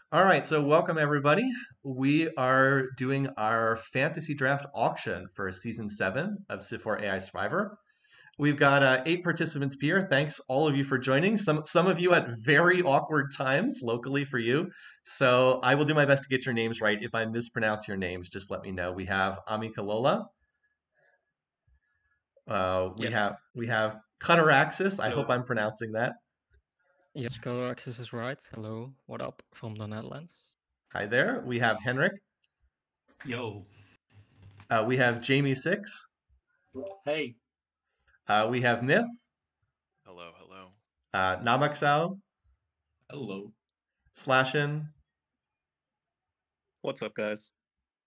All right, so welcome everybody. We are doing our fantasy draft auction for season 7 of Civ4 AI Survivor. We've got 8 participants here. Thanks all of you for joining. Some of you at very awkward times locally for you. So I will do my best to get your names right. If I mispronounce your names, just let me know. We have Ami Kalola. We Yep. have Cutter Axis. I Hello. hope I'm pronouncing that. Yes, color access is right. Hello, what up from the Netherlands? Hi there. We have Henrik. Yo. We have Jamie Six. Hey. We have Myth. Hello, hello. Namaksao. Hello. Slashin. What's up, guys?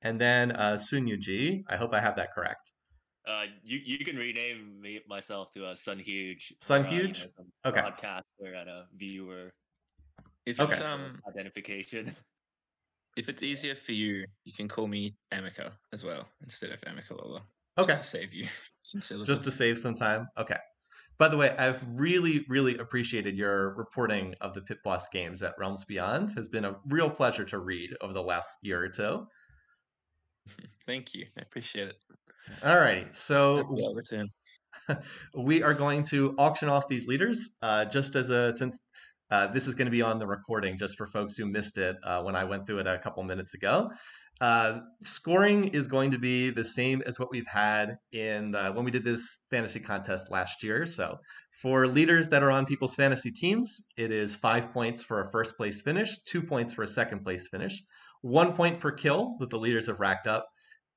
And then Sunyuji. I hope I have that correct. You can rename myself to Sun Huge. Sun Huge? Okay. Broadcaster and a viewer If Okay. it's identification. if it's easier for you, you can call me Amica as well instead of Amicalola. Okay. Just to save you some syllables. Just to save some time. Okay. By the way, I've really, really appreciated your reporting of the Pit Boss games at Realms Beyond. Has been a real pleasure to read over the last year or two. Thank you. I appreciate it. All right. So Happy I'll return. we are going to auction off these leaders just as since this is going to be on the recording just for folks who missed it when I went through it a couple minutes ago. Scoring is going to be the same as what we've had in when we did this fantasy contest last year. So for leaders that are on people's fantasy teams, it is 5 points for a first place finish, 2 points for a second place finish, 1 point per kill that the leaders have racked up,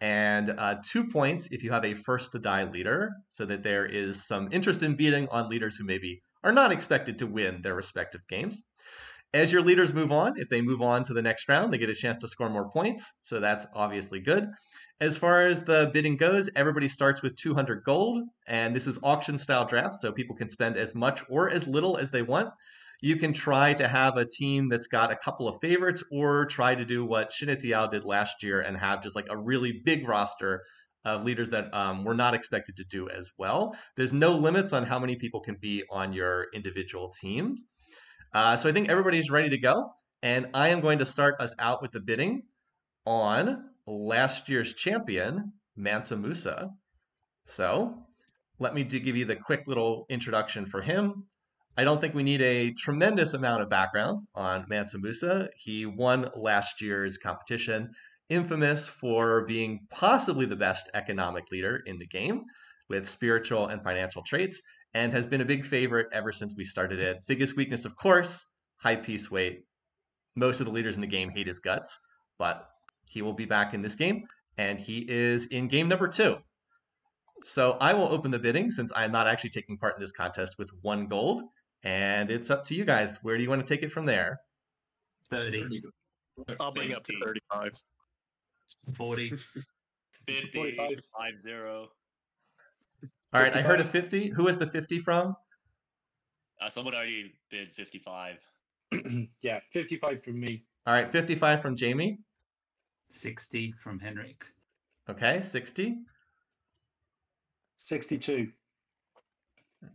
and 2 points if you have a first to die leader, so that there is some interest in beating on leaders who maybe are not expected to win their respective games. As your leaders move on, if they move on to the next round, they get a chance to score more points, so that's obviously good. As far as the bidding goes, everybody starts with 200 gold, and this is auction style draft, so people can spend as much or as little as they want. You can try to have a team that's got a couple of favorites, or try to do what Shinetiao did last year and have just like a really big roster of leaders that were not expected to do as well. There's no limits on how many people can be on your individual teams. So I think everybody's ready to go, and I am going to start us out with the bidding on last year's champion, Mansa Musa. So let me give you the quick little introduction for him. I don't think we need a tremendous amount of background on Mansa Musa. He won last year's competition, infamous for being possibly the best economic leader in the game with spiritual and financial traits, and has been a big favorite ever since we started it. Biggest weakness, of course, high piece weight. Most of the leaders in the game hate his guts, but he will be back in this game, and he is in game number 2. So I will open the bidding since I'm not actually taking part in this contest with 1 gold, and it's up to you guys. Where do you want to take it from there? 30. I'll bring it up to 35. 40. 50. 45. 50. All right, I heard a 50. Who is the 50 from? Someone already bid 55. Yeah, 55 from me. All right, 55 from Jamie. 60 from Henrik. Okay, 60. 62.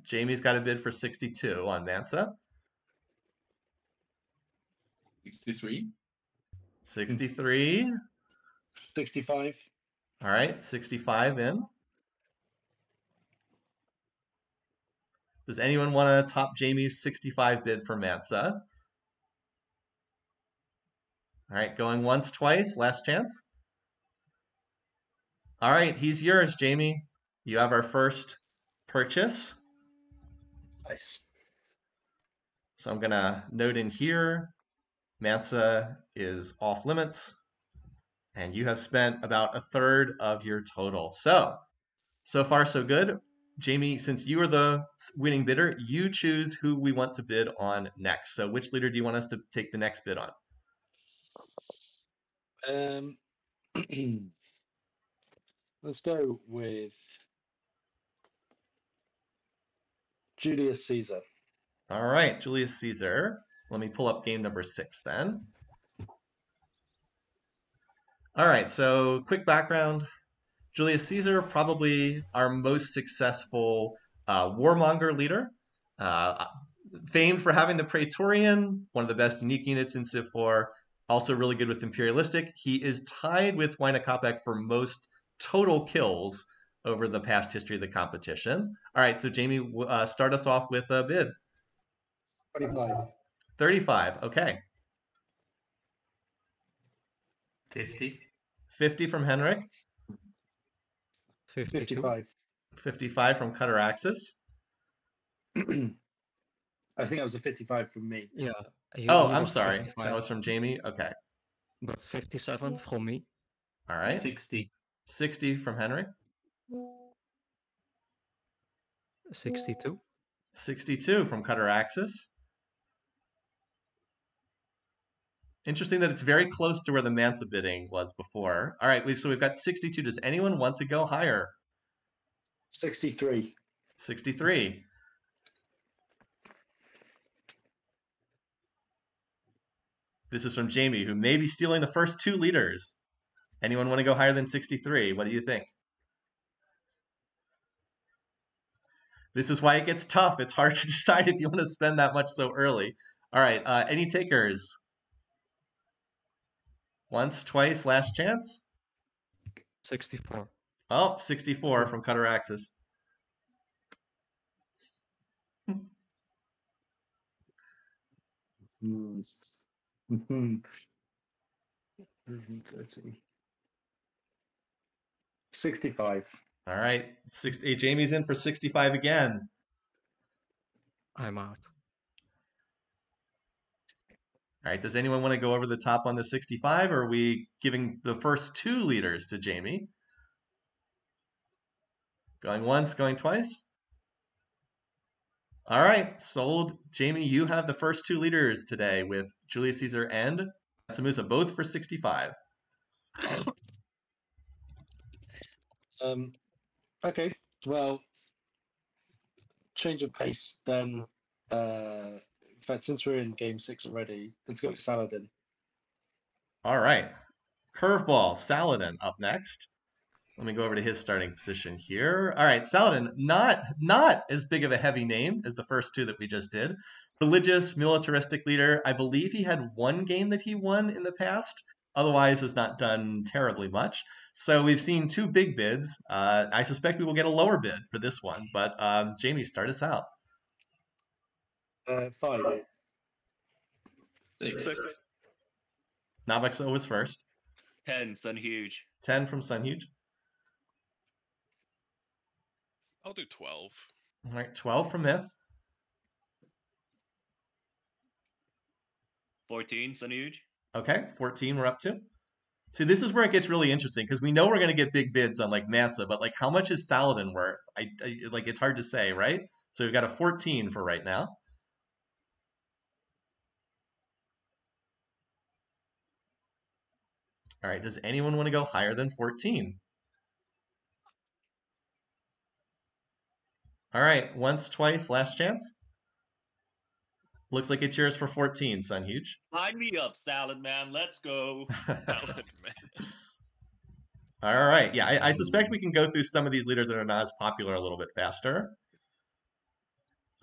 Jamie's got a bid for 62 on Mansa. 63. 63. 65. All right, 65 in. Does anyone want to top Jamie's 65 bid for Mansa? All right, going once, twice, last chance. All right, he's yours, Jamie. You have our first purchase. Nice. So I'm going to note in here, Mansa is off limits, and you have spent about a third of your total. So far so good. Jamie, since you are the winning bidder, you choose who we want to bid on next. So which leader do you want us to take the next bid on? Let's go with Julius Caesar. All right, Julius Caesar. Let me pull up game number 6 then. All right, so quick background. Julius Caesar, probably our most successful warmonger leader. Famed for having the Praetorian, one of the best unique units in Civ 4. Also really good with Imperialistic. He is tied with Wynakopek for most total kills over the past history of the competition. All right, so Jamie, start us off with a bid. 25. 35, okay. 50. 50 from Henrik. 52. 55. 55 from Cutter Axis. I think that was a 55 from me. Yeah. Oh, he I'm was sorry. 55, That was from Jamie. Okay. but 57 from me. All right. 60. 60 from Henrik. 62. 62 from Cutter Axis. Interesting that it's very close to where the Mansa bidding was before. All right, so we've got 62. Does anyone want to go higher? 63. 63. This is from Jamie, who may be stealing the first 2 liters. Anyone want to go higher than 63? What do you think? This is why it gets tough. It's hard to decide if you want to spend that much so early. All right, any takers? Once, twice, last chance? 64. Oh, 64 from Cutter Axis. Mm. 30. 65. All right, Jamie's in for 65 again. I'm out. All right, does anyone want to go over the top on the 65, or are we giving the first 2 liters to Jamie? Going once, going twice? All right, sold. Jamie, you have the first 2 liters today with Julius Caesar and Samusa, both for 65. Okay, well, change of pace then. In fact, since we're in game 6 already, let's go with Saladin. All right, curveball, Saladin up next. Let me go over to his starting position here. All right, Saladin, not as big of a heavy name as the first 2 that we just did. Religious, militaristic leader. I believe he had 1 game that he won in the past. Otherwise, has not done terribly much. So we've seen 2 big bids. I suspect we will get a lower bid for this one. But Jamie, start us out. 5. 6. Nabexo was first. 10, Sun Huge. 10 from Sunhuge. I'll do 12. All right, 12 from Myth. 14, Sun Huge. Okay, 14 we're up to. See, this is where it gets really interesting because we know we're going to get big bids on like Mansa, but like how much is Saladin worth? I like it's hard to say, right? So we've got a 14 for right now. All right, does anyone want to go higher than 14? All right, once, twice, last chance. Looks like it's yours for 14, Sunhuge. Line me up, Salad Man. Let's go. Salad, man. All right, yeah, I suspect we can go through some of these leaders that are not as popular a little bit faster.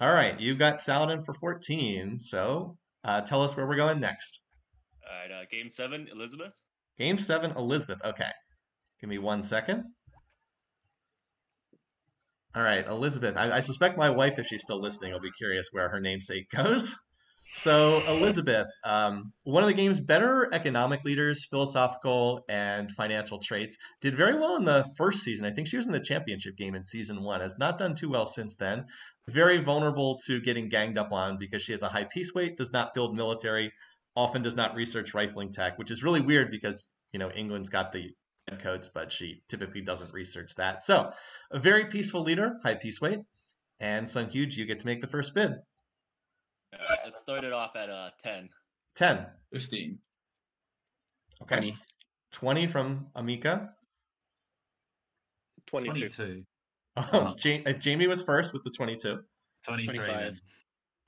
All right, you got Saladin for 14, so tell us where we're going next. All right, game 7, Elizabeth. Game 7, Elizabeth. Okay, give me 1 second. All right, Elizabeth. I suspect my wife, if she's still listening, will be curious where her namesake goes. So, Elizabeth, one of the game's better economic leaders, philosophical and financial traits, did very well in the first season. I think she was in the championship game in season 1. Has not done too well since then. Very vulnerable to getting ganged up on because she has a high peace weight, does not build military, often does not research rifling tech, which is really weird because, you know, England's got the codes, but she typically doesn't research that. So, a very peaceful leader, high peace weight, and Sunhuge, you get to make the first bid. All right, let's start it off at 10. 10. 15. Okay. 20. 20 from Amika. 22. 22. Oh, Jamie was first with the 22. 23 25. then.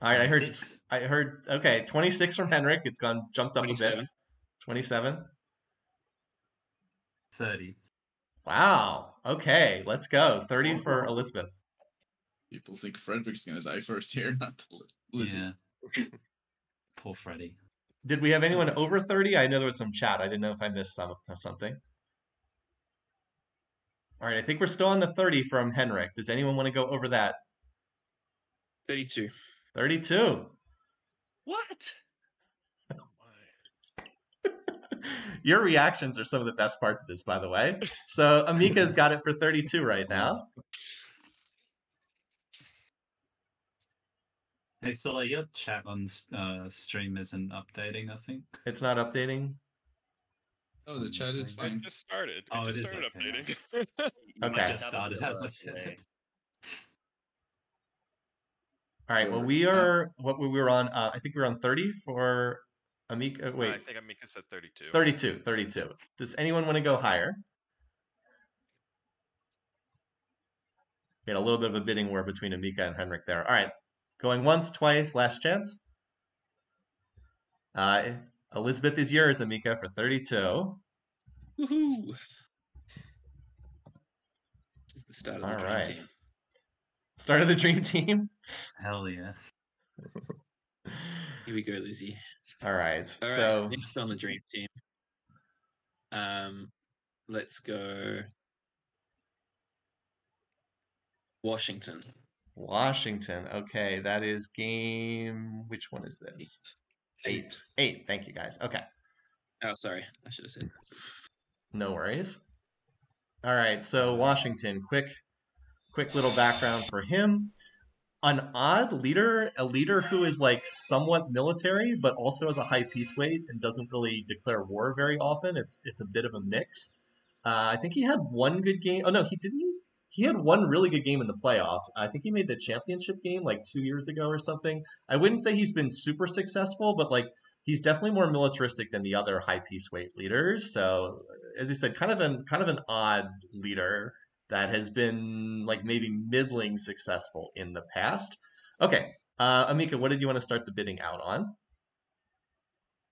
All right, 26. I heard. Okay, 26 from Henrik. It's jumped up a bit. 27. 27. 30. Wow. Okay, let's go. 30 for Elizabeth. People think Frederick's gonna die first here, not Lizzie. Yeah. Poor Freddy. Did we have anyone over 30? I know there was some chat. I didn't know if I missed something. All right, I think we're still on the 30 from Henrik. Does anyone want to go over that? 32. 32. What? Your reactions are some of the best parts of this, by the way. So Amika's got it for 32 right now. Hey, so your chat on stream isn't updating, I think. It's not updating. Oh, the chat is It fine. just started. Oh, It it just is, started okay, updating. You Okay. might Just just have a started, as I delay. said. All right. Well, we were on. I think we were on 30 for Amika. Wait, I think Amika said 32. 32. 32. Does anyone want to go higher? We had a little bit of a bidding war between Amika and Henrik there. All right. Going once, twice, last chance. Elizabeth is yours, Amika, for 32. Woohoo! This is the start of the All dream right. team. Start of the dream team. Hell yeah. Here we go, Lizzie. All right. All right, So next on the dream team. Let's go Washington. Washington. Okay, that is game. Which one is this? 8. 8. Thank you, guys. Okay. Oh, sorry. I should have said. No worries. All right. So Washington. Quick little background for him. An odd leader, a leader who is like somewhat military, but also has a high peace weight and doesn't really declare war very often. It's a bit of a mix. I think he had one good game. Oh no, he didn't. He had one really good game in the playoffs. I think he made the championship game like 2 years ago or something. I wouldn't say he's been super successful, but like he's definitely more militaristic than the other high peace weight leaders. So as you said, kind of an odd leader that has been like maybe middling successful in the past. Okay, Amika, what did you want to start the bidding out on?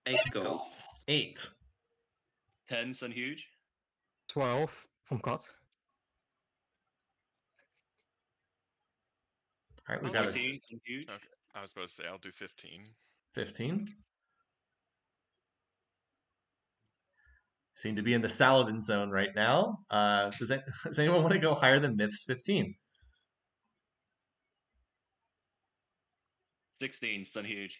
8 gold. 8. 10 Sun Huge. 12 from Cut. All right, we got 14 Sun Huge. Okay. I was about to say I'll do 15. 15. Seem to be in the Saladin zone right now. Does anyone want to go higher than Myths 15? 16 Sun Huge.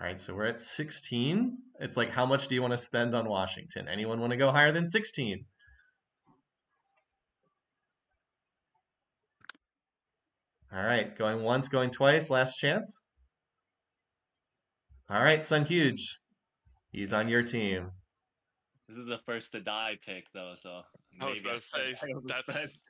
All right, so we're at 16. It's like, how much do you want to spend on Washington? Anyone want to go higher than 16? All right, going once, going twice, last chance. All right, Sun Huge. He's on your team. This is the first to die pick, though, so I was maybe about to say, that's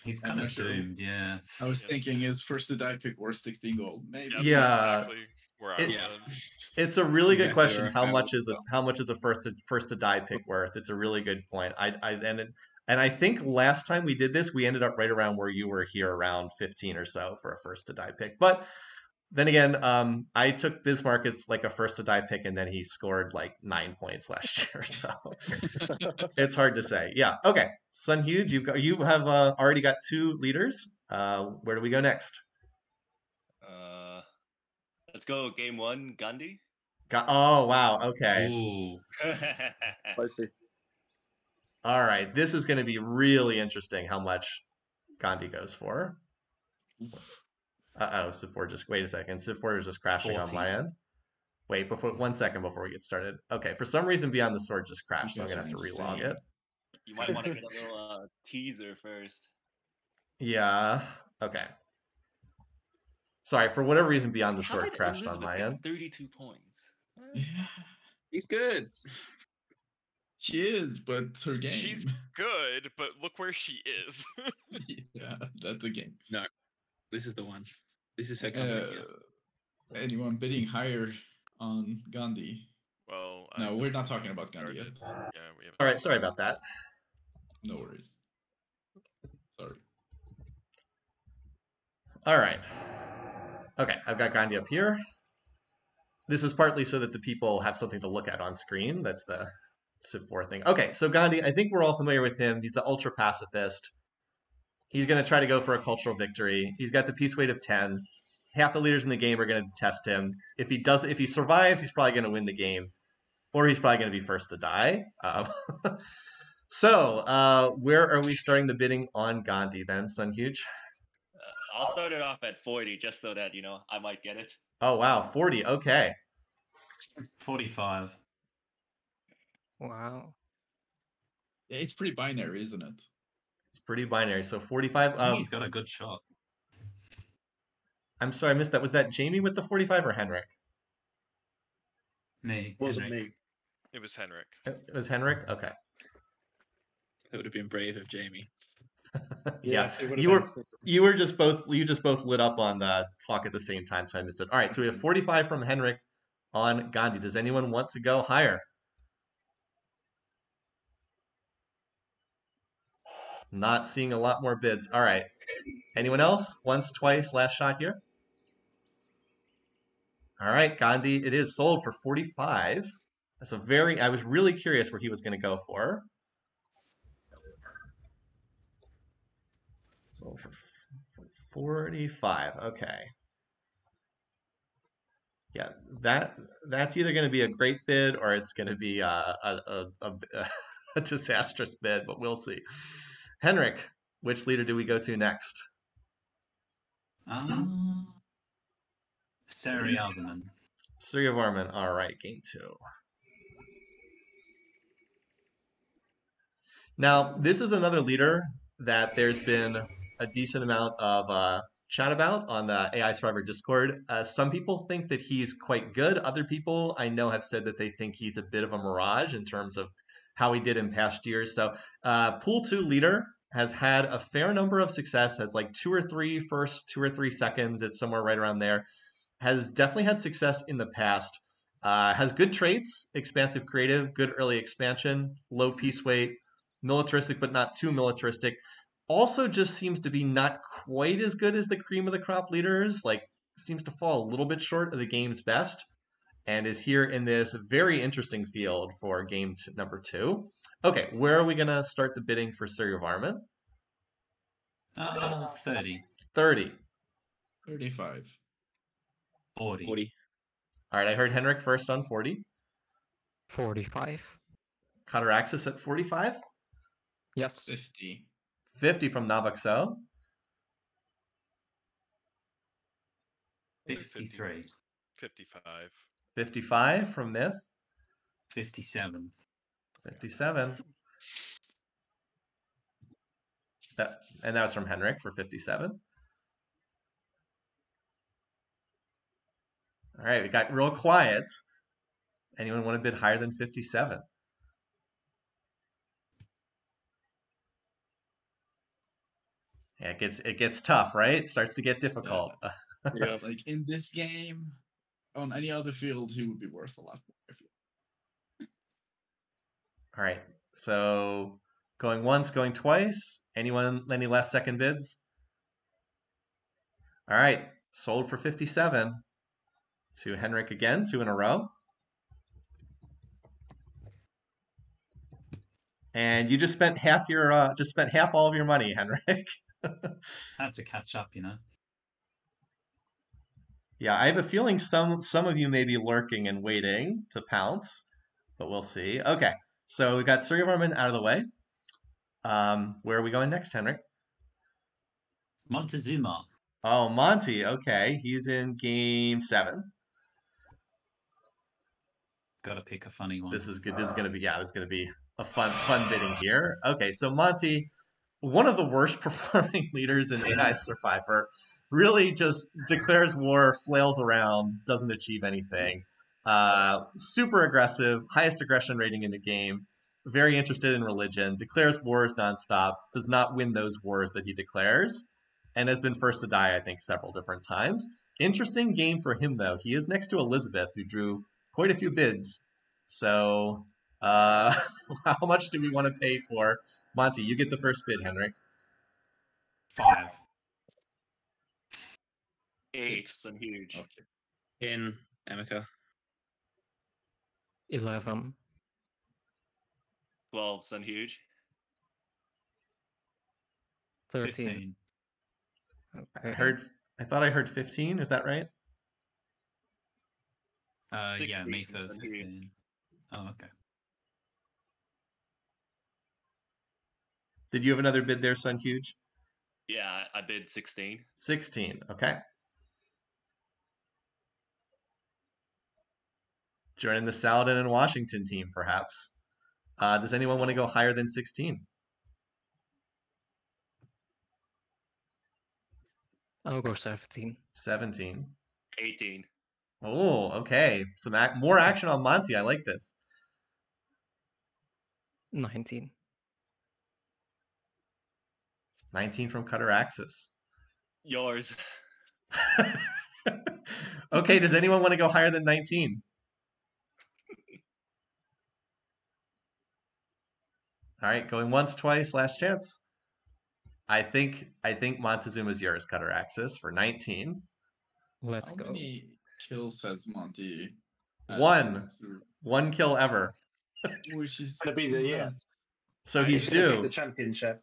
He's I'm kind of not sure. doomed, yeah. I was Yes. thinking is first to die pick worth 16 gold? Maybe. Yep, Yeah. Exactly where I It- was. It's a really good Exactly question. where How I much was is a as well. how much is a first to die pick worth? It's a really good point. And I think last time we did this, we ended up right around where you were here, around 15 or so for a first to die pick. But then again, I took Bismarck as like a first to die pick, and then he scored like 9 points last year. So it's hard to say. Yeah. Okay. Sun Huge, you have already got 2 leaders. Where do we go next? Let's go game 1, Gandhi. Oh wow. Okay. Ooh. Spicy. All right, this is going to be really interesting how much Gandhi goes for. Uh-oh, Civ4 just, wait a second. Civ4 is just crashing on my 14. end. Wait, 1 second before we get started. Okay, for some reason Beyond the Sword just crashed, so I'm You going guys to have to are relog insane. it. You might want to get a little teaser first. Yeah, okay. Sorry, for whatever reason Beyond the How Sword did crashed on Elizabeth my get end. 32 points? Yeah, He's good. she is, but her game. She's good, but look where she is. Yeah, that's the game. This is the one. This is her coming here. Anyone bidding higher on Gandhi? Well, No, I we're don't not think talking about we Gandhi yet. started. Yeah, we haven't. All right, sorry about that. No worries. Sorry. All right. Okay, I've got Gandhi up here. This is partly so that the people have something to look at on screen. That's the Civ4 thing. Okay, so Gandhi, I think we're all familiar with him. He's the ultra pacifist. He's going to try to go for a cultural victory. He's got the piece weight of 10. Half the leaders in the game are going to test him. If he survives, he's probably going to win the game, or he's probably going to be first to die. So, where are we starting the bidding on Gandhi then, Sunhuge? I'll start it off at 40 just so that, I might get it. Oh, wow, 40. Okay. 45. Wow. Yeah, it's pretty binary, isn't it? It's pretty binary. So 45. I think he's got a good shot. I'm sorry, I missed that. Was that Jamie with the 45 or Henrik? Me. Wasn't Henrik. me. It was Henrik. It was Henrik? Okay. It would have been brave of Jamie. Yeah. it would have You been- were just both lit up on the talk at the same time, so I missed it. All right, so we have 45 from Henrik on Gandhi. Does anyone want to go higher? Not seeing a lot more bids. All right. Anyone else? Once, twice, last shot here. All right, Gandhi, it is sold for 45. That's I was really curious where he was going to go for. Sold for 45. Okay. Yeah, that's either going to be a great bid or it's going to be a disastrous bid, but we'll see. Henrik, which leader do we go to next? Sari Alderman. Surya Varman. All right, game 2. Now, this is another leader that there's been a decent amount of chat about on the AI Survivor Discord. Some people think that he's quite good. Other people I know have said that they think he's a bit of a mirage in terms of how he did in past years. So Pool 2 leader has had a fair number of success, has like 2 or 3 first, 2 or 3 seconds. It's somewhere right around there. Has definitely had success in the past. Has good traits, expansive creative, good early expansion, low piece weight, militaristic but not too militaristic. Also just seems to be not quite as good as the cream of the crop leaders, like seems to fall a little bit short of the game's best, and is here in this very interesting field for game number 2. Okay, where are we going to start the bidding for Surya Varman? 30. 30. 35. 40. 40. All right, I heard Henrik first on 40. 45. Cuteraxis at 45. Yes. 50. 50 from Nabuxo. 53. 55. 55 from Myth. 57. 57. And that was from Henrik for 57. All right, we got real quiet. Anyone want to bid higher than 57? Yeah, it gets tough, right? It starts to get difficult. Yeah, like in this game, on any other field, he would be worth a lot more. I feel. All right, so going once, going twice. Anyone, any last second bids? All right, sold for 57 to Henrik again, 2 in a row. And you just spent half all of your money, Henrik. Had to catch up, Yeah, I have a feeling some of you may be lurking and waiting to pounce, but we'll see. Okay, so we got Surya Varman out of the way. Where are we going next, Henrik? Montezuma. Oh, Monty. Okay, he's in game 7. Gotta pick a funny one. This is good. This is gonna be a fun bidding here. Okay, so Monty, one of the worst performing leaders in AI Survivor, really just declares war, flails around, doesn't achieve anything. Super aggressive, highest aggression rating in the game, very interested in religion, declares wars nonstop, does not win those wars that he declares, and has been first to die, I think, several different times. Interesting game for him, though. He is next to Elizabeth, who drew quite a few bids. So, how much do we want to pay for Monty? You get the first bid, Henrik. 5. 8, and huge. Okay. In Amica. 11. 12, and huge. 13. 15. Okay. I thought I heard 15. Is that right? Yeah, 16 Mather on here. 15. Oh, okay. Did you have another bid there, Sun Huge? Yeah, I bid 16. 16. Okay. Joining the Saladin and Washington team, perhaps. Does anyone want to go higher than 16? I'll go 17. 17. 18. Oh, okay. Some more action on Monty. I like this. 19. 19 from Cutter Axis. Yours. Okay, does anyone want to go higher than 19? All right, going once, twice, last chance. I think Montezuma's yours, Cutter Axis, for 19. Let's How go. many kills has Monty? had One. through- One kill ever. Which is Gonna be the nuts. So I- he's He's gonna take the due. championship.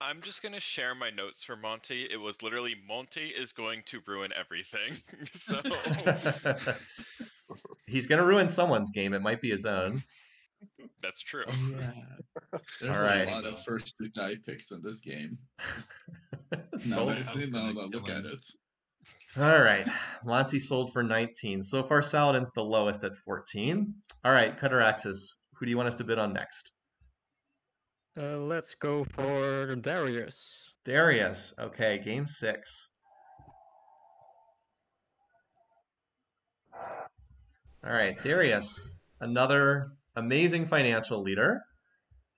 I'm just gonna share my notes for Monty. It was literally Monty is going to ruin everything. So He's going to ruin someone's game. It might be his own. that's true. Oh yeah. There's All right. a lot of first to die picks in this game. Now Sold. that I see, now that I gonna look kill at him. it. All right. Monty sold for 19. So far, Saladin's the lowest at 14. All right, Cutter Axis. Who do you want us to bid on next? Let's go for Darius. Darius. Okay, game 6. All right, Darius. Another amazing financial leader.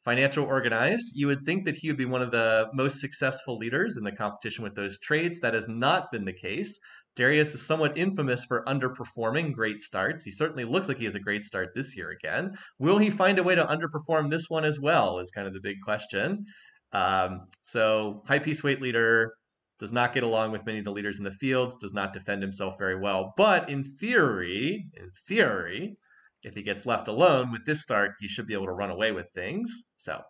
Financial organized. You would think that he would be one of the most successful leaders in the competition with those trades. That has not been the case. Darius is somewhat infamous for underperforming great starts. He certainly looks like he has a great start this year again. Will he find a way to underperform this one as well is kind of the big question. So high piece weight leader, does not get along with many of the leaders in the fields, does not defend himself very well. But in theory, if he gets left alone with this start, he should be able to run away with things. So,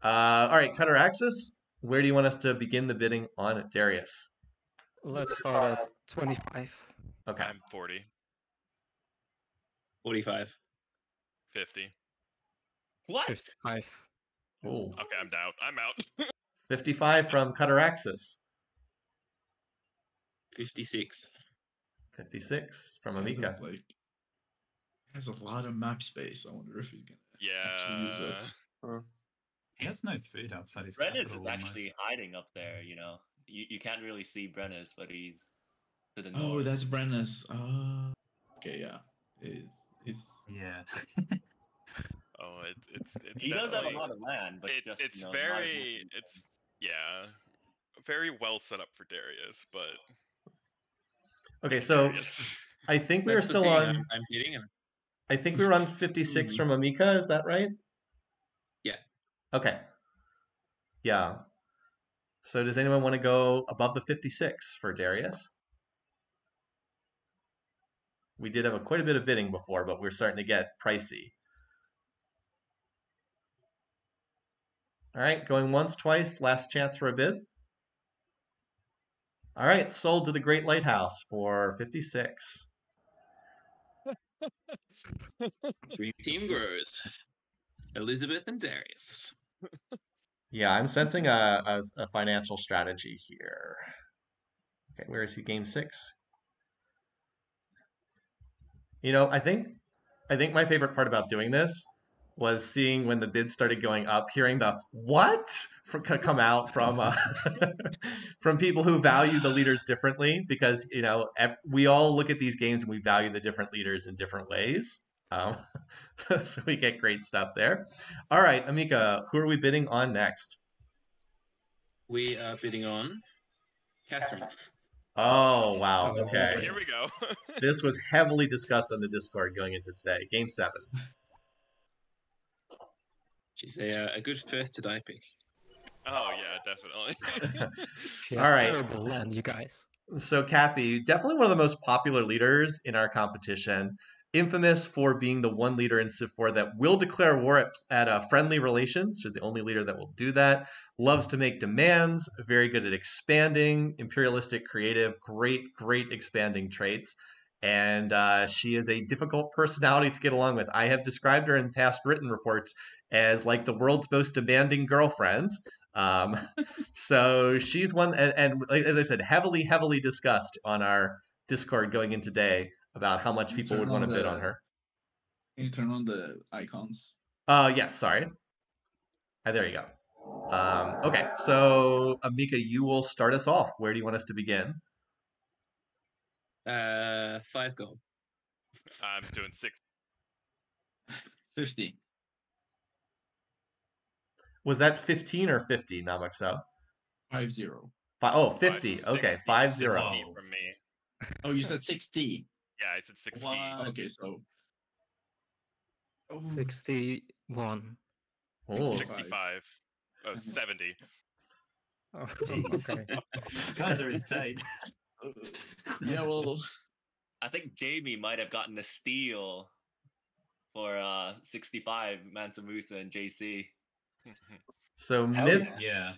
all right, Cutter Axis, where do you want us to begin the bidding on Darius? Let's start at 25. Okay. I'm 40, 45. 50. What? 55. Ooh. Okay, I'm out. I'm out. 55 from Cutter Axis. 56. 56 from It's Amika. like has a lot of map space. I wonder if he's gonna actually use Yeah. it. He has no food outside his Brennis capital is actually almost. hiding up there, you know. You can't really see Brennis, but he's to the Oh, north. that's Brennus. Okay, yeah. Is Yeah. Oh, it's He does have a definitely- lot of land, but It's just, it's you know, not as much very as- it's yeah, very well set up for Darius, but Okay, so Darius. I think we were That's the still thing, on. I'm hitting him. I think we were on 56 from Amika. Is that right? Yeah. Okay. Yeah. So does anyone want to go above the 56 for Darius? We did have quite a bit of bidding before, but we're starting to get pricey. All right, going once, twice, last chance for a bid. All right, sold to the Great Lighthouse for 56. Dream team grows. Elizabeth and Darius. Yeah, I'm sensing a financial strategy here. Okay, where is he? Game 6. You know, I think my favorite part about doing this was seeing when the bids started going up, hearing the what come out from from people who value the leaders differently, because you know we all look at these games and we value the different leaders in different ways. So we get great stuff there. All right, Amika, who are we bidding on next? We are bidding on Catherine. Oh wow, Oh, okay. Here we go. This was heavily discussed on the Discord going into today. Game 7. She's a good first to die pick. Oh yeah, definitely. She All has right. terrible land, you guys. So Kathy, definitely one of the most popular leaders in our competition. infamous for being the one leader in Civ4 that will declare war at friendly relations. She's the only leader that will do that. Loves to make demands, very good at expanding, imperialistic, creative, great expanding traits. And she is a difficult personality to get along with. I have described her in past written reports as like the world's most demanding girlfriend. So she's one, and as I said, heavily discussed on our Discord going in today about how much people would want to bid on her. Can you turn on the icons? Yes, sorry. There you go. Okay, so Amika, you will start us off. Where do you want us to begin? 5 gold. I'm doing 6. 50. Was that 15 or 50, Namaxo? 50. Oh, 50. Okay, 50. 60 from me. Oh, you said 60. Yeah, I said 60. Wow. Okay, so 61. Oh. 65. Oh, 70. Oh, Jeez. okay. You guys are insane. Yeah, well, I think Jamie might have gotten a steal for 65, Mansa Musa and JC. So Hell Myth, Yeah.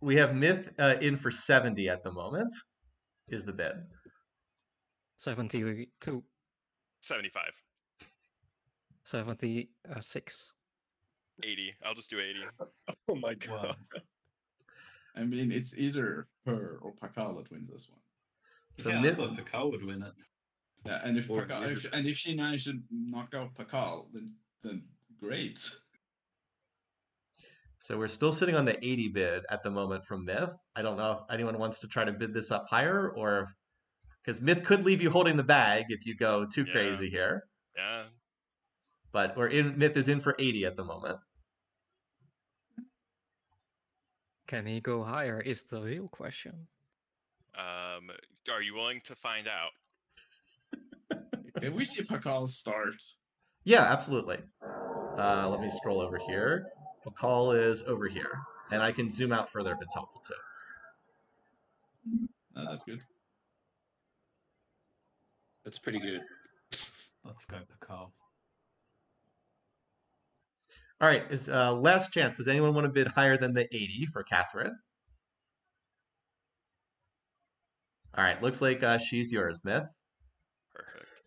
we have Myth in for 70 at the moment, is the bid. 72. 75. 76. 80. I'll just do 80. Oh my god. Wow. I mean, it's either her or Pakal that wins this one. So Yeah, I Myth, thought Pakal would win it. Yeah, and if Or Pakal, is it- if she managed to knock out Pakal, then great. so we're still sitting on the 80 bid at the moment from Myth. I don't know if anyone wants to try to bid this up higher, or because Myth could leave you holding the bag if you go too Yeah. crazy here. Yeah. But Myth is in for 80 at the moment. Can he go higher is the real question. Are you willing to find out? Can we see Pakal start? Yeah, absolutely. Let me scroll over here. Pakal is over here, and I can zoom out further if it's helpful too. Oh, that's good. That's pretty good. Let's go Pakal. All right, is last chance. Does anyone want to bid higher than the 80 for Catherine? All right, looks like she's yours, Myth. Perfect.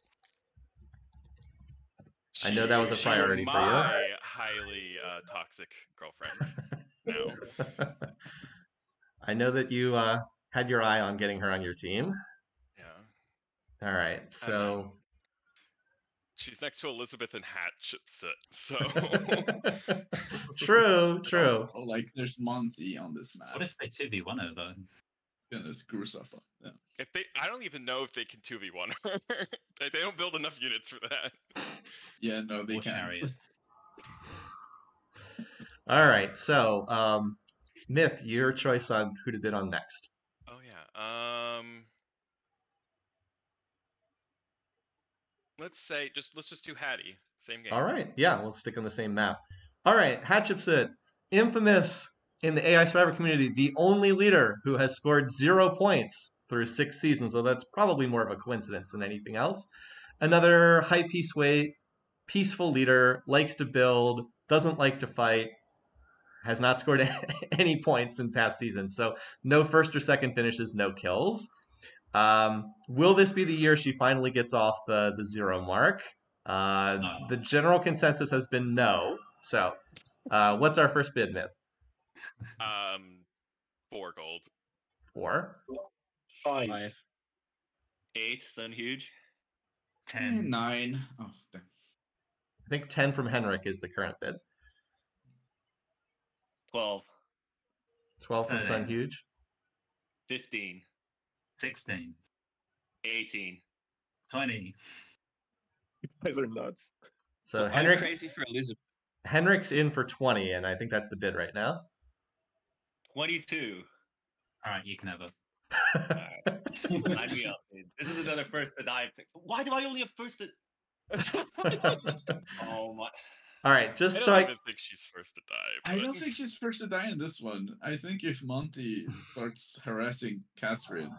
I know that was a She's priority for you. my highly toxic girlfriend now. I know that you had your eye on getting her on your team. Yeah. All right, so She's next to Elizabeth and Hatchipsit, so true. Also, like, there's Monty on this map. What if they 2v1 her though? Gonna screw stuff up. Yeah. if they, I don't even know if they can 2v1 her. They don't build enough units for that. Yeah, no, they Or can't. chariots. All right, so Myth, your choice on who to bid on next. Oh yeah. Let's just do Hattie. Same game. All right, yeah, we'll stick on the same map. All right, Hatchipsit, infamous in the AI Survivor community, the only leader who has scored 0 points through 6 seasons, so that's probably more of a coincidence than anything else. Another high peace weight, peaceful leader, likes to build, doesn't like to fight, has not scored any points in past seasons, so no first or second finishes, no kills. Will this be the year she finally gets off the 0 mark? No. The general consensus has been no. So, what's our first bid, Myth? 4 gold. 4. 5. 5. 8, Sun Huge. 10. 9. Oh, damn. I think 10 from Henrik is the current bid. 12. 12 from Sun 13. Huge. 15. 16. 18. 20. You guys are nuts. So I'm Henrik, crazy for Elizabeth. Henrik's in for 20, and I think that's the bid right now. 22. Alright, you can have it. Sign me up, dude. This is another first to die pick. Why do I only have first to... Oh my... All right, I just don't so I even think she's first to die. I but- don't think she's first to die in this one. I think if Monty starts harassing Catherine,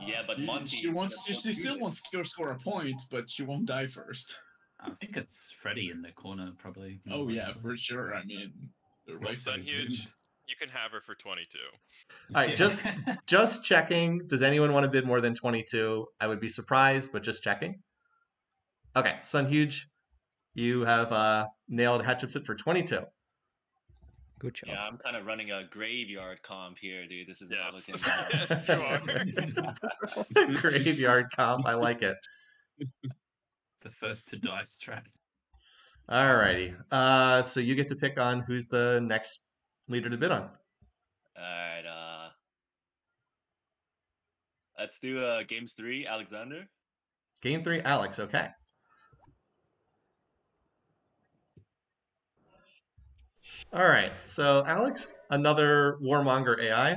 Yeah, but Monty. She still wants to score a point, but she won't die first. I think it's Freddy in the corner, probably. Oh yeah, for sure. I mean, the right Sun side Huge, didn't. you can have her for 22. All right, just checking. Does anyone want to bid more than 22? I would be surprised, but just checking. Okay, Sun Huge, you have nailed Hatshepsut for 22. Good job. Yeah, I'm kind of running a graveyard comp here, dude. This is not Yes. looking. Yes, you are. Graveyard comp. I like it. The first to die strat. Alrighty. So you get to pick on who's the next leader to bid on. All right. Let's do games 3, Alexander. Game 3, Alex. Okay. All right. So Alex, another warmonger AI.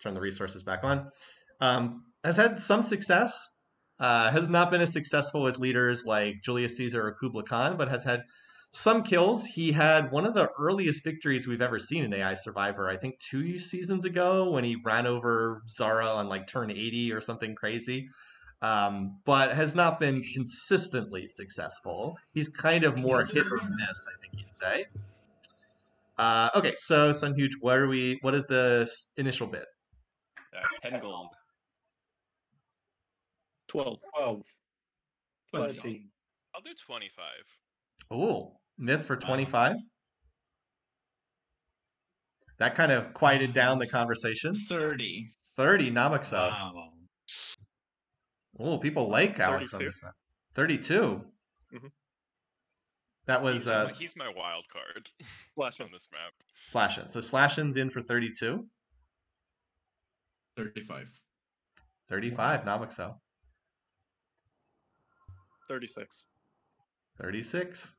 Turn the resources back on. Has had some success. Has not been as successful as leaders like Julius Caesar or Kubla Khan, but has had some kills. He had one of the earliest victories we've ever seen in AI Survivor, I think 2 seasons ago, when he ran over Zara on like turn 80 or something crazy. But has not been consistently successful. He's kind of more hit or miss, I think you'd say. Okay, so Sun Huge, what is the initial bid? 10 gold. 12. 12. 20. 13. I'll do 25. Oh, Myth for 25. That kind of quieted down the conversation. 30. 30, Namakso. Wow. Oh, people like Alex 32. on this map. 32. Mhm. That was He's my wild card Flash on this map. Slashin. So Slashin's in for 32. 35. 35, Namakso. 36. 36.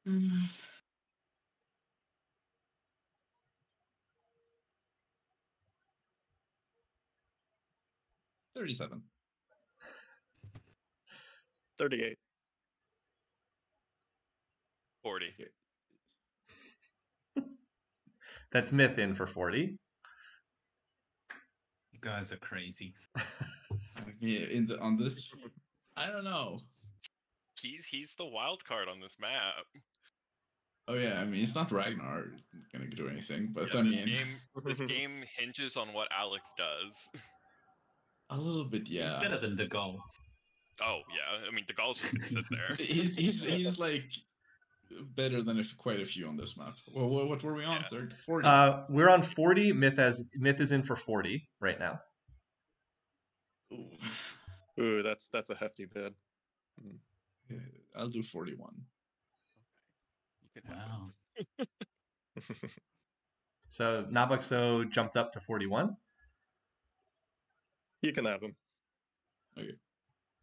Mm. 37. 38. 40. That's Myth in for 40. You guys are crazy. Yeah, on this, I don't know. He's the wild card on this map. Oh yeah, I mean it's not Ragnar gonna do anything, but Yeah, I this mean this game hinges on what Alex does. a little bit, yeah. He's better than De Gaulle. Oh yeah, I mean the Gauls just gonna sit there. he's like better than quite a few on this map. Well, what were we on? Yeah. 30, 40. We're on 40. Myth is in for 40 right now. Ooh. Ooh, that's a hefty bid. Yeah, I'll do 41. You can have Wow. So Nabuxo jumped up to 41. You can have him. Okay.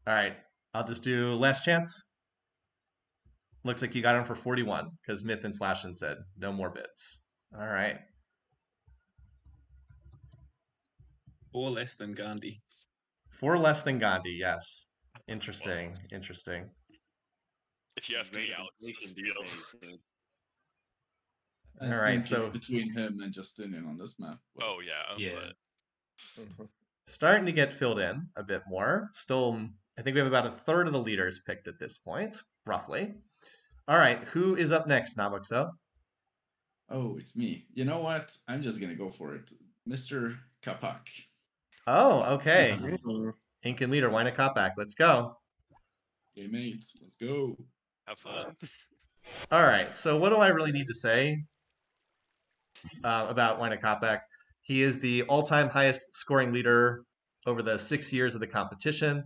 All right, I'll just do last chance. Looks like you got him for 41 because Myth and Slashin said no more bids. All right. Or less than Gandhi. 4 less than Gandhi, yes. Interesting. If you ask me, Alex, it's a steal. I All right, think it's so between him and Justinian on this map. but- Oh yeah, Yeah. but starting to get filled in a bit more. Still, I think we have about a third of the leaders picked at this point, roughly. All right, who is up next, Nabuxo? Oh, it's me. You know what? I'm just gonna go for it, Mr. Kapak. Oh, okay. Mm. Incan leader, why not cop back? Let's go. Hey mates, let's go. have fun. All right, so what do I really need to say about Wayne Kopak? He is the all-time highest scoring leader over the 6 years of the competition.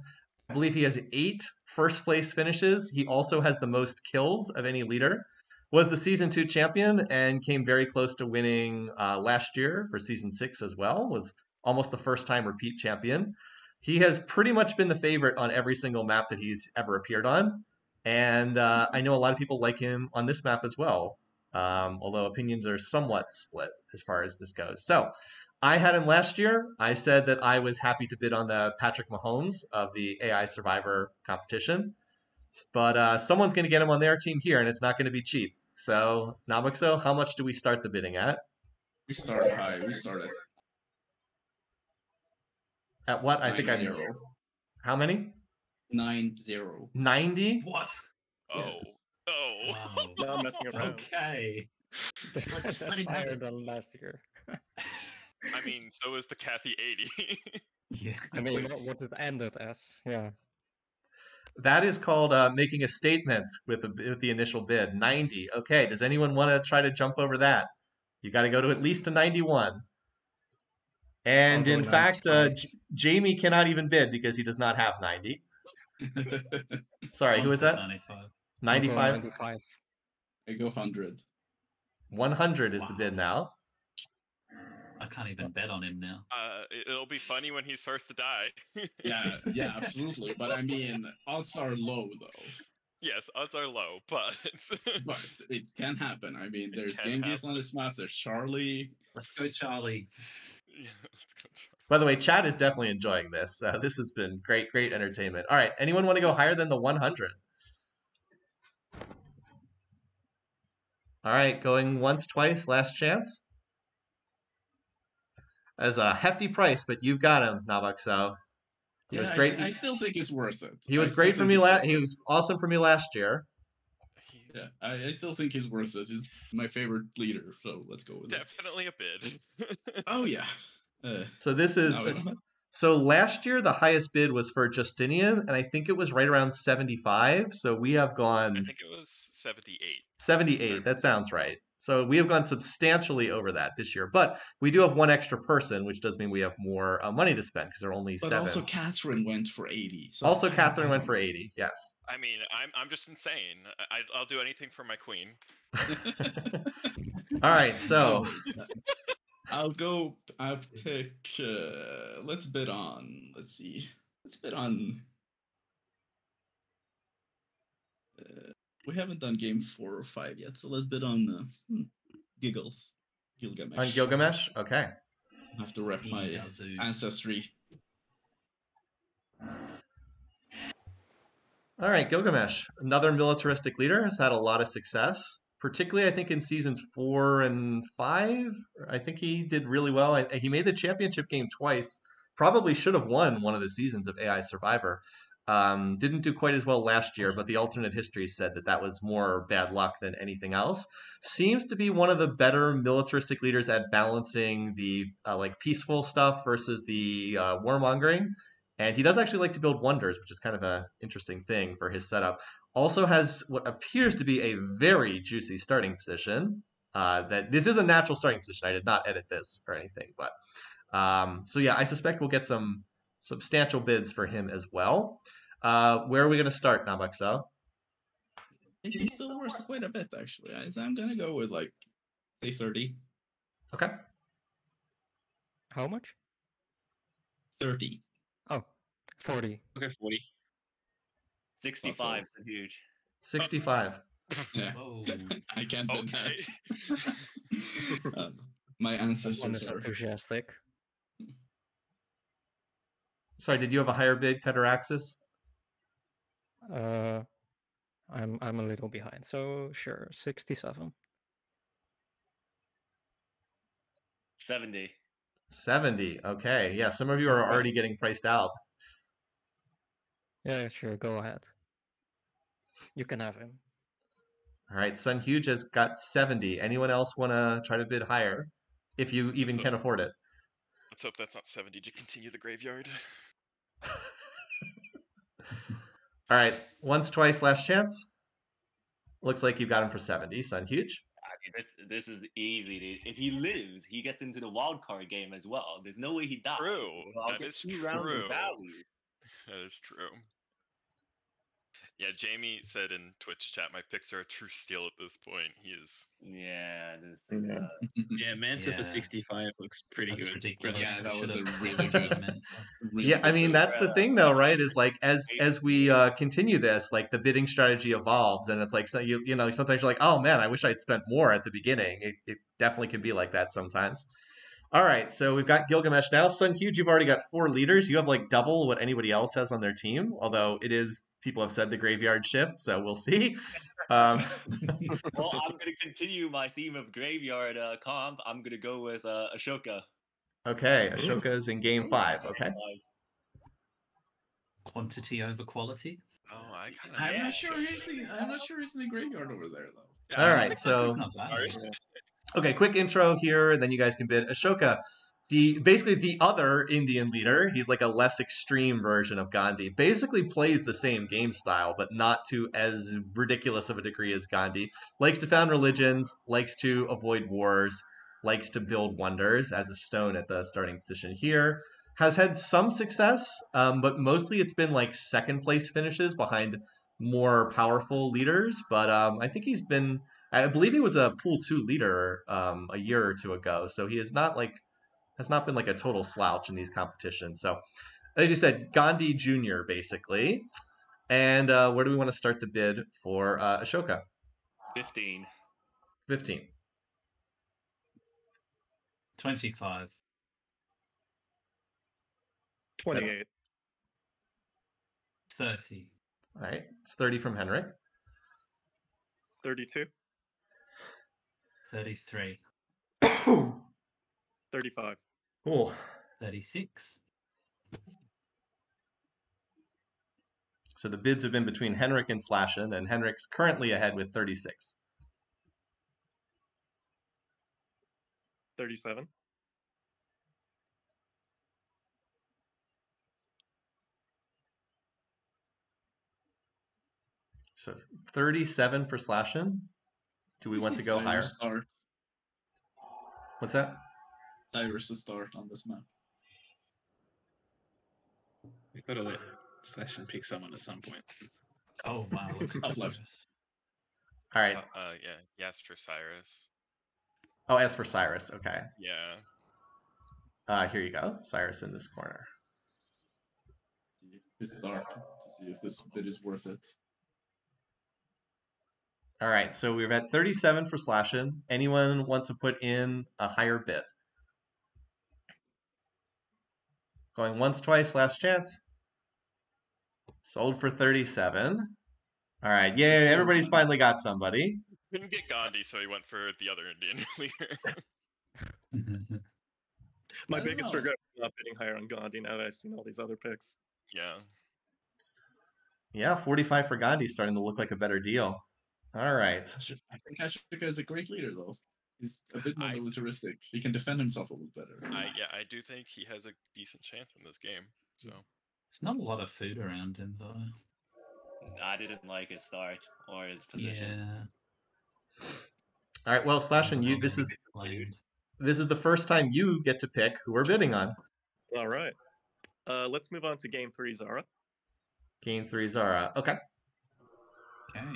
I believe he has 8 first-place finishes. He also has the most kills of any leader. Was the Season 2 champion and came very close to winning last year for Season 6 as well. Was almost the first-time repeat champion. He has pretty much been the favorite on every single map that he's ever appeared on. And I know a lot of people like him on this map as well, although opinions are somewhat split as far as this goes. So I had him last year. I said that I was happy to bid on the Patrick Mahomes of the AI Survivor competition. But someone's going to get him on their team here, and it's not going to be cheap. So, Nabuxo, how much do we start the bidding at? We start high. We start at At what? I think I'm. 9-0. How many? 9-0. 90? What? Oh. Yes. Oh. Wow. Not messing around. Okay. Just let That's him have higher it. than last year. I mean, so is the Kathy 80. Yeah. I mean, what it ended as, yeah. That is called making a statement with the initial bid. 90. Okay, does anyone want to try to jump over that? You got to go to at least a 91. And I'll in go fact, 95. Jamie cannot even bid because he does not have 90. Sorry, who is that? 95. I'll go 95? 95. I go 100. 100 is the Wow. bid now. I can't even bet on him now. It'll be funny when he's first to die. Yeah, absolutely. But I mean, odds are low though. Yes, odds are low, but But it can happen. I mean, there's can Genghis happen. on this map. There's Charlie. Let's go, Charlie. Yeah, let's go. By the way, Chad is definitely enjoying this. This has been great, great entertainment. All right, anyone want to go higher than the 100? All right, going once, twice, last chance. As a hefty price, but you've got him, Navaxo. He was great. I still think it's worth it. He was I still great for think me it's last. worth He it. was awesome for me last year. Yeah, I still think he's worth it. He's my favorite leader, so let's go with it. Definitely a bid. Oh yeah. So this is now we know. so last year the highest bid was for Justinian, and I think it was right around 75. So we have I gone think it was 78. 78. That sounds right. So we have gone substantially over that this year, but we do have one extra person, which does mean we have more money to spend because there are only But 7. also Catherine went for 80. So Also, I Catherine went don't for know. 80. Yes. I mean, I'm just insane. I'll do anything for my queen. All right. So I'll pick. Let's bid on. Let's see. Let's bid on. We haven't done game 4 or 5 yet, so let's bid on Gilgamesh. on Gilgamesh. Okay. I have to rep my Gazoo. ancestry. All right, Gilgamesh, another militaristic leader, has had a lot of success, particularly I think in seasons 4 and 5. I think he did really well. He made the championship game twice. Probably should have won one of the seasons of AI Survivor. Didn't do quite as well last year, but the alternate history said that was more bad luck than anything else. Seems to be one of the better militaristic leaders at balancing the like peaceful stuff versus the warmongering. And he does actually like to build wonders, which is kind of an interesting thing for his setup. Also has what appears to be a very juicy starting position. That this is a natural starting position. I did not edit this or anything, but so yeah, I suspect we'll get some substantial bids for him as well. Where are we going to start, Namaxo? He's still worth quite a bit, actually. I'm gonna go with like say 30. Okay. How much? 30. Oh, 40. Okay, 40. 65 is huge. 65. Yeah. Whoa. I can't bid Okay. that. My One ancestors is are. enthusiastic. Sorry, did you have a higher bid, Cataraxis? I'm a little behind, so sure, 67. 70. 70. Okay. Yeah, some of you are already getting priced out. Yeah, sure, go ahead. You can have him. All right, Sun Huge has got 70. Anyone else want to try to bid higher? If you even So- can afford it. Let's hope that's not 70 to continue the graveyard. All right, once, twice, last chance. Looks like you got him for 70, Sun Huge. I mean, this is easy. Dude. If he lives, he gets into the wild card game as well. There's no way he dies. True. So I'll That get is 2 rounds true. of value. That is true. Yeah, Jamie said in Twitch chat, my picks are a true steal at this point. He is. Yeah, this. Yeah. Yeah, Mansa Yeah. for 65 looks pretty That's good. ridiculous. Yeah, that I was a should've really bid good- on Mensa. Really Yeah, I good mean bid. that's the thing though, right? Is like as we continue this, like the bidding strategy evolves, and it's like so you know sometimes you're like, oh man, I wish I'd spent more at the beginning. It definitely can be like that sometimes. All right, so we've got Gilgamesh now. Sun Huge, you've already got 4 leaders. You have like double what anybody else has on their team. Although it is people have said the graveyard shift, so we'll see. Well, I'm gonna continue my theme of graveyard comp. I'm gonna go with Ashoka. Okay, Ashoka is in game 5. Okay. Quantity over quality. Oh, I kind of. I'm not sure he's in the graveyard over there though. All right, That's so not bad. okay, quick intro here, and then you guys can bid Ashoka. Basically the other Indian leader. He's like a less extreme version of Gandhi. Basically plays the same game style, but not to as ridiculous of a degree as Gandhi. Likes to found religions, likes to avoid wars, likes to build wonders as a stone at the starting position here. Has had some success, but mostly it's been like second place finishes behind more powerful leaders. But I think I believe he was a pool 2 leader a year or two ago, so he is not like has not been like a total slouch in these competitions. So, as you said, Gandhi Jr. basically. And where do we want to start the bid for Ashoka? 15. 15. 25. 28. 30. All right, it's 30 from Henrik. 32. 33. 35. Cool. 36. So the bids have been between Henrik and Slashin, and Henrik's currently ahead with 36. 37. 37 for Slashin. Do we want to go higher? Start. What's that? Cyrus to start on this map. We've got to let Slashin pick someone at some point. Oh, wow. What's left? All right. Yeah, yes for Cyrus. Oh, as for Cyrus, okay. Yeah. Here you go. Cyrus in this corner. His start to see if this bid is worth it. All right, so we're at 37 for Slashin. Anyone want to put in a higher bid? Going once, twice, last chance. Sold for 37. All right, yay, everybody's finally got somebody. Couldn't get Gandhi, so he went for the other Indian leader. My biggest regret was not bidding higher on Gandhi now that I've seen all these other picks. Yeah. Yeah, 45 for Gandhi, starting to look like a better deal. All right. I think Ashoka is a great leader, though. He's a bit more militaristic. He can defend himself a little better. I do think he has a decent chance in this game. So There's not a lot of food around him, though. I didn't like his start or his position. Yeah. All right, well, Slashin, this is the first time you get to pick who we're bidding on. All right. Let's move on to game 3, Zara. Game 3, Zara. Okay. Okay.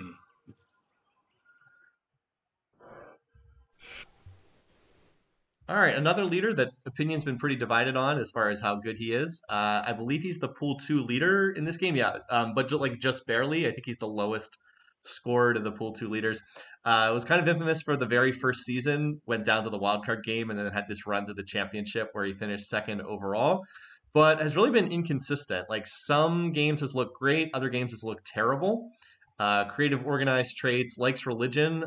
All right, another leader that opinion's been pretty divided on as far as how good he is. I believe he's the pool 2 leader in this game, yeah, but just barely. I think he's the lowest scored of the pool 2 leaders. It was kind of infamous for the very first season, went down to the wildcard game, and then had this run to the championship where he finished second overall, but has really been inconsistent. Like some games has looked great, other games has looked terrible. Creative organized traits, likes religion,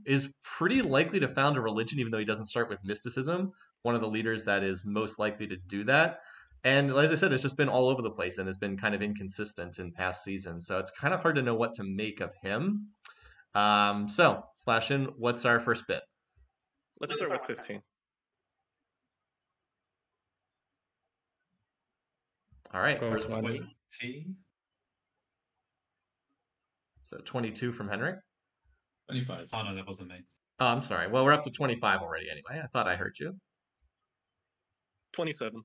is pretty likely to found a religion, even though he doesn't start with mysticism. One of the leaders that is most likely to do that. And as I said, it's just been all over the place and has been kind of inconsistent in past seasons. So it's kind of hard to know what to make of him. So, Slashin, what's our first bit? Let's start with 15. All right. Go First 20. 20. So 22 from Henrik. 25. Oh, no, that wasn't me. Oh, I'm sorry. Well, we're up to 25 already anyway. I thought I heard you. 27.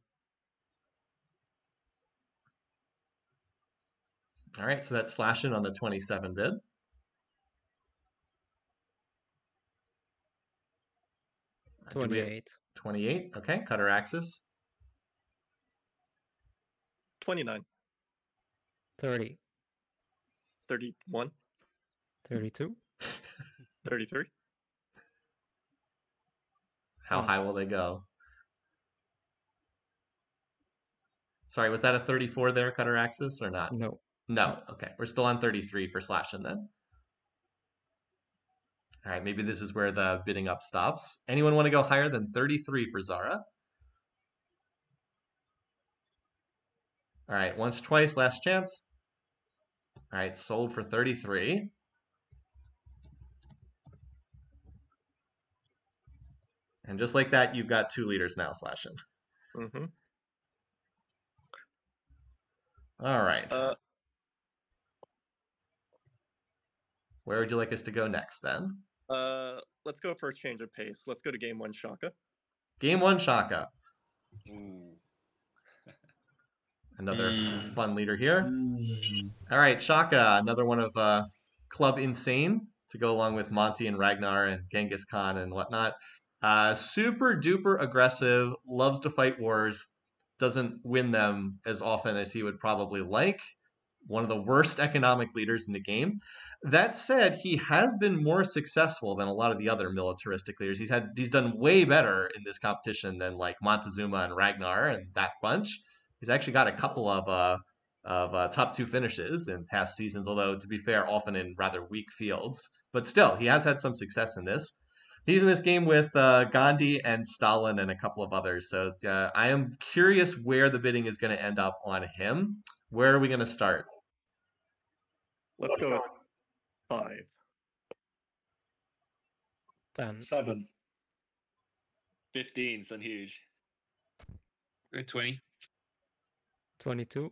All right, so that's Slashin on the 27 bid. 28. 28. Okay, Cutter Axis. 29. 30. 31. 32. 33. How high will they go? Sorry, was that a 34 there, Cutter Axis, or not? No. No. Okay, we're still on 33 for Slashin then. All right, maybe this is where the bidding up stops. Anyone want to go higher than 33 for Zara? All right, once, twice, last chance. All right, sold for 33. And just like that, you've got 2 leaders now slashing. Mm-hmm. All right. Where would you like us to go next then? Let's go for a change of pace. Let's go to game 1, Shaka. Game 1, Shaka. Ooh. Another fun leader here. Mm. All right, Shaka, another one of Club Insane to go along with Monty and Ragnar and Genghis Khan and whatnot. Super duper aggressive, loves to fight wars, doesn't win them as often as he would probably like. One of the worst economic leaders in the game. That said, he has been more successful than a lot of the other militaristic leaders. He's done way better in this competition than like Montezuma and Ragnar and that bunch. He's actually got a couple of top 2 finishes in past seasons, although to be fair, often in rather weak fields. But still, he has had some success in this. He's in this game with Gandhi and Stalin and a couple of others. So I am curious where the bidding is going to end up on him. Where are we going to start? Let's go with 5. 10. 7. 15, Sun Huge. 20. 22.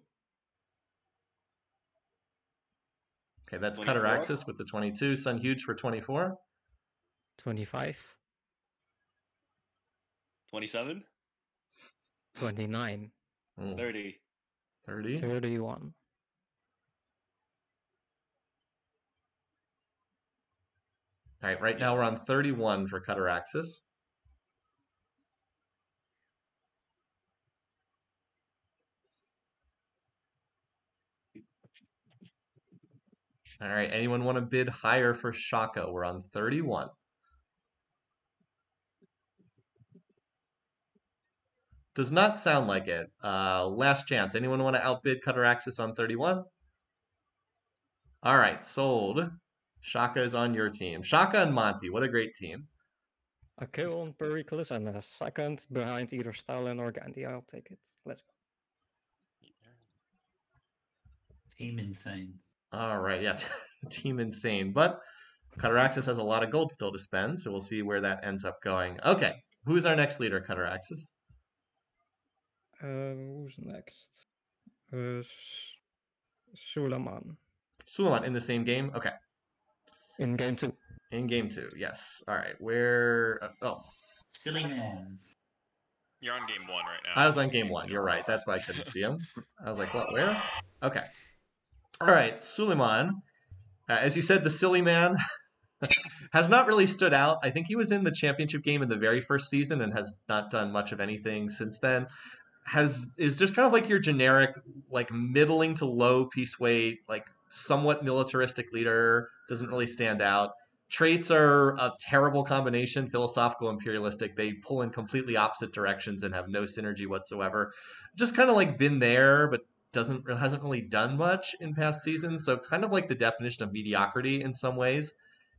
Okay, that's 24. Cuteraxis with the 22. Sun Huge for 24. 25. 27. 29. 30. 30. 31. All right, right now we're on 31 for Cuteraxis. All right, anyone want to bid higher for Shaka? We're on 31. Does not sound like it. Last chance. Anyone want to outbid Cuteraxis on 31? All right, sold. Shaka is on your team. Shaka and Monty, what a great team. A kill on Pericles and a second behind either Stalin or Gandhi. I'll take it. Let's go. Team insane. All right, yeah, team insane. But Cuteraxis has a lot of gold still to spend, so we'll see where that ends up going. Okay, who's our next leader, Cuteraxis? Who's next? Suleiman. Suleiman in the same game? Okay. In game 2. In game 2, yes. All right, where... oh. Silly man. You're on game 1 right now. I was on game 1, you're right. That's why I couldn't see him. I was like, what, where? Okay. All right, Suleiman. As you said, the silly man has not really stood out. I think he was in the championship game in the very first season and has not done much of anything since then. Is just kind of like your generic, like middling to low piece weight, like somewhat militaristic leader, doesn't really stand out. Traits are a terrible combination, philosophical, imperialistic. They pull in completely opposite directions and have no synergy whatsoever. Just kind of like been there, but hasn't really done much in past seasons. So kind of like the definition of mediocrity in some ways.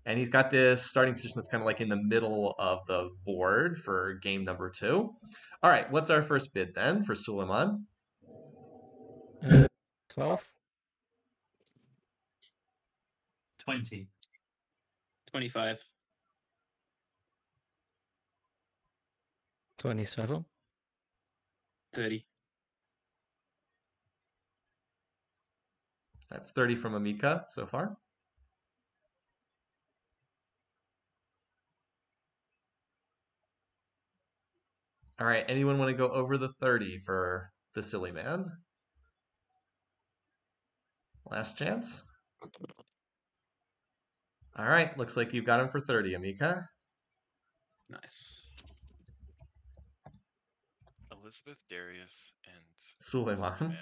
And he's got this starting position that's kind of like in the middle of the board for game number 2. All right, what's our first bid then for Suleiman? 12. 20. 25. 27. 30. That's 30 from Amika so far. All right, anyone want to go over the 30 for the silly man? Last chance. All right, looks like you've got him for 30, Amika. Nice. Elizabeth, Darius, and Suleiman.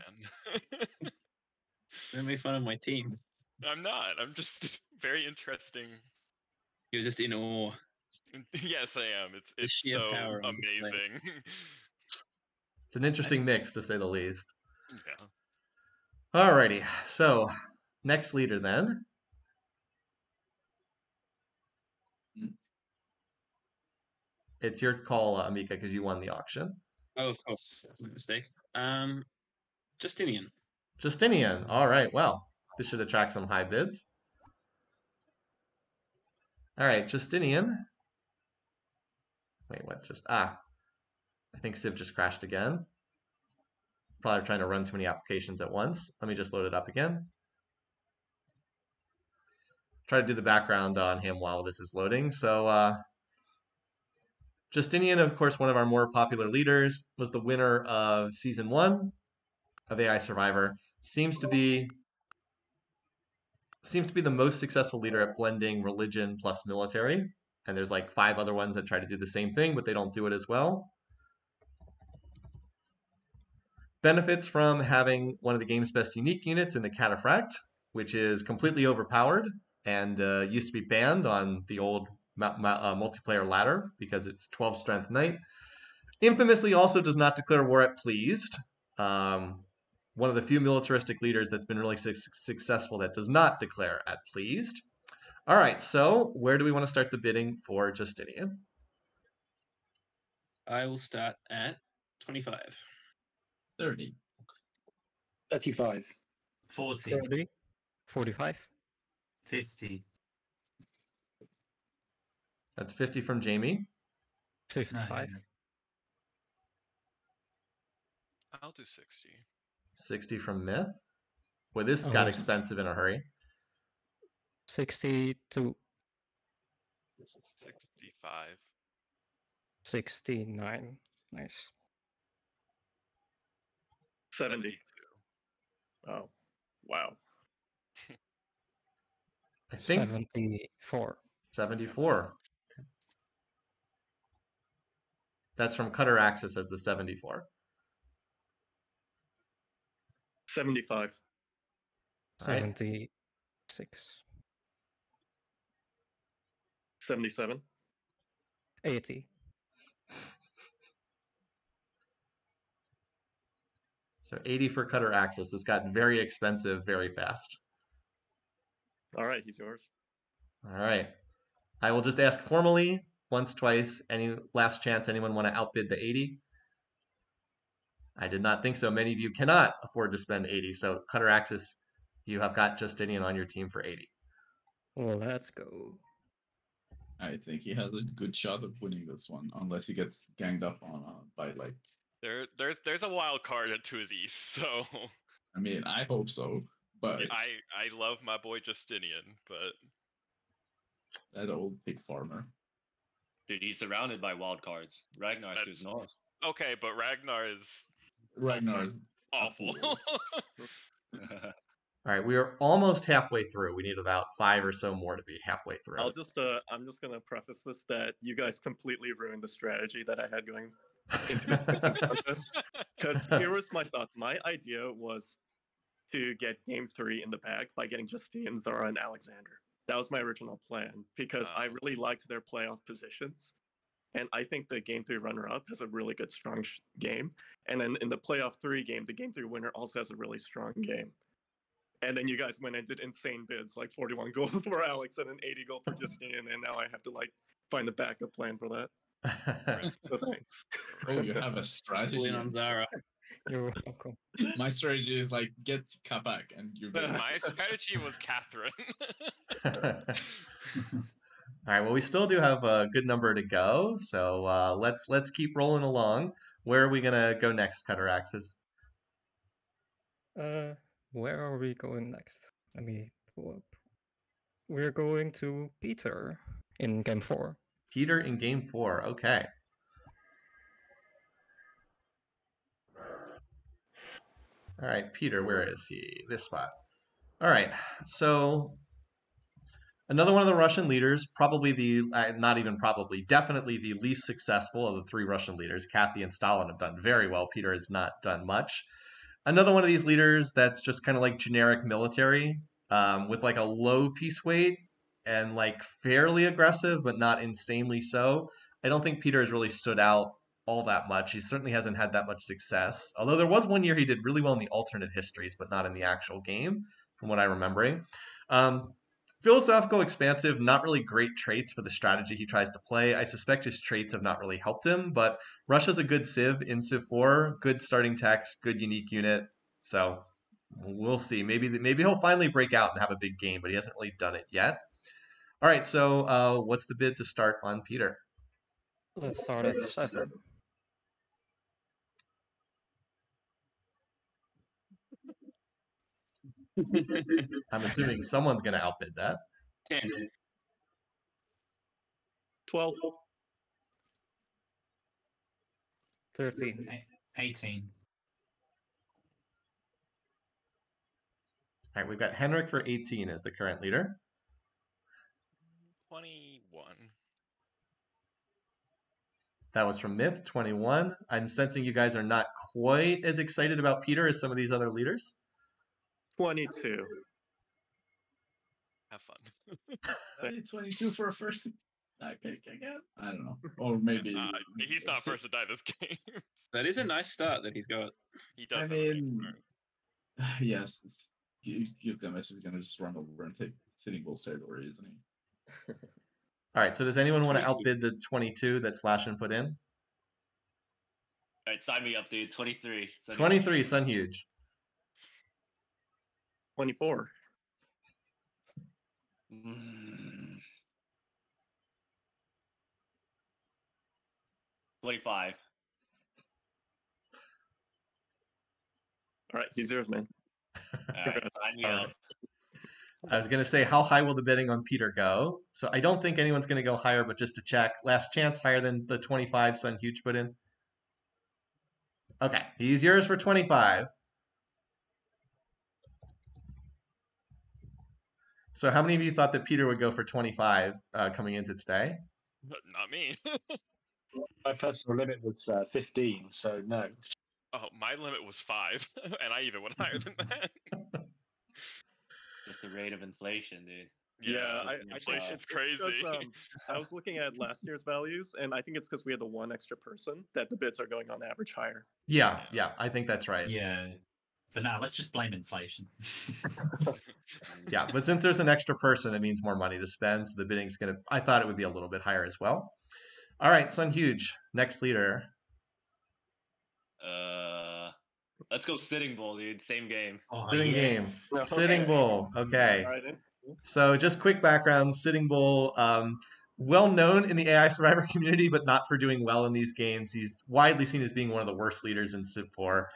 Don't make fun of my team. I'm not. I'm just very interesting. You're just in awe. Yes, I am. It's sheer so power on display. amazing. It's an interesting mix, to say the least. Yeah. Alrighty, so next leader then. It's your call, Amika, because you won the auction. Oh, of course. My mistake. Justinian. Justinian. All right. Well, this should attract some high bids. All right, Justinian. Wait, what? I think Civ just crashed again. Probably trying to run too many applications at once. Let me just load it up again. Try to do the background on him while this is loading. So Justinian, of course, one of our more popular leaders, was the winner of Season 1 of AI Survivor. Seems to be the most successful leader at blending religion plus military. And there's like 5 other ones that try to do the same thing, but they don't do it as well. Benefits from having one of the game's best unique units in the Cataphract, which is completely overpowered and used to be banned on the old multiplayer ladder because it's 12 strength knight. Infamously also does not declare war at pleased. One of the few militaristic leaders that's been really successful that does not declare at pleased. All right, so where do we want to start the bidding for Justinian? I will start at 25. 30. 35. 40. 30, 45. 50. That's 50 from Jamie. 55. I'll do 60. 60 from Myth. Boy, this Oh. got expensive in a hurry. 62. 65. 69. Nice. 70. Oh, wow. I think 74. 74. Okay. That's from Cutter Axis as the 74. 75. All right. 76. 77. 80. So 80 for Cutter Axis. This got very expensive very fast. All right, he's yours. All right. I will just ask formally, once, twice, any last chance anyone want to outbid the 80? I did not think so. Many of you cannot afford to spend 80. So Cutter Axis, you have got Justinian on your team for 80. Well, let's go. I think he has a good shot of winning this one, unless he gets ganged up on by like. There's a wild card to his east, so I mean, I hope so, but I love my boy Justinian, but that old pig farmer. Dude, he's surrounded by wild cards. Ragnar's to his north. okay, but Ragnar is Ragnar's awful. All right, we are almost halfway through. We need about 5 or so more to be halfway through. I'm just gonna preface this that you guys completely ruined the strategy that I had going into this contest. Because here was my thought. My idea was to get game 3 in the bag by getting Justine, Thora, and Alexander. That was my original plan because I really liked their playoff positions. And I think the game 3 runner-up has a really good, strong game. And then in the playoff 3 game, the game 3 winner also has a really strong game. And then you guys went and did insane bids, like 41 gold for Alex and an 80 gold for Justine, and now I have to like find the backup plan for that. So thanks. Oh, you have a strategy on Zara. You're welcome. My strategy is like get Kapak and you're good. My strategy was Catherine. All right, well, we still do have a good number to go, so let's keep rolling along. Where are we gonna go next, Cutter Axis? Where are we going next? Let me pull up. We're going to Peter in game 4. Peter in game 4. Okay. All right, Peter, where is he? This spot. All right, so another one of the Russian leaders, probably not even probably, definitely the least successful of the 3 Russian leaders. Kathy and Stalin have done very well. Peter has not done much. Another one of these leaders that's just kind of like generic military, with like a low piece weight and like fairly aggressive, but not insanely so. I don't think Peter has really stood out all that much. He certainly hasn't had that much success. Although there was one year he did really well in the alternate histories, but not in the actual game, from what I'm remembering. Philosophical, expansive, not really great traits for the strategy he tries to play. I suspect his traits have not really helped him, but Russia's a good Civ in Civ 4, good starting text, good unique unit. So we'll see. Maybe he'll finally break out and have a big game, but he hasn't really done it yet. All right, so what's the bid to start on Peter? Let's start at 7. I'm assuming someone's going to outbid that. 10. 12. 13. 18. All right, we've got Henrik for 18 as the current leader. 21. That was from Myth, 21. I'm sensing you guys are not quite as excited about Peter as some of these other leaders. 22. Have fun. I need 22 for a first die pick, I guess. I don't know. Or maybe. He's not first to die this game. That is a nice start that he's got. He does. I have a nice mean, start. yes. Gilgamesh is going to just run over and take Sitting Bull's territory, isn't he? All right, so does anyone want to outbid the 22 that Slashin put in? All right, sign me up, dude. 23. 23, Sun Huge. 24. 25. All right, he's yours, man. All right, sign me up. I was going to say, how high will the bidding on Peter go? So I don't think anyone's going to go higher, but just to check, last chance higher than the 25 Sun Huge put in? Okay, he's yours for 25. So how many of you thought that Peter would go for 25 coming into today? But not me. My personal limit was 15, so no. Oh, my limit was 5, and I even went higher than that. Just the rate of inflation, dude. Yeah, I inflation's it's crazy. because, I was looking at last year's values, and I think it's because we had the one extra person that the bids are going on average higher. Yeah, I think that's right. Yeah. But now let's just blame inflation. Yeah, but since there's an extra person, it means more money to spend, so the bidding's going to, I thought it would be a little bit higher as well. All right, Sun Huge, next leader. Let's go Sitting Bull, dude. Same game. Oh, Sitting yes. game. Sitting Bull. Okay. All right, then. So just quick background, Sitting Bull, well known in the AI Survivor community, but not for doing well in these games. He's widely seen as being one of the worst leaders in Civ4.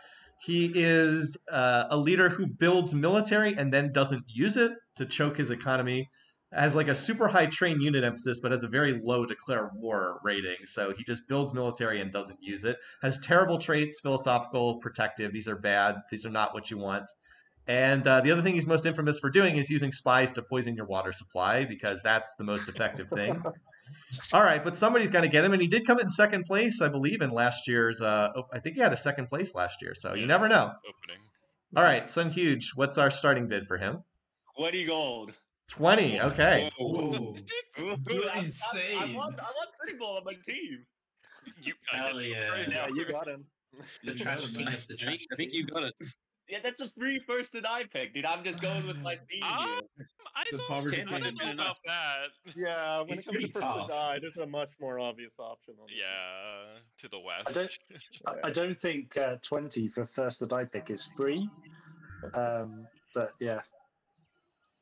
He is a leader who builds military and then doesn't use it to choke his economy. Has like a super high train unit emphasis, but has a very low declare war rating. So he just builds military and doesn't use it. Has terrible traits, philosophical, protective. These are bad. These are not what you want. And the other thing he's most infamous for doing is using spies to poison your water supply, because that's the most effective thing. All right, but somebody's got to get him, and he did come in second place, I believe, in last year's. I think he had a second place last year, so you never know. Opening. All right, Sun Huge, what's our starting bid for him? 20 gold. 20. Okay. Whoa. You're I insane. want Sitting Bull on my team. Hell yeah. Yeah, you got him. The trash king of the trash. I think you got it. Yeah, that's a free first to die pick, dude. I'm just going with my team. I The don't, poverty I don't king. know about that. Yeah, when It's it comes pretty to first to tough. die, there's a much more obvious option. On this Yeah, to the I west. don't, I don't think 20 for first to die pick is free. But yeah.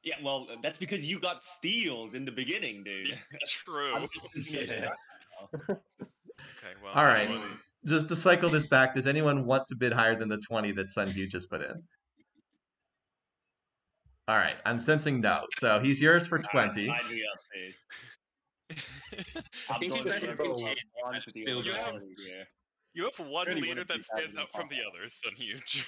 Yeah, well, that's because you got steals in the beginning, dude. True. I'm just Yeah. Okay, well. All right. anyone- Just to cycle this back, does anyone want to bid higher than the 20 that Sun Huge just put in? All right, I'm sensing no. So he's yours for 20. Sign me up, dude. I think he's actually Sitting Bull. pretty One but to the still other don't. quality here. You have one Really leader wanna that keep that stands in out from the the others, Sun Huge.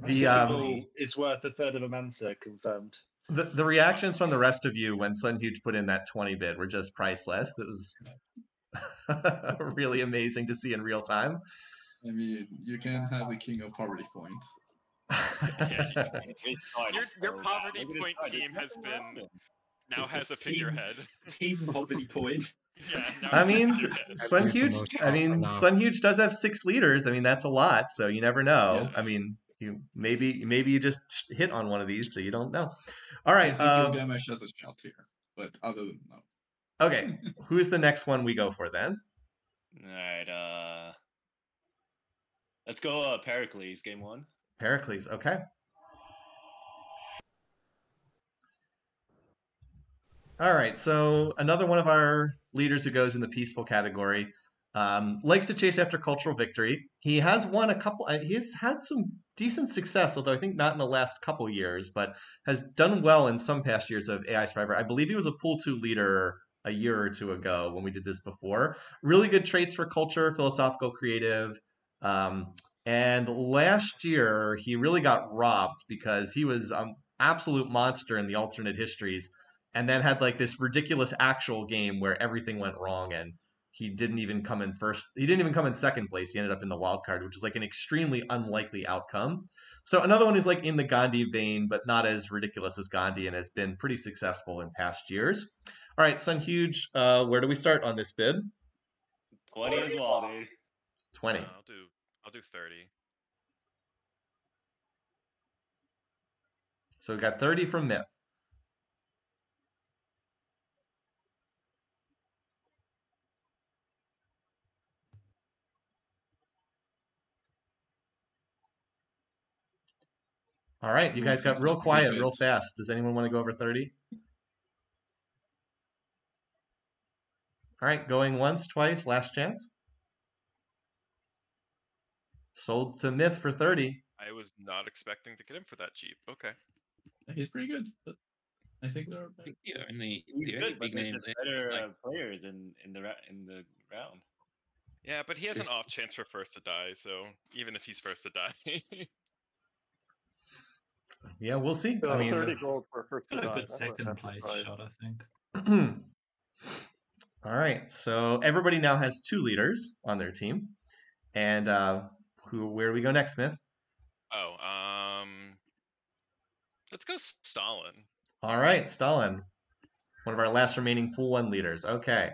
The It's worth a third of a Mansa, confirmed. the reactions from the rest of you when Sun Huge put in that 20 bid were just priceless. That was really amazing to see in real time. I mean, you can have the king of poverty points. Your poverty point team has been now has a figurehead. Team poverty point. Yeah. Now I has a mean, figurehead. Sun He's the Huge. most I mean, powerful now. Sun Huge does have 6 leaders. I mean, that's a lot. So you never know. Yeah. I mean, you maybe you just hit on one of these, so you don't know. All I right. think Gilgamesh has a shout here, but other than no. Okay. Who's the next one we go for then? All right. Let's go Pericles, game 1. Pericles, okay. All right, so another one of our leaders who goes in the peaceful category likes to chase after cultural victory. He has won a couple. He has had some decent success, although I think not in the last couple years, but has done well in some past years of AI Survivor. I believe he was a pool 2 leader a year or two ago when we did this before. Really good traits for culture, philosophical, creative. And last year he really got robbed because he was an absolute monster in the alternate histories, and then had like this ridiculous actual game where everything went wrong and he didn't even come in first. He didn't even come in second place. He ended up in the wild card, which is like an extremely unlikely outcome. So another one who's like in the Gandhi vein, but not as ridiculous as Gandhi, and has been pretty successful in past years. All right, Sun Huge, where do we start on this bid? 20 as well, dude. 20. I'll do 30. So we got 30 from Myth. All right, you guys got real quiet real fast. Does anyone want to go over 30? All right, going once, twice, last chance. Sold to Myth for 30. I was not expecting to get him for that cheap. Okay. He's pretty good. But I think they're I think the only Good, but big there's name just left is better like players in the round. Yeah, but he has an This- off chance for first to die, so even if he's first to die. Yeah, we'll see. So I mean, 30 gold for first to Got a die. good That's second that's place right. shot, I think. all right, so everybody now has 2 leaders on their team, and where do we go next, Smith? Oh, let's go Stalin. All right, Stalin, one of our last remaining pool 1 leaders. Okay.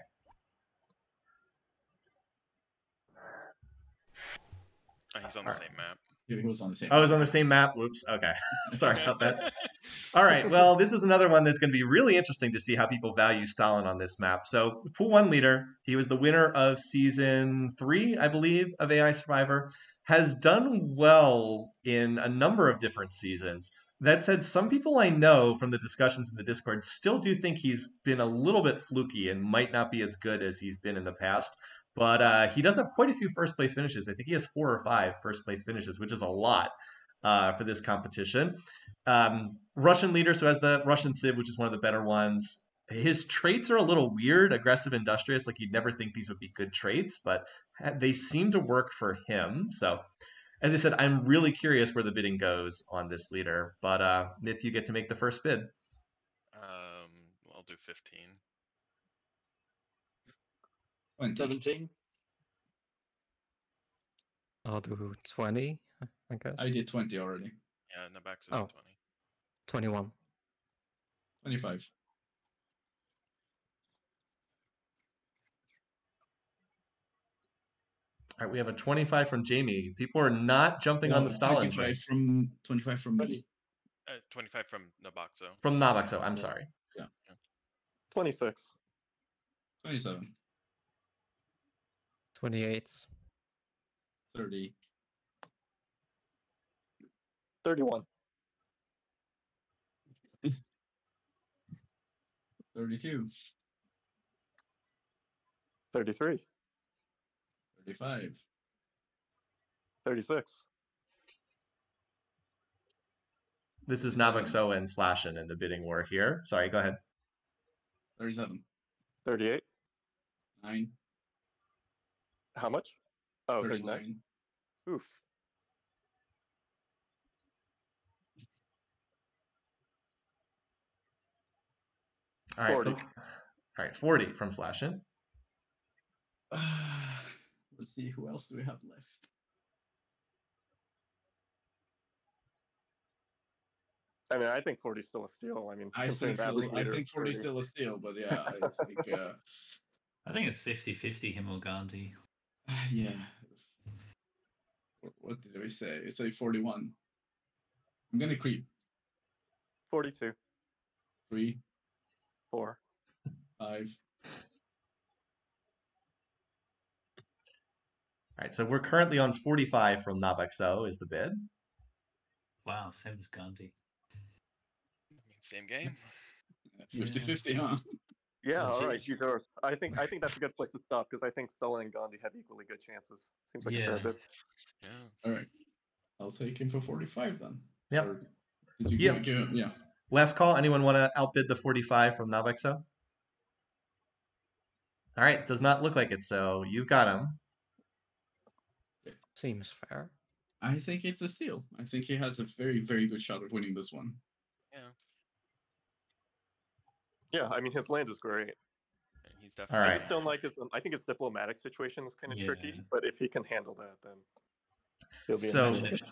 Oh, he's on the same map. He was on the same. Oh, it was on the same map. Whoops. Okay. Sorry about that. All right. Well, this is another one that's going to be really interesting to see how people value Stalin on this map. So, pool 1 leader, he was the winner of season 3, I believe, of AI Survivor, has done well in a number of different seasons. That said, some people I know from the discussions in the Discord still do think he's been a little bit fluky and might not be as good as he's been in the past. But he does have quite a few first place finishes. I think he has 4 or 5 first place finishes, which is a lot for this competition. Russian leader, so has the Russian Civ, which is one of the better ones. His traits are a little weird, aggressive, industrious. Like you'd never think these would be good traits, but they seem to work for him. So, as I said, I'm really curious where the bidding goes on this leader. But Myth, you get to make the first bid. I'll do 15. 17. I'll do 20, I guess. I did 20 already. Yeah, Nabaxo Oh. 20. 21. 25. All right, we have a 25 from Jamie. People are not jumping on the Stalin train. 25 from me. 25 from Nabaxo. From Navaxo, I'm sorry. 26. 27. 28. 30. 31. 32. 33. 35. 36. This is Navaxo and Slashin in the bidding war here. Sorry, go ahead. 37. 38. 9. How much? Oh, 39. 39. Oof. All right, 40. All right, 40 from Slashin. Let's see, who else do we have left? I mean, I think 40 is still a steal. I mean, I considering think, that league I leader think 40 is 30. still a steal, but yeah, I think, I think it's 50-50 him or Gandhi. yeah. What did we say? It's a 41. I'm gonna creep. 42. 3, 4. 5. right, so we're currently on 45 from Nabaxo is the bid. Wow, same as Gandhi. Same game. 50-50, huh? Yeah, Oh, all right, jeez. he's ours. I think that's a good place to stop because I think Stella and Gandhi have equally good chances. Seems like a fair Yeah. bit. Yeah. All right. I'll take him for 45 then. Yep. Or did you Yep. give him? Yeah. Last call. Anyone want to outbid the 45 from Nabaxo? All right, does not look like it, so you've got him. Seems fair. I think it's a steal. I think he has a very, very good shot of winning this one. Yeah, I mean his land is great. He's All definitely. I right. just don't like his. I think his diplomatic situation is kind of tricky. Yeah. But if he can handle that, then he'll be. So- in good shape.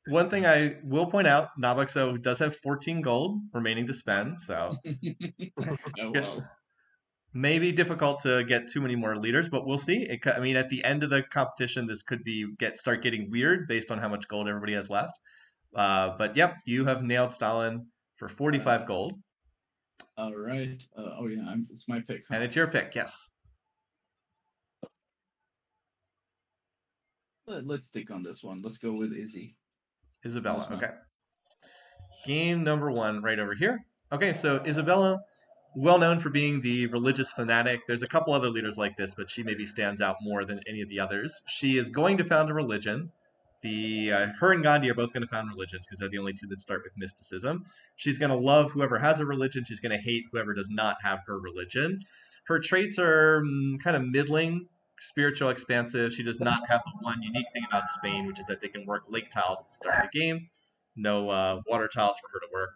One thing I will point out, Nabaxo does have 14 gold remaining to spend, so Oh, well. maybe difficult to get too many more leaders, but we'll see. I mean, at the end of the competition, this could be start getting weird based on how much gold everybody has left. But yep, you have nailed Stalin for 45 gold, All right. Oh, yeah. It's my pick. Huh? and it's your pick. Yes. Let's stick on this one. Let's go with Izzy. Isabella. Nice one. Okay. Game number 1 right over here. Okay, so Isabella, well known for being the religious fanatic. There's a couple other leaders like this, but she maybe stands out more than any of the others. She is going to found a religion. Her and Gandhi are both going to found religions because they're the only two that start with mysticism. She's going to love whoever has a religion. She's going to hate whoever does not have her religion. Her traits are kind of middling, spiritual, expansive. She does not have the one unique thing about Spain, which is that they can work lake tiles at the start of the game. No water tiles for her to work.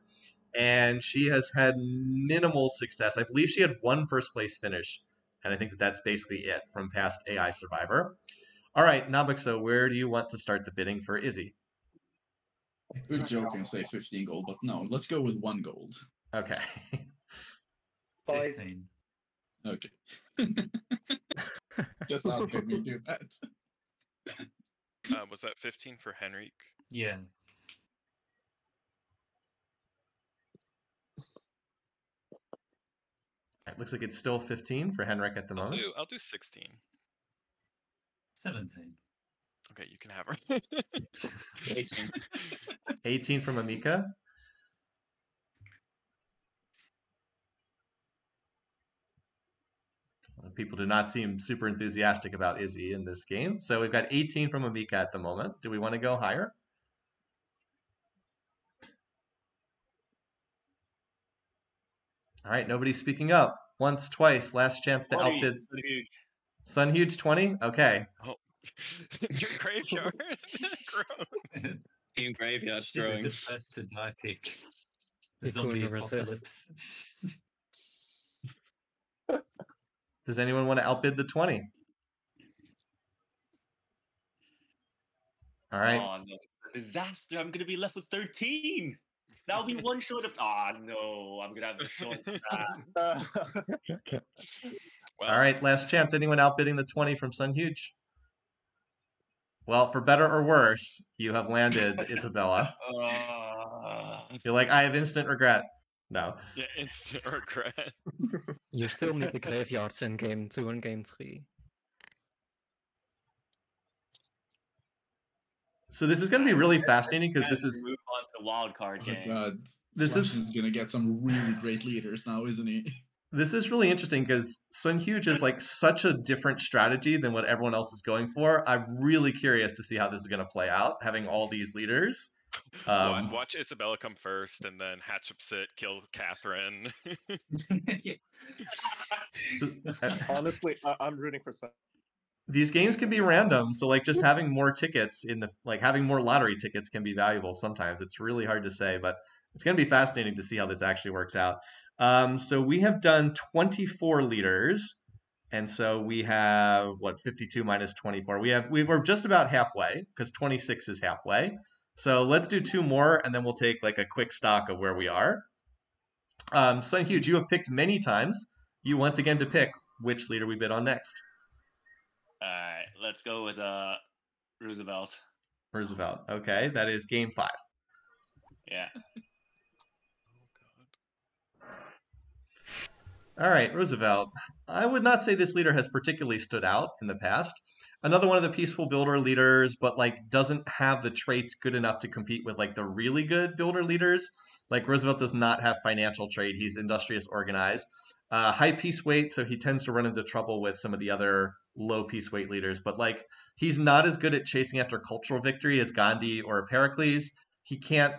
And she has had minimal success. I believe she had 1 first place finish, and I think that's basically it from past AI Survivor. All right, Nabaxo, where do you want to start the bidding for Izzy? Good joke and say 15 gold, but no, let's go with 1 gold. Okay. 15. Okay. Just outbid me, do that. Was that 15 for Henrik? Yeah. It looks like it's still 15 for Henrik at the moment. I'll do 16. 17. Okay, you can have her. 18. 18 from Amika. People do not seem super enthusiastic about Izzy in this game. So we've got 18 from Amika at the moment. Do we want to go higher? All right, nobody's speaking up. Once, twice, last chance to 20, outbid. pretty Sun Huge 20? Okay. Oh, your graveyard. Gross. Team Graveyard's She's a growing. good first to die pick. The He zombie couldn't resist. apocalypse. Does anyone want to outbid the 20? All right. Oh no, it's a disaster! I'm gonna be left with 13. That'll be 1 short of. Ah no, I'm gonna have to short that. Well, All right, last chance. Anyone outbidding the 20 from Sun Huge? Well, for better or worse, you have landed Isabella. You're like, I have instant regret. No. yeah, instant regret. You still need the graveyards in game 2 and game 3. So this is going to be really fascinating because this And is move on to the wild card Oh, game. God. This Slash is- gonna get some really great leaders now, isn't he? this is really interesting because Sun Huge is like such a different strategy than what everyone else is going for. I'm really curious to see how this is going to play out, having all these leaders. Watch Isabella come first, and then Hatshepsut kill Catherine. Honestly, I'm rooting for some. These games can be random, so like just having more tickets having more lottery tickets can be valuable sometimes. It's really hard to say, but it's going to be fascinating to see how this actually works out. So we have done 24 leaders, and so we have 52 minus 24. We're just about halfway because 26 is halfway. So let's do 2 more, and then we'll take like a quick stock of where we are. Sun Huge, you have picked many times. You once again to pick which leader we bid on next. All right, let's go with Roosevelt. Roosevelt. Okay, that is game 5. Yeah. All right, Roosevelt. I would not say this leader has particularly stood out in the past. another one of the peaceful builder leaders, but like doesn't have the traits good enough to compete with like the really good builder leaders. Like Roosevelt does not have financial trait. He's industrious, organized, high peace weight, so he tends to run into trouble with some of the other low peace weight leaders. But like he's not as good at chasing after cultural victory as Gandhi or Pericles. He can't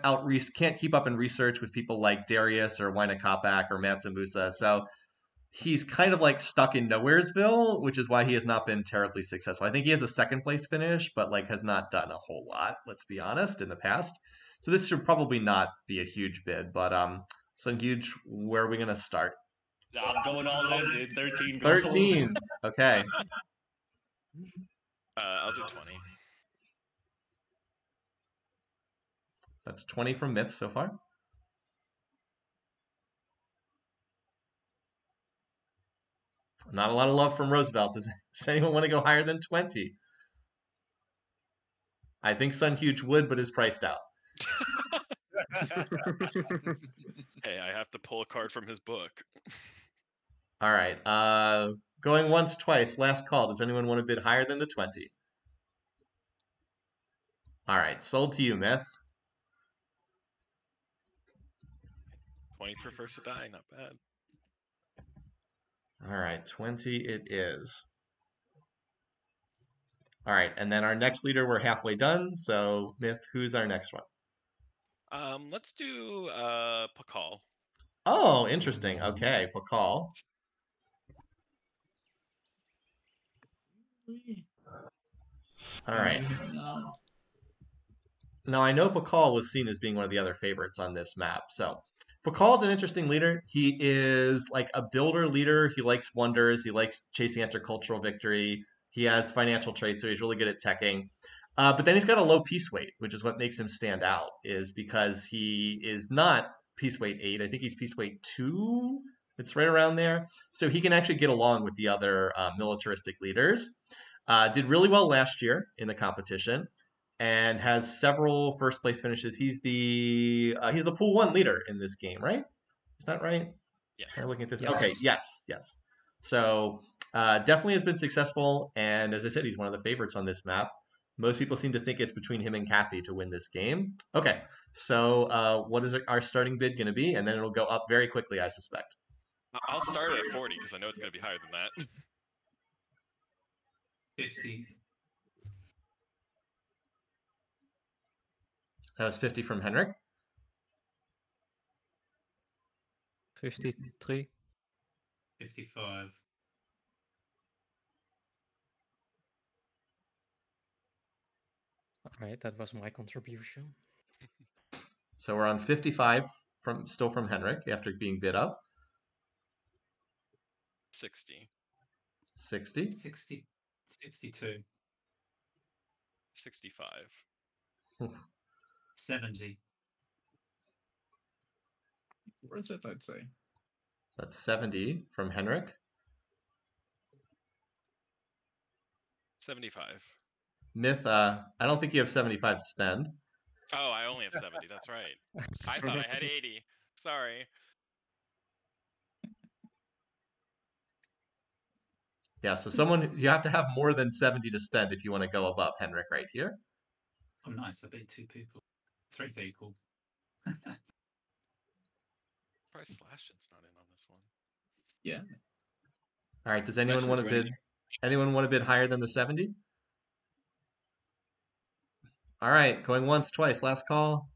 keep up in research with people like Darius or Waina Kapak or Mansa Musa. So he's kind of like stuck in Nowheresville, which is why he has not been terribly successful. I think he has a second place finish, but like has not done a whole lot, let's be honest, in the past. So this should probably not be a huge bid, but Sun Huge, where are we gonna start? I'm going all in, dude. 13 gold. 13. Okay. I'll do 20. That's 20 from Myth so far. Not a lot of love from Roosevelt. Does anyone want to go higher than 20? I think Sun Huge would, but is priced out. Hey, I have to pull a card from his book. All right. Going once, twice. Last call. Does anyone want to bid higher than the 20? All right. Sold to you, Myth. 20 for first to die, not bad. All right. 20 it is. All right. And then our next leader, we're halfway done. So, Myth, who's our next one? Let's do Pakal. Oh, interesting. Okay. Pakal. All right. Now, I know Pakal was seen as being one of the other favorites on this map. So, Pakal's an interesting leader. He is like a builder leader. He likes wonders. He likes chasing after cultural victory. He has financial traits, so he's really good at teching. But then he's got a low peace weight, which is what makes him stand out, is because he is not peace weight 8. I think he's peace weight 2. It's right around there. So he can actually get along with the other militaristic leaders. Did really well last year in the competition and has several first place finishes. He's the pool 1 leader in this game, right? Is that right? Yes. I'm looking at this. Yes. Okay, yes. So definitely has been successful, and as I said, he's one of the favorites on this map. Most people seem to think it's between him and Kathy to win this game. Okay, so what is our starting bid going to be? And then it'll go up very quickly, I suspect. I'll start at 40 because I know it's going to be higher than that. 50. That was 50 from Henrik. 53. 55. All right, that was my contribution. So we're on 55 still from Henrik after being bid up. 60. 60. 62. 65. 70. Where's it, I'd say? That's 70 from Henrik. 75. Myth, I don't think you have 75 to spend. Oh, I only have 70. That's right. I thought I had 80. Sorry. Yeah, so you have to have more than 70 to spend if you want to go above Henrik right here. Oh, nice. I beat 2 people. 3 people. Probably Slash's not in on this one. Yeah. All right, does anyone want to Slash's bid? Anyone want to bid higher than the 70? All right, going once, twice. Last call.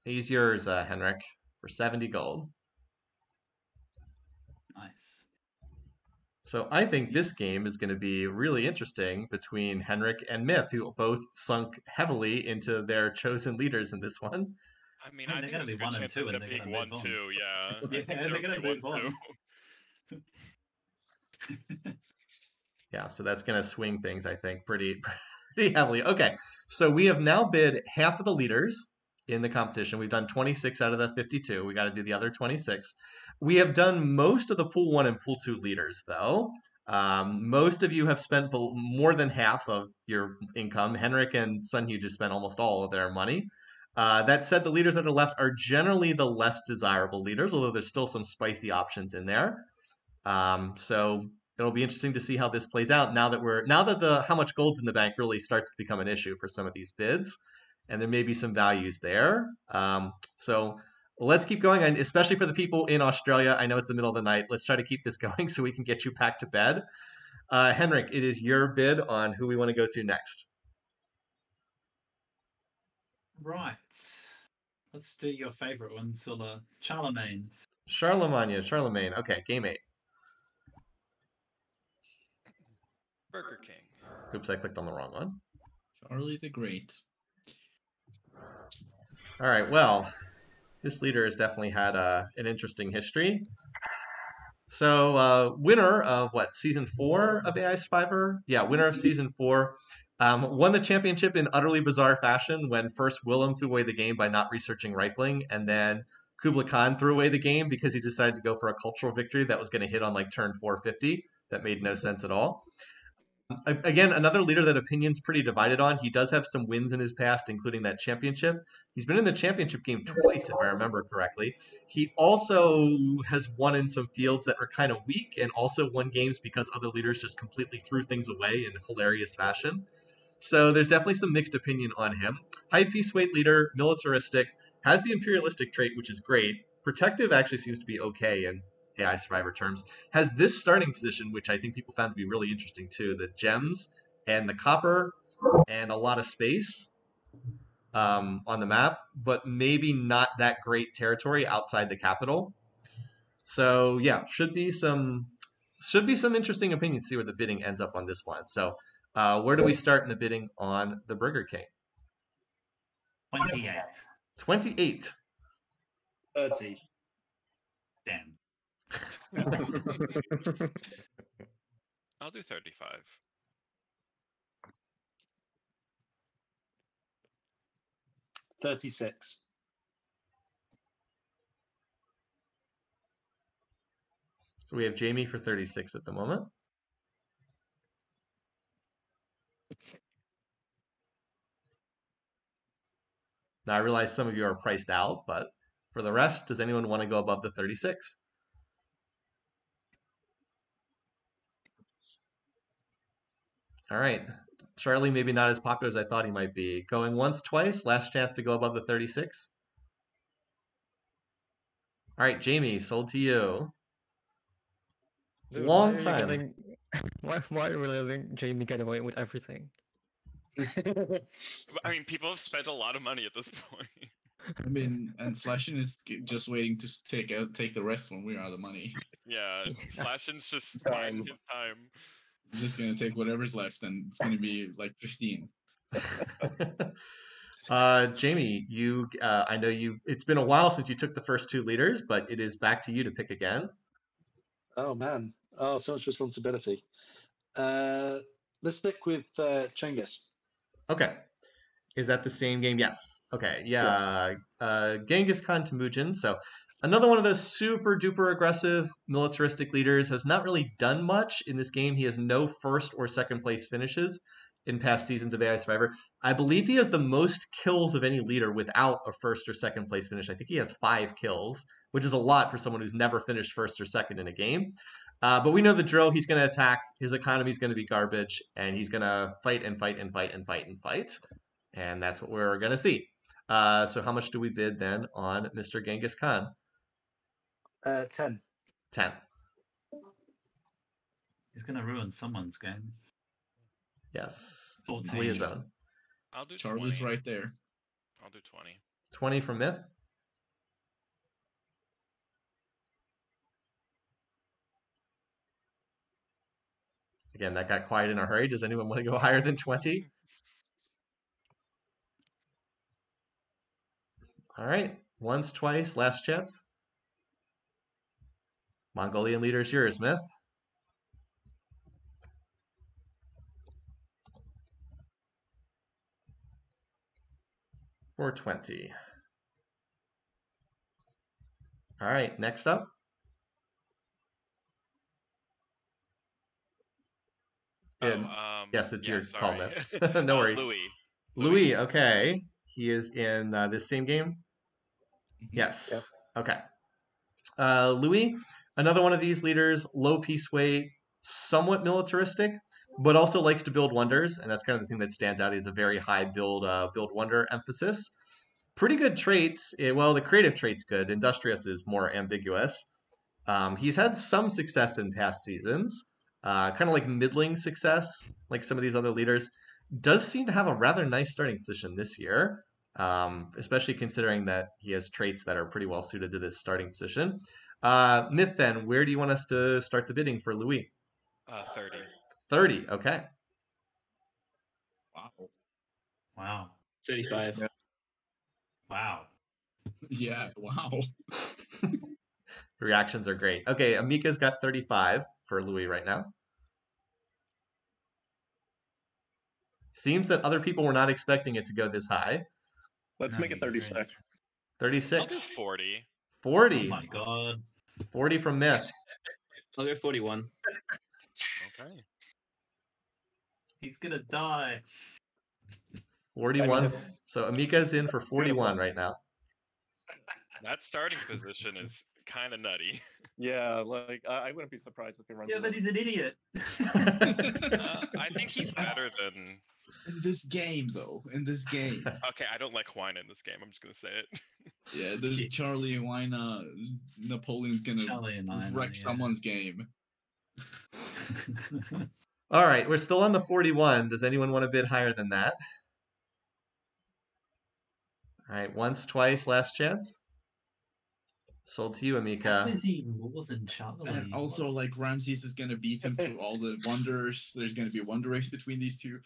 He's yours, Henrik, for 70 gold. Nice. So I think this game is going to be really interesting between Henrik and Myth, who both sunk heavily into their chosen leaders in this one. I mean, I I mean, think they're there's a gonna be good 1 and chance 2 of and them they're being gonna 1, move on. 2, yeah. I Yeah, think they're gonna be move 1, on. 2. Yeah, so that's going to swing things, I think, pretty heavily. Okay, so we have now bid half of the leaders in the competition. We've done 26 out of the 52. We got to do the other 26. We have done most of the pool 1 and pool 2 leaders, though. Most of you have spent more than half of your income. Henrik and Sunhu just spent almost all of their money. That said, the leaders that are left are generally the less desirable leaders, although there's still some spicy options in there. So it'll be interesting to see how this plays out now that the how much gold's in the bank really starts to become an issue for some of these bids, and there may be some values there. So let's keep going, and especially for the people in Australia, I know it's the middle of the night. Let's try to keep this going so we can get you back to bed. Henrik, it is your bid on who we want to go to next. Right. Let's do your favorite one, Sulla. Charlemagne. Charlemagne. Okay, game 8. Burger King. Oops, I clicked on the wrong one. Charlie the Great. All right, well, this leader has definitely had an interesting history. So, winner of season 4 of AI Survivor? Yeah, winner of season 4. Won the championship in utterly bizarre fashion when first Willem threw away the game by not researching rifling, and then Kublai Khan threw away the game because he decided to go for a cultural victory that was going to hit on like turn 450. That made no sense at all. Again, another leader that opinion's pretty divided on. He does have some wins in his past, including that championship. He's been in the championship game twice, if I remember correctly. He also has won in some fields that are kind of weak, and also won games because other leaders just completely threw things away in hilarious fashion. So there's definitely some mixed opinion on him. High peace weight leader, militaristic, has the imperialistic trait, which is great. Protective actually seems to be okay in AI Survivor terms. Has this starting position, which I think people found to be really interesting too. The gems and the copper and a lot of space on the map, but maybe not that great territory outside the capital. So yeah, should be some interesting opinions to see where the bidding ends up on this one. So where do we start in the bidding on the Burger King? 28. 28. 30. Damn. I'll do 35. $36. So we have Jamie for 36 at the moment. Now I realize some of you are priced out, but for the rest, does anyone want to go above the 36? All right. Charlie, maybe not as popular as I thought he might be. Going once, twice, last chance to go above the 36. All right, Jamie, sold to you. Dude, Long time. Why are you letting Jamie get away with everything? I mean, people have spent a lot of money at this point. I mean, and Slashin is just waiting to take the rest when we're out of money. Yeah, Slashin's just buying his time. He's just gonna take whatever's left, and it's gonna be like 15. Jamie, I know it's been a while since you took the first 2 leaders, but it is back to you to pick again. Oh man. Oh, so much responsibility. Let's stick with Cengiz. Okay. Is that the same game? Yes. Okay. Yeah. Genghis Khan Temujin. So another one of those super duper aggressive militaristic leaders, has not really done much in this game. He has no first or second place finishes in past seasons of AI Survivor. I believe he has the most kills of any leader without a first or second place finish. I think he has 5 kills, which is a lot for someone who's never finished first or second in a game. But we know the drill. He's going to attack. His economy is going to be garbage, and he's going to fight and fight and fight and fight and fight. And that's what we're going to see. So how much do we bid then on Mr. Genghis Khan? 10. 10. He's going to ruin someone's game. Yes. 14. Leah's own. I'll do Charlie's 20. right there. I'll do 20. 20 from Myth. Again, that got quiet in a hurry. Does anyone want to go higher than 20? All right. Once, twice, last chance. Mongolian leader's yours, Myth. For 20. All right, next up. Yes, it's your call, Myth. No worries. Louis, okay. He is in this same game? Yes. Yep. Okay. Louis, another one of these leaders, low peace weight, somewhat militaristic, but also likes to build wonders, and that's kind of the thing that stands out. He's a very high build wonder emphasis. Pretty good traits. Well, the creative trait's good. Industrious is more ambiguous. He's had some success in past seasons, kind of like middling success, like some of these other leaders. Does seem to have a rather nice starting position this year, especially considering that he has traits that are pretty well suited to this starting position. Myth, then, where do you want us to start the bidding for Louis? 30. 30, okay. Wow. Wow. 35. Yeah. Wow. Yeah. Wow. Reactions are great. Okay, Amika's got 35 for Louis right now. Seems that other people were not expecting it to go this high. Let's No, make it you're 36. right. 36. I'll do 40. 40. Oh my god. 40 from Myth. I'll go 41. Okay. He's gonna die. 41. So Amika's in for 41 right now. That starting position is kind of nutty. Yeah, like I wouldn't be surprised if he runs. Yeah, but he's an idiot. I think he's better than. In this game, though. In this game. Okay, I don't like wine in this game. I'm just gonna say it. Yeah, there's Charlie and Wina. Napoleon's gonna Charlie and I, wreck yeah. someone's game. All right, we're still on the 41. Does anyone want to bid higher than that? All right, once, twice, last chance. Sold to you, How Amika. is he more than Charlie? And also, like, Ramses is gonna beat him through all the wonders. There's gonna be a wonder race between these two.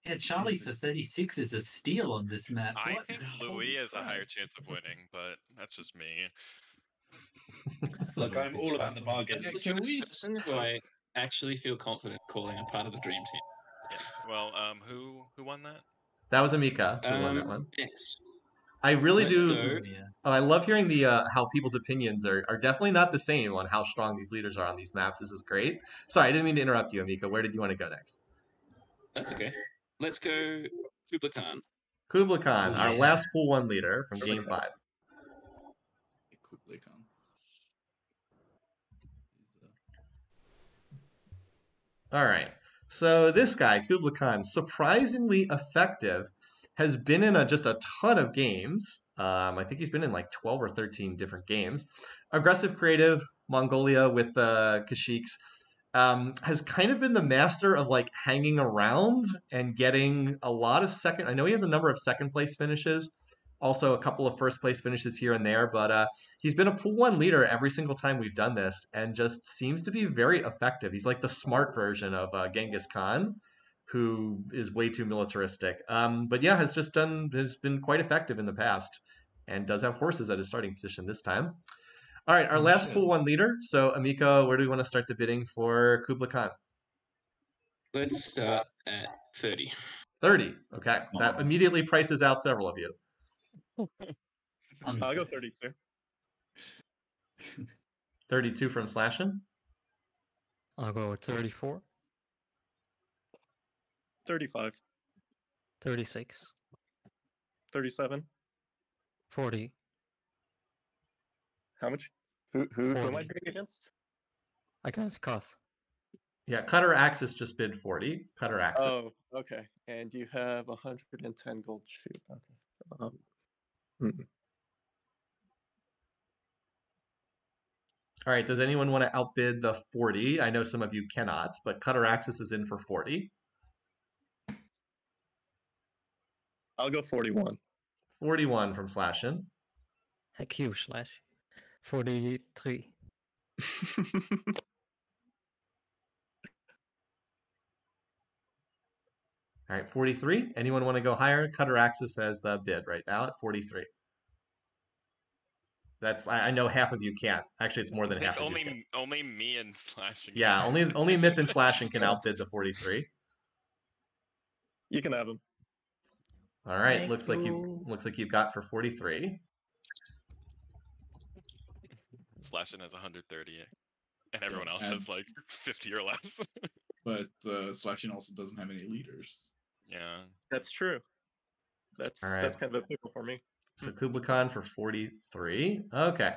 Yeah, Charlie for 36 is a steal on this map. I What? think Louis has a higher chance of winning, but that's just me. Look, I'm all about the bargain. Okay, can we who I actually feel confident calling a part of the dream team? Yes. Well, who won that? That was Amika who won that one. Next. I really Let's do. go. Yeah. I love hearing the how people's opinions are definitely not the same on how strong these leaders are on these maps. This is great. Sorry, I didn't mean to interrupt you, Amika. Where did you want to go next? That's okay. Let's go Kublai Khan. Kublai Khan, Oh, our yeah. last pool 1 leader from Game 5. Kublai Khan. All right. So this guy, Kublai Khan, surprisingly effective, has been in just a ton of games. I think he's been in like 12 or 13 different games. Aggressive creative, Mongolia with the Kashyyyks. Has kind of been the master of like hanging around and getting a lot of second. I know he has a number of second place finishes, also a couple of first place finishes here and there, but he's been a pool 1 leader every single time we've done this and just seems to be very effective. He's like the smart version of Genghis Khan, who is way too militaristic. But yeah, has been quite effective in the past and does have horses at his starting position this time. All right, our Oh, last shit. pool 1 leader. So, Amika, where do we want to start the bidding for Kublai Khan? Let's start at 30. 30. Okay, that immediately prices out several of you. I'll go 32. 32 from Slashin. I'll go 34, 35. 36, 37. 40, How much? Who am I 40. bidding against? against Koth. Yeah, Cutter Axis just bid 40. Cutter Axis. Oh, okay. And you have 110 gold. Shoot. Okay. All right, does anyone want to outbid the 40? I know some of you cannot, but Cutter Axis is in for 40. I'll go 41. 41 from Slashin. Heck you, Slash. 43. All right, 43. Anyone want to go higher? Cutter Axis has the bid right now at 43. That's I know half of you can't. Actually, it's more I than think half of you can. only me and Slashing. Yeah, only Myth and Slashin can outbid the 43. You can have him. All right, Thank looks like you've got for 43. Slashing has 130, and everyone else and- has like 50 or less. But Slashing also doesn't have any leaders. Yeah. That's true. That's All right. that's kind of a pickle for me. So Kublai Khan for 43. Okay.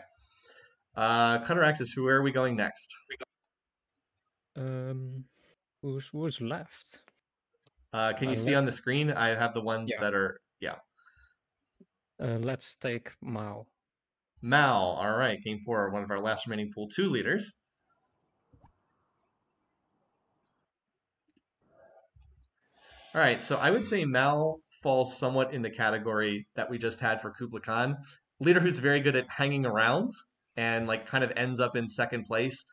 Cutter Axis, where are we going next? Who's left? Can you see on the screen? I have the ones Yeah. that are, yeah. Let's take Mao. Mal, all right, game 4, one of our last remaining pool 2 leaders. All right, so I would say Mal falls somewhat in the category that we just had for Kublai Khan. Leader who's very good at hanging around and like kind of ends up in second place.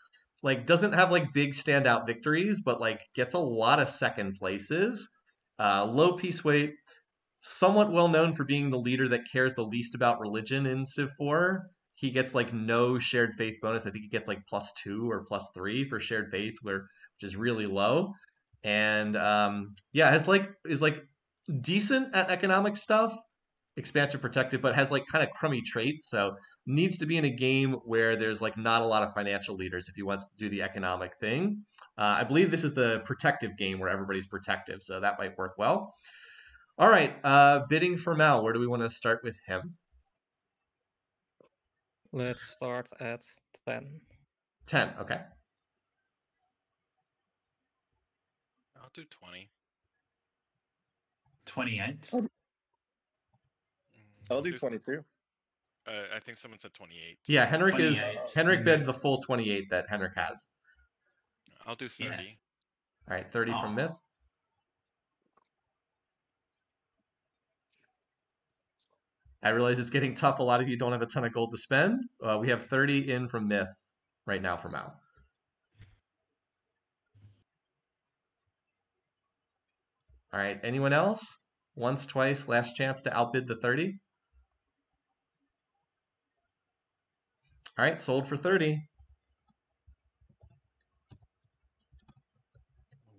Like doesn't have like big standout victories, but like gets a lot of second places. Low piece weight, somewhat well known for being the leader that cares the least about religion in Civ4. He gets like no shared faith bonus. I think he gets like +2 or +3 for shared faith, which is really low. And yeah, is like decent at economic stuff, expansive protective, but has like kind of crummy traits. So needs to be in a game where there's like not a lot of financial leaders if he wants to do the economic thing. I believe this is the protective game where everybody's protective, so that might work well. All right, bidding for Mal. Where do we want to start with him? Let's start at 10. 10, okay. I'll do 20. 28. I'll do 22. I think someone said 28. Yeah, Henrik 28. Henrik bid the full 28 that Henrik has. I'll do 30. Yeah. All right, 30 from Aw. Myth. I realize it's getting tough. A lot of you don't have a ton of gold to spend. We have 30 in from Myth right now for Mal. All right, anyone else? Once, twice, last chance to outbid the 30. All right, sold for 30. I'm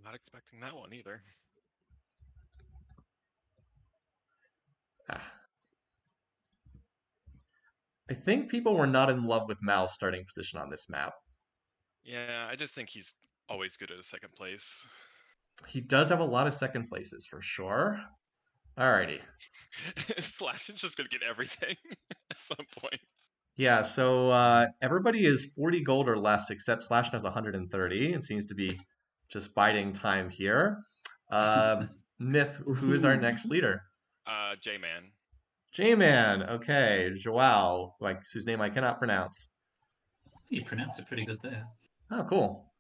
not expecting that one either. I think people were not in love with Mal's starting position on this map. Yeah, I just think he's always good at a second place. He does have a lot of second places for sure. Alrighty. Slash is just gonna get everything at some point. Yeah, so everybody is 40 gold or less except Slash has 130 and seems to be just biding time here. Myth, who is our next leader? J-Man. J-Man, okay. Joao, like whose name I cannot pronounce. You pronounced it pretty good there. Oh, cool.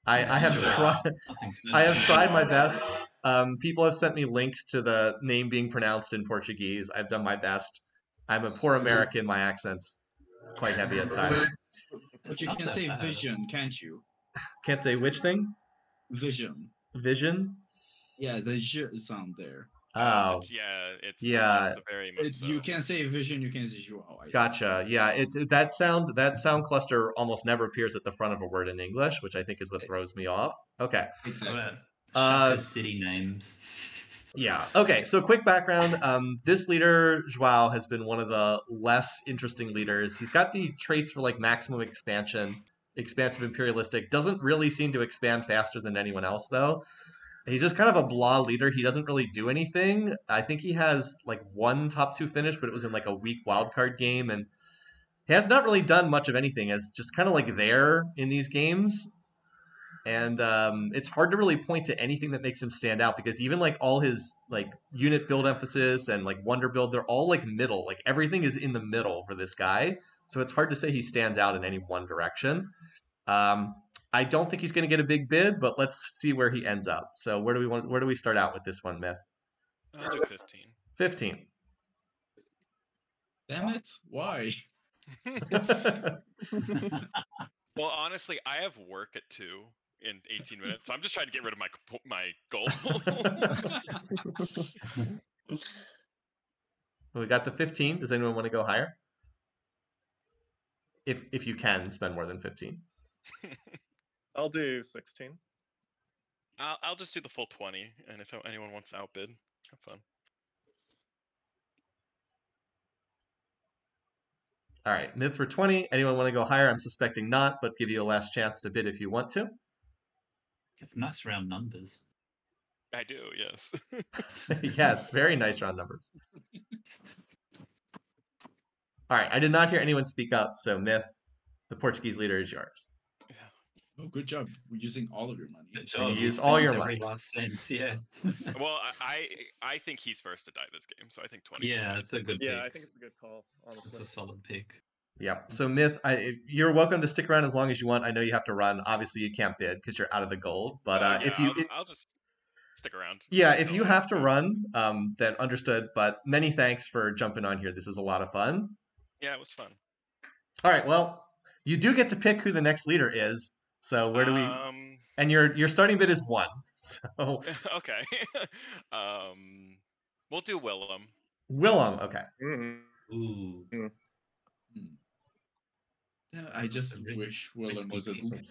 I have tried. Nothing's I have tried my best. People have sent me links to the name being pronounced in Portuguese. I've done my best. I'm a poor American. My accent's quite heavy at times. But you can say vision, can't you? Can't say which thing? Vision. Vision? Yeah, the j sound there. Oh. Yeah, it's yeah. It's the very much It's, so. you can say vision, you can say joao. Gotcha. Yeah, that sound cluster almost never appears at the front of a word in English, which I think is what throws me off. Okay. Exactly. Shaka city names. Yeah. Okay. So quick background. This leader, Joao, has been one of the less interesting leaders. He's got the traits for like maximum expansion, expansive imperialistic. Doesn't really seem to expand faster than anyone else though. He's just kind of a blah leader. He doesn't really do anything. I think he has like one top 2 finish, but it was in like a weak wildcard game, and he has not really done much of anything. As just kind of like there in these games. And it's hard to really point to anything that makes him stand out because even like all his like unit build emphasis and like wonder build, they're all like middle. Like everything is in the middle for this guy. So it's hard to say he stands out in any one direction. I don't think he's going to get a big bid, but let's see where he ends up. So where do we start out with this one, Myth? I'll do 15. 15. Damn it! Why? Well, honestly, I have work at 2 in 18 minutes, so I'm just trying to get rid of my goal. We got the 15. Does anyone want to go higher? If you can spend more than 15. I'll do 16. I'll just do the full 20, and if anyone wants to outbid, have fun. All right, Myth for 20. Anyone want to go higher? I'm suspecting not, but give you a last chance to bid if you want to. You have nice round numbers. I do, yes. Yes, very nice round numbers. All right, I did not hear anyone speak up, so Myth, the Portuguese leader is yours. Oh, good job. We're using all of your money. Good And job. you You use all spent your every money. last cent. Yeah. Well, I think he's first to die this game, so I think 20. Yeah, it's a good Yeah, I pick. think it's a good call, honestly. It's a solid pick. Yeah. So Myth, you're welcome to stick around as long as you want. I know you have to run. Obviously, you can't bid because you're out of the gold. But Yeah, if you, I'll just stick around. yeah, if until you I have to move. run, then understood. But many thanks for jumping on here. This is a lot of fun. Yeah, it was fun. All right. Well, you do get to pick who the next leader is. So where do we? And your starting bid is 1. So Okay. We'll do Willem. Willem. Okay. Mm-hmm. Ooh. Yeah, I just Really wish Willem was risky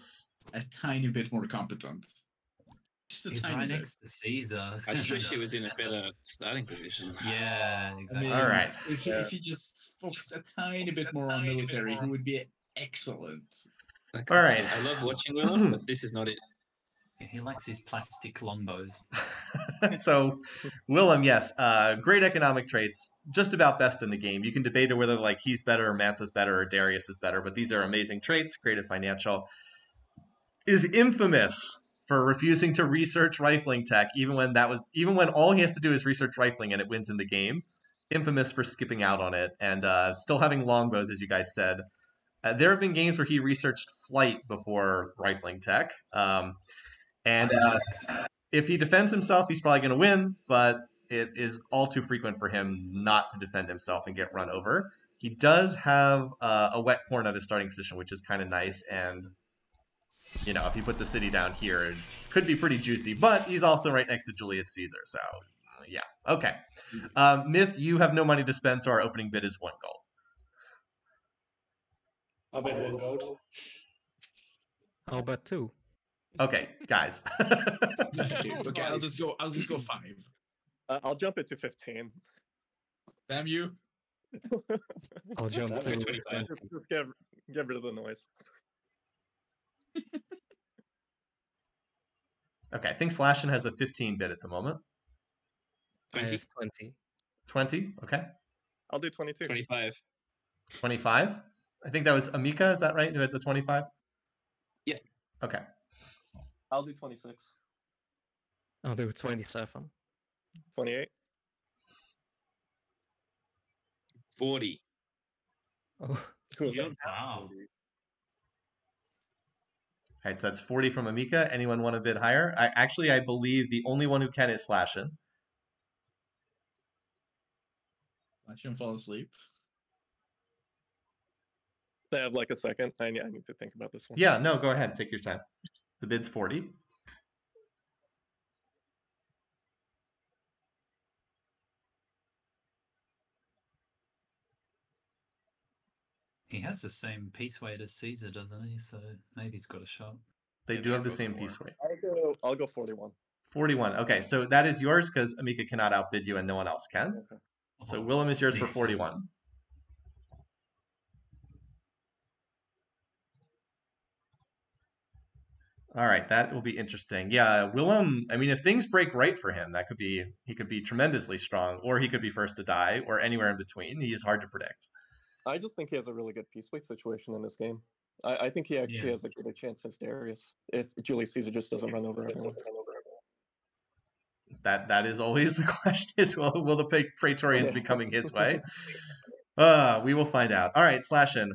a tiny bit more competent. Just a He's tiny right bit. next to Caesar. I just wish he was in a better starting position. Yeah, I exactly. mean, All right. if he just focused a tiny bit more on military, he would be excellent. Like, All right. I love watching Willem, but this is not it. He likes his plastic longbows. So Willem, yes, great economic traits, just about best in the game. You can debate whether like he's better or Mansa's better or Darius is better, but these are amazing traits. Creative financial is infamous for refusing to research rifling tech, even when all he has to do is research rifling and it wins in the game. Infamous for skipping out on it and still having longbows, as you guys said. There have been games where he researched flight before rifling tech. And if he defends himself, he's probably going to win, but it is all too frequent for him not to defend himself and get run over. He does have a wet corn at his starting position, which is kind of nice. And, if he puts a city down here, it could be pretty juicy. But he's also right next to Julius Caesar. So, yeah. Okay. Myth, you have no money to spend, so our opening bid is 1 gold. I'll bet 1 gold. I'll bet 2. Okay, guys. Okay, I'll just go 5. I'll jump it to 15. Damn you. I'll jump That's to 25. Just get rid of the noise. Okay, I think Slashin has a 15 bid at the moment. I 20, have 20. 20, okay. I'll do 22. 25. 25. I think that was Amika, is that right? Who had the 25? Yeah. Okay. I'll do 26. I'll do 27. 28. 40. Oh, Cool. Wow. All right, so that's 40 from Amika. Anyone want a bid higher? I believe the only one who can is Slashin. Watch him fall asleep. I have like a second. I need to think about this one. Yeah, no, go ahead. Take your time. The bid's 40. He has the same piece weight as Caesar, doesn't he? So maybe he's got a shot. They Yeah, do they're have the both same 4. piece weight. I'll go 41. 41. Okay, so that is yours because Amika cannot outbid you and no one else can. Okay. So Oh, Willem is yours for sneaky. 41. All right, that will be interesting. Yeah, Willem, I mean, if things break right for him, he could be tremendously strong, or he could be first to die, or anywhere in between. He is hard to predict. I just think he has a really good piece weight situation in this game. I think he actually Yeah. has a good chance as Darius if Julius Caesar just doesn't run over everyone. That is always the question: is will the Praetorians be coming his way? We will find out. All right, Slashin.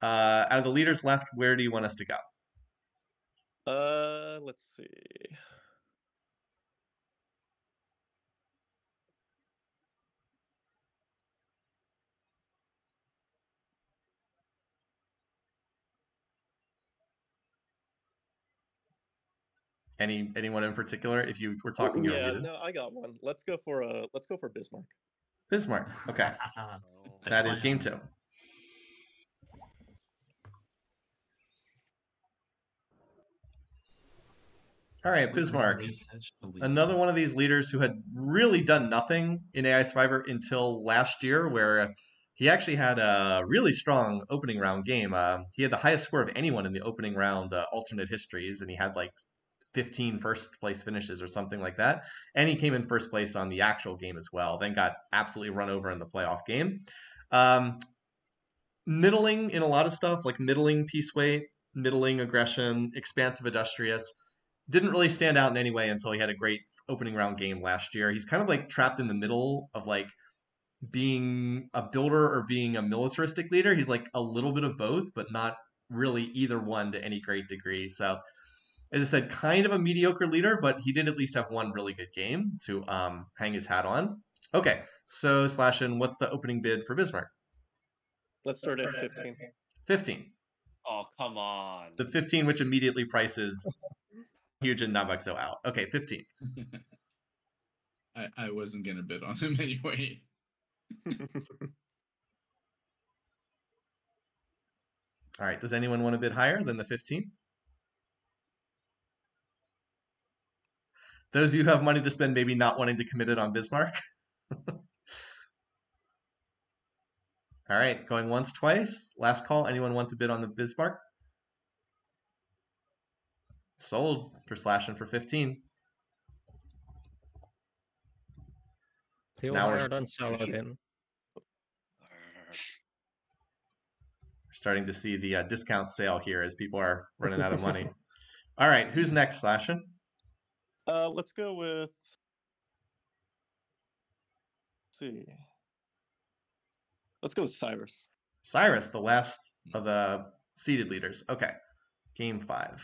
Out of the leaders left, where do you want us to go? Let's see. Anyone in particular? If you were talking, you're Yeah, muted. no, I got one. Let's go for Bismarck. Bismarck. Okay, The that is game clown. 2. All right, We really Bismarck. researched the wheel. Another one of these leaders who had really done nothing in AI Survivor until last year, where he actually had a really strong opening round game. He had the highest score of anyone in the opening round alternate histories, and he had like 15 first place finishes or something like that. And he came in first place on the actual game as well, then got absolutely run over in the playoff game. Middling in a lot of stuff, like middling piece weight. middling aggression, expansive industrious. Didn't really stand out in any way until he had a great opening round game last year. He's kind of like trapped in the middle of like being a builder or being a militaristic leader. He's like a little bit of both, but not really either one to any great degree. So, as I said, kind of a mediocre leader, but he did at least have one really good game to hang his hat on. Okay, so Slashin, what's the opening bid for Bismarck? Let's start at 15. 15. Oh, come on. The 15, which immediately prices Huge and Nabaxo out. Okay, 15. I wasn't gonna bid on him anyway. All right, does anyone want to bid higher than the 15? Those of you who have money to spend maybe not wanting to commit it on Bismarck. All right, going once, twice. Last call. Anyone want to bid on the Bismarck? Sold for Slashin for 15. Still Now we're- higher than Saladin. We're starting to see the discount sale here as people are running out of money. All right, who's next, Slashin? Let's go with. Let's see. Let's go with Cyrus. Cyrus, the last of the seeded leaders. Okay, game 5.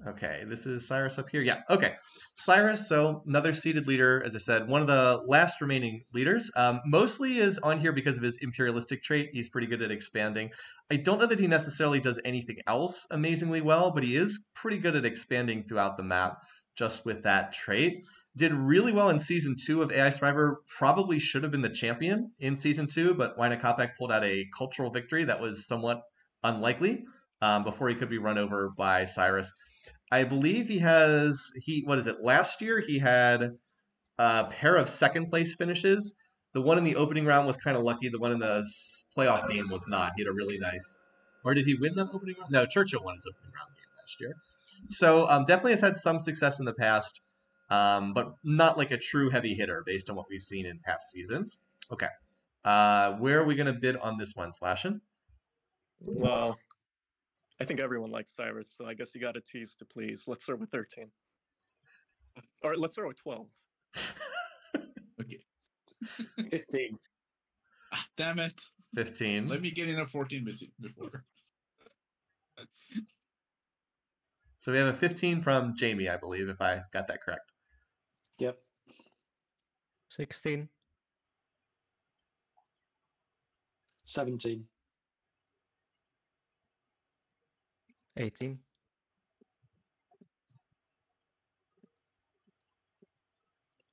Okay, this is Cyrus up here. Yeah, okay. Cyrus, so another seeded leader, as I said, one of the last remaining leaders. Mostly is on here because of his imperialistic trait. He's pretty good at expanding. I don't know that he necessarily does anything else amazingly well, but he is pretty good at expanding throughout the map just with that trait. Did really well in Season 2 of AI Survivor. Probably should have been the champion in Season 2, but Waina Kopak pulled out a cultural victory that was somewhat unlikely before he could be run over by Cyrus. I believe what is it? Last year he had a pair of second place finishes. The one in the opening round was kind of lucky. The one in the playoff game was not. He had a really nice, or did he win the opening round? No, Churchill won his opening round game last year. So definitely has had some success in the past, but not like a true heavy hitter based on what we've seen in past seasons. Okay. Where are we going to bid on this one, Slashin? Well, I think everyone likes Cyrus, so I guess you got to tease to please. Let's start with 13. Or let's start with 12. Okay. 15. Ah, damn it. 15. Let me get in a 14 before. So we have a 15 from Jamie, I believe, if I got that correct. Yep. 16. 17. 18.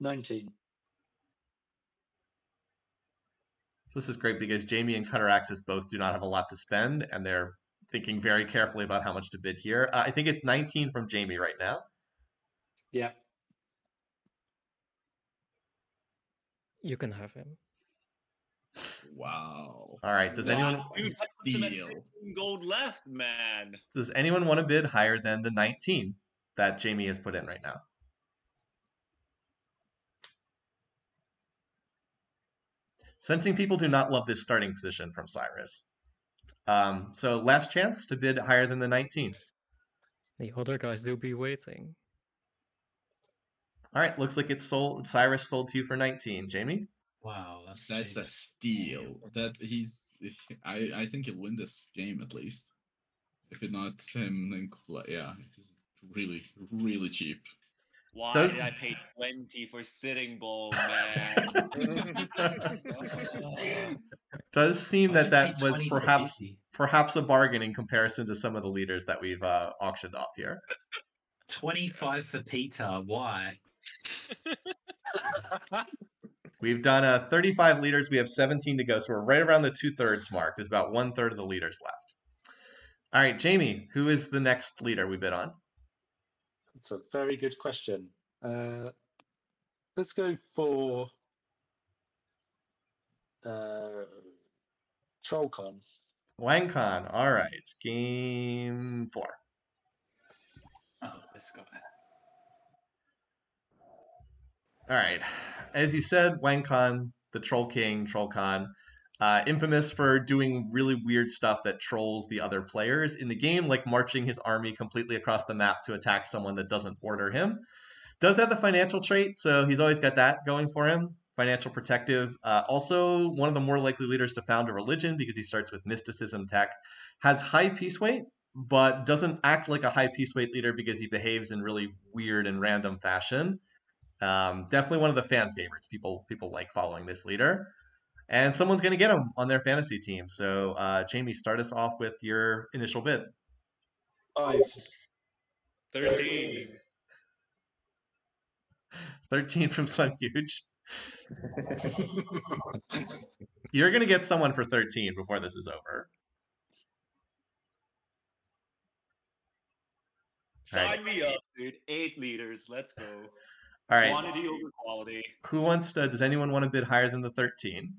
19. So this is great because Jamie and Cutter Axis both do not have a lot to spend, and they're thinking very carefully about how much to bid here. I think it's 19 from Jamie right now. Yeah. You can have him. Wow. All right. Does anyone Dude, Steal. gold left, man. want to bid higher than the 19 that Jamie has put in right now? Sensing people do not love this starting position from Cyrus. So last chance to bid higher than the 19. The other guys will be waiting. All right, looks like it's sold. Cyrus sold to you for 19. Jamie? Wow, that's That's a steal. That he's. I think he'll win this game at least. If it's not him, then yeah, he's really, really cheap. Why Does- did I pay 20 for Sitting Bull, man? Does seem Why'd that you that pay was 20 for perhaps a bargain in comparison to some of the leaders that we've auctioned off here. 25 for Peter. Why? We've done 35 leaders. We have 17 to go, so we're right around the 2/3 mark. There's about 1/3 of the leaders left. All right, Jamie, who is the next leader we bid on? That's a very good question. Let's go for Trollcon. Wangcon. All right, game 4. Oh, this guy. All right, as you said, Wangcon the Troll King, Troll Khan, infamous for doing really weird stuff that trolls the other players in the game, like marching his army completely across the map to attack someone that doesn't order him. Does have the financial trait, so he's always got that going for him. Financial protective. Also, one of the more likely leaders to found a religion because he starts with mysticism tech. Has high peace weight, but doesn't act like a high peace weight leader because he behaves in really weird and random fashion. Definitely one of the fan favorites. People like following this leader. And someone's going to get him on their fantasy team. So, Jamie, start us off with your initial bid. 5. 13. 13 from Sun Huge. You're going to get someone for 13 before this is over. Sign me up, dude. 8 leaders. Let's go. All right. Quantity over quality. Who wants to? Does anyone want to bid higher than the 13?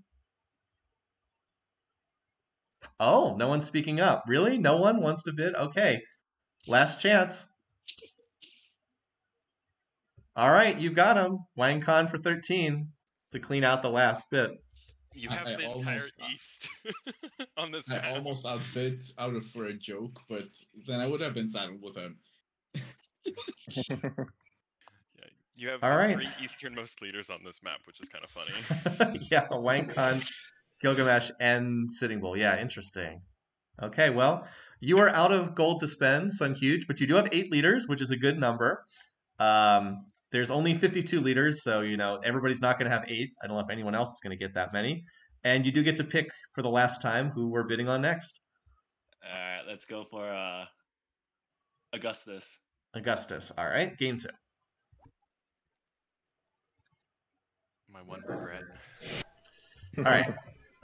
Oh, no one's speaking up. Really? No one wants to bid? Okay. Last chance. All right, you got him. Wang Khan for 13 to clean out the last bit. You have the entire East on this map. I almost outbid out of for a joke, but then I would have been silent with him. Yeah, you have All right. 3 easternmost leaders on this map, which is kind of funny. Yeah, Wang Khan, Gilgamesh, and Sitting Bull. Yeah, interesting. Okay, well, you are out of gold to spend, Sun Huge, but you do have 8 leaders, which is a good number. There's only 52 leaders, so everybody's not going to have 8. I don't know if anyone else is going to get that many. And you do get to pick for the last time who we're bidding on next. All right, let's go for Augustus. Augustus. All right, game 2. My one regret. All right,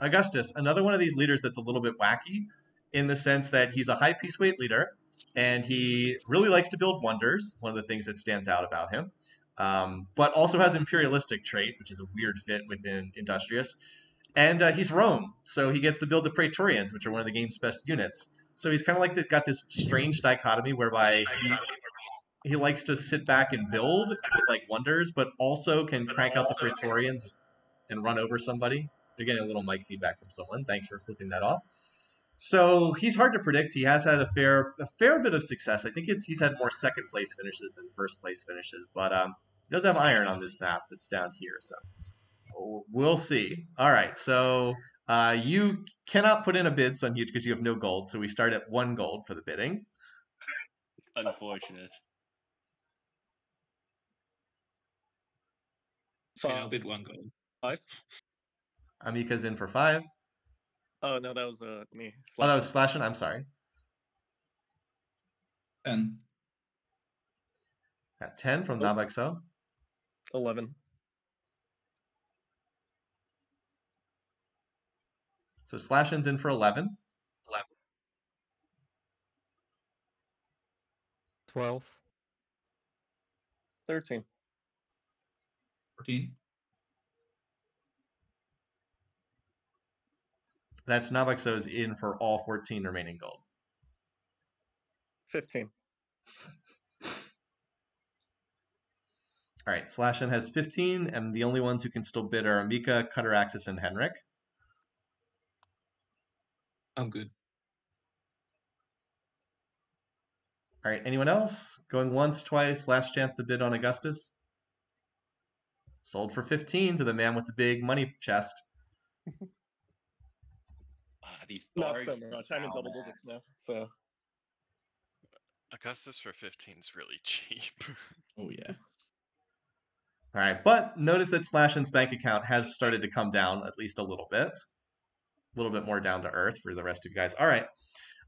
Augustus, another one of these leaders that's a little bit wacky in the sense that he's a high peace weight leader, and he really likes to build wonders, one of the things that stands out about him, but also has imperialistic trait, which is a weird fit within Industrious. And he's Rome, so he gets to build the Praetorians, which are one of the game's best units. So he's kind of like got this strange dichotomy whereby he likes to sit back and build with like wonders, but also can crank out the Praetorians and run over somebody. You're getting a little mic feedback from someone. Thanks for flipping that off. So he's hard to predict. He has had a fair bit of success. I think he's had more second place finishes than first place finishes, but he does have iron on this map that's down here. So we'll see. All right, so you cannot put in a bid, Sun Huge, because you have no gold. So we start at 1 gold for the bidding. Unfortunate. Yeah, I'll bid 1 gold. 5. Amika's in for 5. Oh no, that was me. Oh, that was Slashing. I'm sorry. 10. Got 10 from Nabexo. 11. So Slashing's in for 11. 12. 13. 14. That's Nabexo's in for all 14 remaining gold. 15. All right, Slashin has 15, and the only ones who can still bid are Amika, Cuteraxis, and Henrik. I'm good. All right, anyone else? Going once, twice, last chance to bid on Augustus. Sold for 15 to the man with the big money chest. These Not so much. I'm in double digits now, so. Augustus for 15 is really cheap. Oh, yeah. All right, but notice that Slashin's bank account has started to come down at least a little bit more down to earth for the rest of you guys. All right,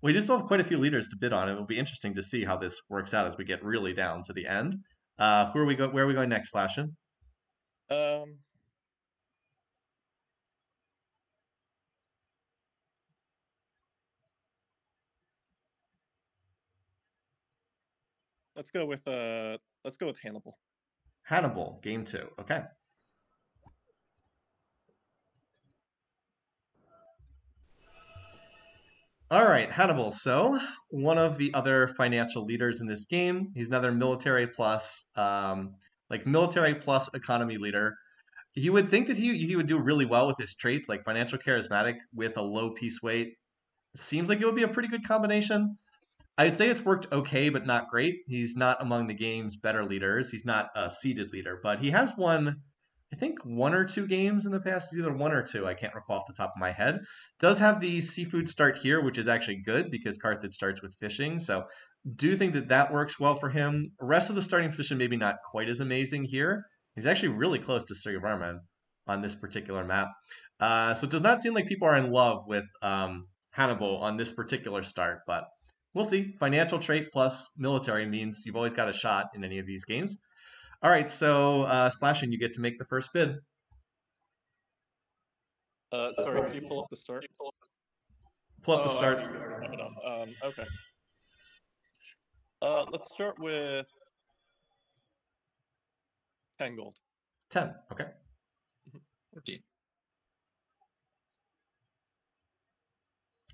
we just have quite a few leaders to bid on. It will be interesting to see how this works out as we get really down to the end. Where are we going next, Slashin? Let's go with Hannibal. Hannibal, game 2. Okay. All right, Hannibal. So one of the other financial leaders in this game. He's another military plus, military plus economy leader. You would think that he would do really well with his traits, like financial charismatic with a low piece weight. Seems like it would be a pretty good combination. I'd say it's worked okay, but not great. He's not among the game's better leaders. He's not a seeded leader, but he has won, I think, 1 or 2 games in the past. Either 1 or 2, I can't recall off the top of my head. Does have the seafood start here, which is actually good because Carthage starts with fishing. So do think that that works well for him. The rest of the starting position maybe not quite as amazing here. He's actually really close to Sir Varman on this particular map. So it does not seem like people are in love with Hannibal on this particular start, but we'll see. Financial trait plus military means you've always got a shot in any of these games. All right, so Slashing, you get to make the first bid. Sorry, can you pull up the start? Pull up the I start. see, you already have it up. Okay. Let's start with 10 gold. 10, okay. 14.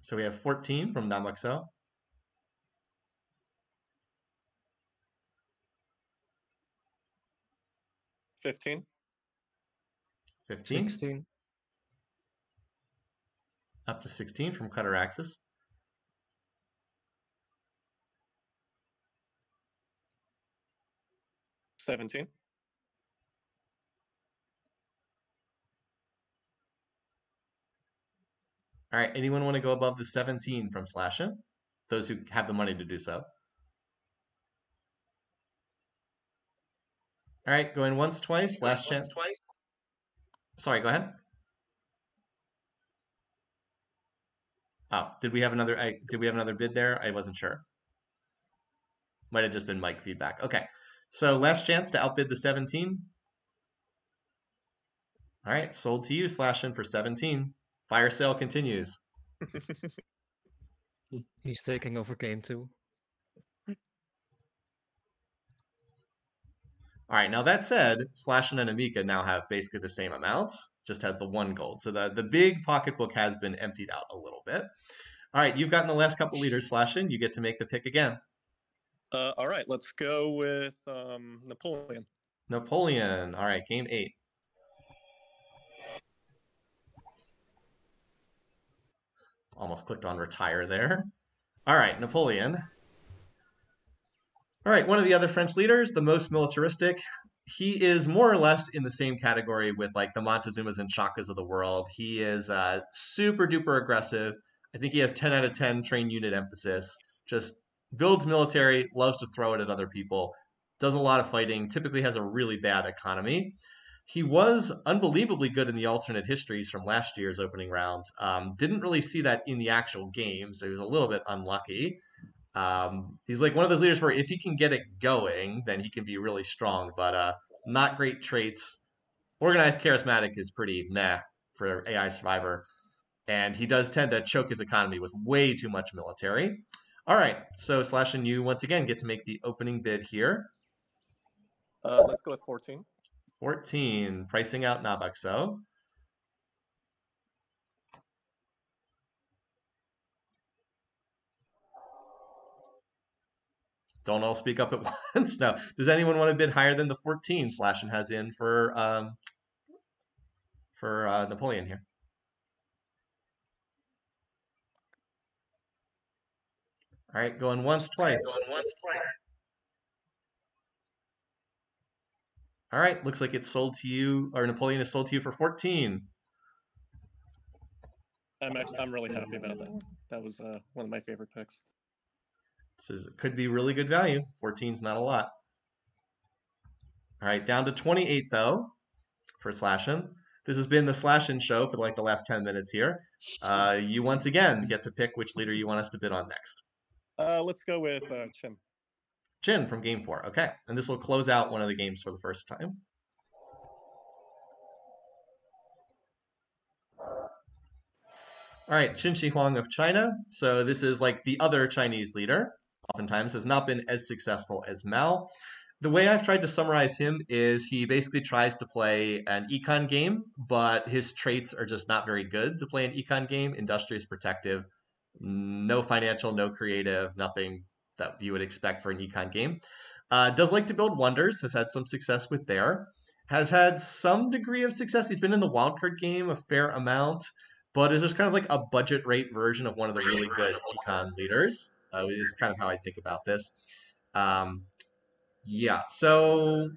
So we have 14 from Namaxo. 15. 15. 16. Up to 16 from Cutaraxis. 17. All right, anyone want to go above the 17 from Slashin? Those who have the money to do so. All right, going once, twice, last chance. Sorry, go ahead. Oh, did we have another bid there? I wasn't sure. Might have just been mic feedback. Okay, so last chance to outbid the 17. All right, sold to you, Slashin, for 17. Fire sale continues. He's taking over game 2. All right, now that said, Slashin and Amika now have basically the same amounts, just has the 1 gold. So the big pocketbook has been emptied out a little bit. All right, you've gotten the last couple leaders, Slashin. You get to make the pick again. All right, let's go with Napoleon. Napoleon. All right, game 8. Almost clicked on retire there. All right, Napoleon. All right, one of the other French leaders, the most militaristic. He is more or less in the same category with like the Montezumas and Chakas of the world. He is super duper aggressive. I think he has 10 out of 10 train unit emphasis. Just builds military, loves to throw it at other people, does a lot of fighting, typically has a really bad economy. He was unbelievably good in the alternate histories from last year's opening round. Didn't really see that in the actual game, so he was a little bit unlucky. He's like one of those leaders where if he can get it going, then he can be really strong, but not great traits. Organized charismatic is pretty meh for AI Survivor, and he does tend to choke his economy with way too much military. All right, so Slash and you once again get to make the opening bid here. Let's go with 14. 14, pricing out Nabaxo. Don't all speak up at once. No. Does anyone want to bid higher than the 14 Slashin has in for Napoleon here? All right, going once, twice. All right, looks like it's sold to you, or Napoleon is sold to you for 14. I'm really happy about that one. That was one of my favorite picks. Could be really good value. 14's not a lot. All right, down to 28 though for Slashin. This has been the Slashin show for like the last 10 minutes here. You once again get to pick which leader you want us to bid on next. Let's go with Chin. Chin from game 4. Okay, and this will close out one of the games for the first time. All right, Qin Shi Huang of China. So this is like the other Chinese leader. Oftentimes has not been as successful as Mao. The way I've tried to summarize him is he basically tries to play an econ game, but his traits are just not very good to play an econ game. Industrious, protective, no financial, no creative, nothing that you would expect for an econ game. Does like to build wonders, has had some success with there. has had some degree of success. He's been in the wildcard game a fair amount, but is just kind of like a budget rate version of one of the really good econ leaders. Is kind of how I think about this. Yeah, so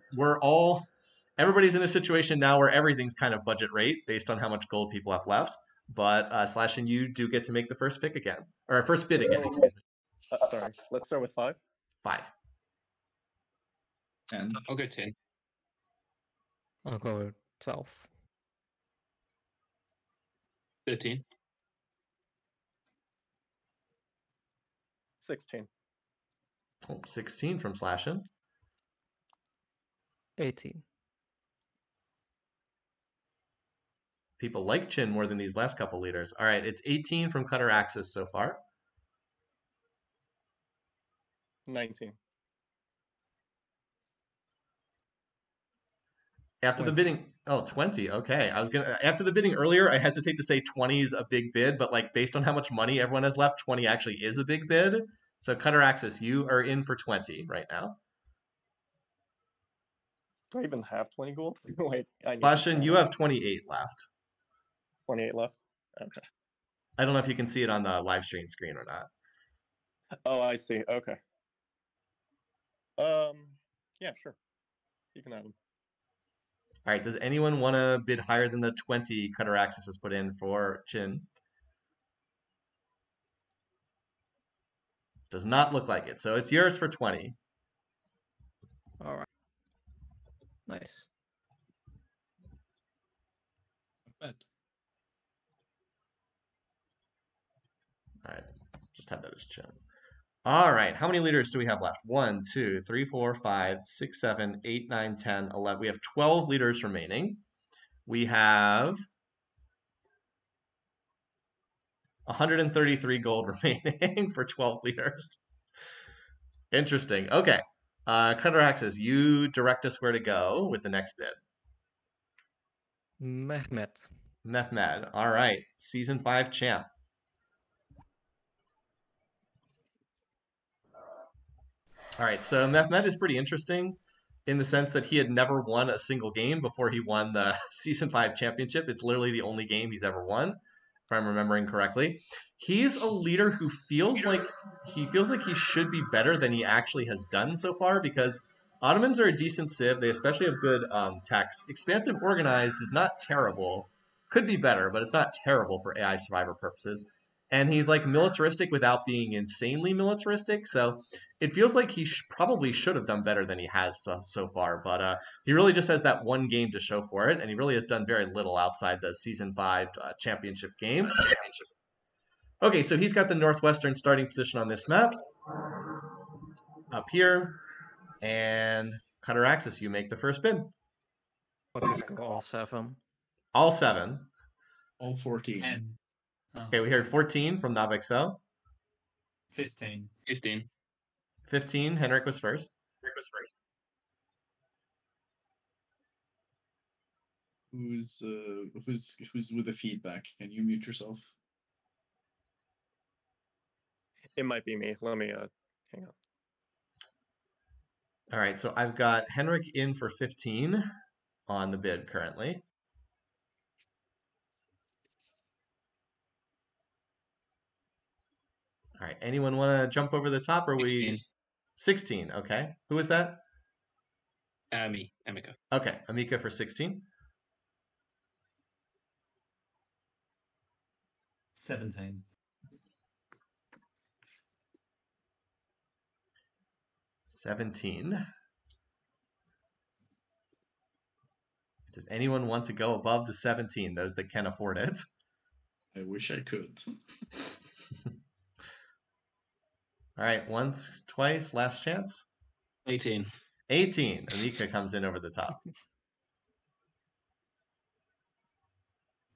everybody's in a situation now where everything's kind of budget rate based on how much gold people have left. But Slash and you do get to make the first pick again, or first bid again. Excuse me. Sorry. Let's start with 5. 5. 10. I'll go 10. I'll go 12. 13. 16. Oh, 16 from Slashin. 18. People like Chin more than these last couple leaders. All right, it's 18 from Cutter Axis so far. 19. After 20. the bidding, 20. Okay, after the bidding earlier, I hesitate to say 20 is a big bid, but like based on how much money everyone has left, 20 actually is a big bid. So Cutter Axis, you are in for 20 right now. Do I even have 20 gold? Wait, I need Slashin, you have 28 left. 28 left. Okay. I don't know if you can see it on the live stream screen or not. Oh, I see. Okay. Yeah, sure. You can have them. All right, does anyone want to bid higher than the 20 Cutter Axis has put in for Chin? Does not look like it. So it's yours for 20. All right. Nice. Not bad. All right, just have that as Chin. All right, how many leaders do we have left? 1, 2, 3, 4, 5, 6, 7, 8, 9, 10, 11. We have 12 leaders remaining. We have 133 gold remaining for 12 leaders. Interesting. Okay. Cutter Axis, you direct us where to go with the next bid. Mehmet. Mehmed. All right. Season 5 champ. All right. So Mehmed is pretty interesting in the sense that he had never won a single game before he won the Season 5 championship. It's literally the only game he's ever won, if I'm remembering correctly. He's a leader who feels like he should be better than he actually has done so far, because Ottomans are a decent civ. They especially have good techs. Expansive Organized is not terrible. Could be better, but it's not terrible for AI Survivor purposes. And he's like militaristic without being insanely militaristic. So it feels like he probably should have done better than he has so far. But he really just has that one game to show for it. And he really has done very little outside the Season 5 championship game. Okay, so he's got the northwestern starting position on this map. Up here. And Cutter Axis, you make the first bid. I'll just go all 7. All 7. All 14. 10. Oh, Okay, we heard 14 from Navexo. 15. 15. 15, Henrik was first. Who's with the feedback? Can you mute yourself? It might be me. Let me hang on. All right, so I've got Henrik in for 15 on the bid currently. All right, anyone want to jump over the top, or 16. we 16? Okay, who was that? Me, Emika. Okay, Amika for 16. 17. 17. Does anyone want to go above the 17? Those that can afford it. I wish I could. All right, once, twice, last chance. 18. 18. Amika comes in over the top.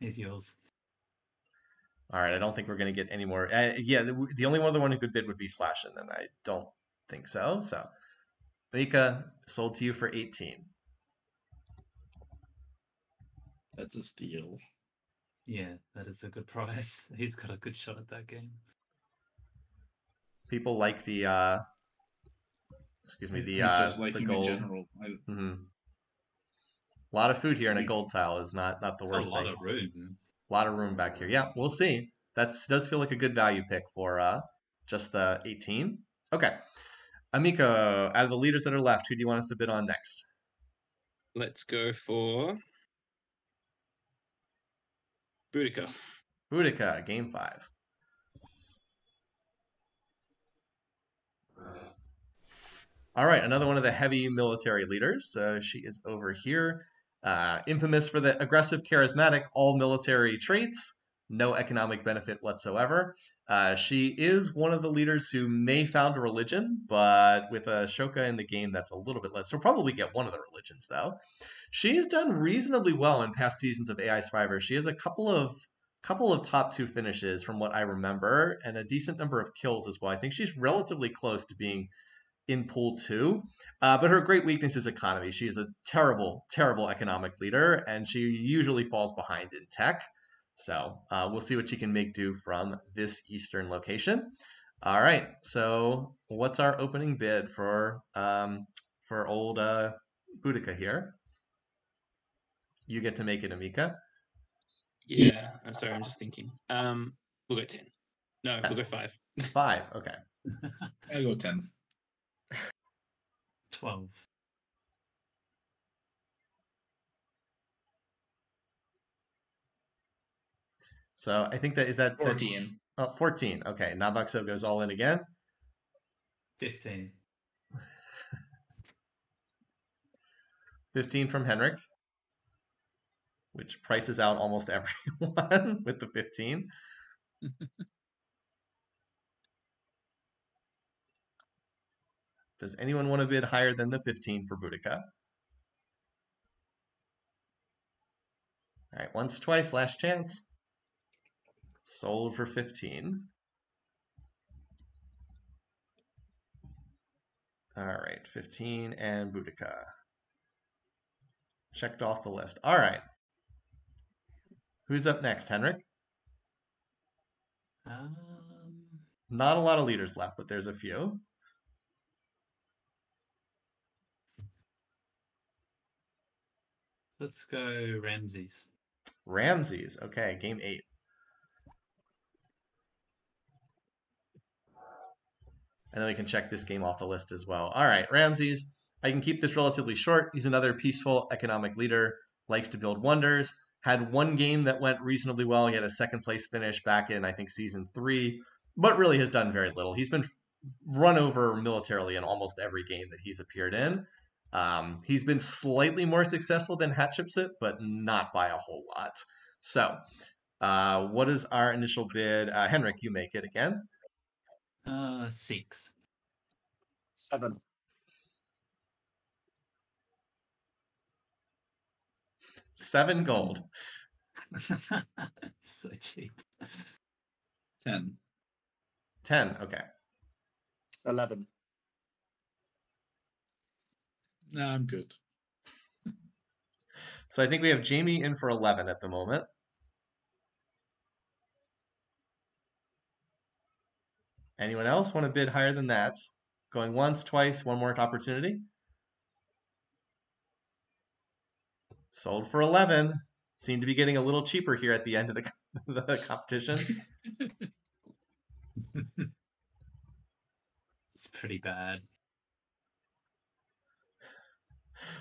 Is yours. All right, I don't think we're going to get any more. Yeah, the only other one who could bid would be Slashin, and I don't think so. So, Amika sold to you for 18. That's a steal. Yeah, that is a good price. He's got a good shot at that game. People like the excuse me, I just like the him gold. in general. Mm-hmm. A lot of food here, and a gold tile is not the It's worst a lot thing. of room. A lot of room back here. Yeah, we'll see. That does feel like a good value pick for just the 18. Okay. Amico, out of the leaders that are left, who do you want us to bid on next? Let's go for Boudica. Boudica, game 5. All right, another one of the heavy military leaders. She is over here. Infamous for the aggressive, charismatic, all military traits, no economic benefit whatsoever. She is one of the leaders who may found a religion, but with a Shoka in the game, that's a little bit less. She'll probably get one of the religions, though. She's done reasonably well in past seasons of AI Survivor. She has a couple of top 2 finishes from what I remember, and a decent number of kills as well. I think she's relatively close to being in pool 2, but her great weakness is economy. She is a terrible economic leader, and she usually falls behind in tech. So we'll see what she can make do from this eastern location. All right, so what's our opening bid for old Boudica here? You get to make it, Amika. Yeah, I'm sorry, I'm just thinking. We'll go 10. No, we'll go 5. 5, okay. I'll go 10. 12. So I think that 14. 14. Okay, Nabaxo goes all in again. 15. 15 from Henrik, which prices out almost everyone with the 15. Does anyone want to bid higher than the 15 for Boudica? All right, once, twice, last chance. Sold for 15. All right, 15 and Boudica. Checked off the list. All right. Who's up next, Henrik? Not a lot of leaders left, but there's a few. Let's go Ramses. Ramses. Okay, game 8. And then we can check this game off the list as well. All right, Ramses. I can keep this relatively short. He's another peaceful economic leader, likes to build wonders. Had one game that went reasonably well. He had a second place finish back in, I think, season 3, but really has done very little. He's been run over militarily in almost every game that he's appeared in. He's been slightly more successful than Hatshepsut, but not by a whole lot. So what is our initial bid? Henrik, you make it again. 6. 7. 7 gold. So cheap. 10. 10, okay. 11. No, I'm good. So I think we have Jamie in for 11 at the moment. Anyone else want to bid higher than that? Going once, twice, one more opportunity. Sold for 11. Seem to be getting a little cheaper here at the end of the competition. It's pretty bad.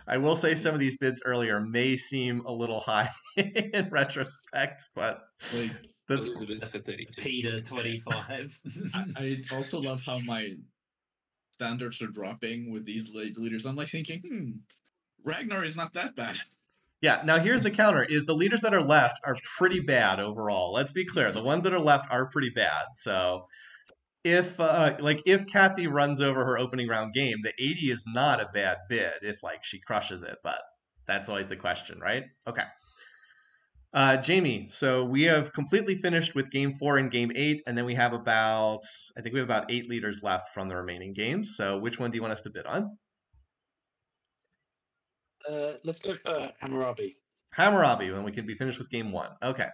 I will say some of these bids earlier may seem a little high in retrospect, but Like, that's Elizabeth for 32. Peter 25. I also love how my standards are dropping with these leaders. I'm like thinking, Ragnar is not that bad. yeah. Now here's the counter: is the leaders that are left are pretty bad overall. Let's be clear: the ones that are left are pretty bad. So if Kathy runs over her opening round game, the 80 is not a bad bid if she crushes it, but that's always the question, right? Okay. Jamie, so we have completely finished with game 4 and game 8, and then we have about 8 leaders left from the remaining games. So which one do you want us to bid on? Let's go for Hammurabi. Hammurabi, when we can be finished with game 1. Okay.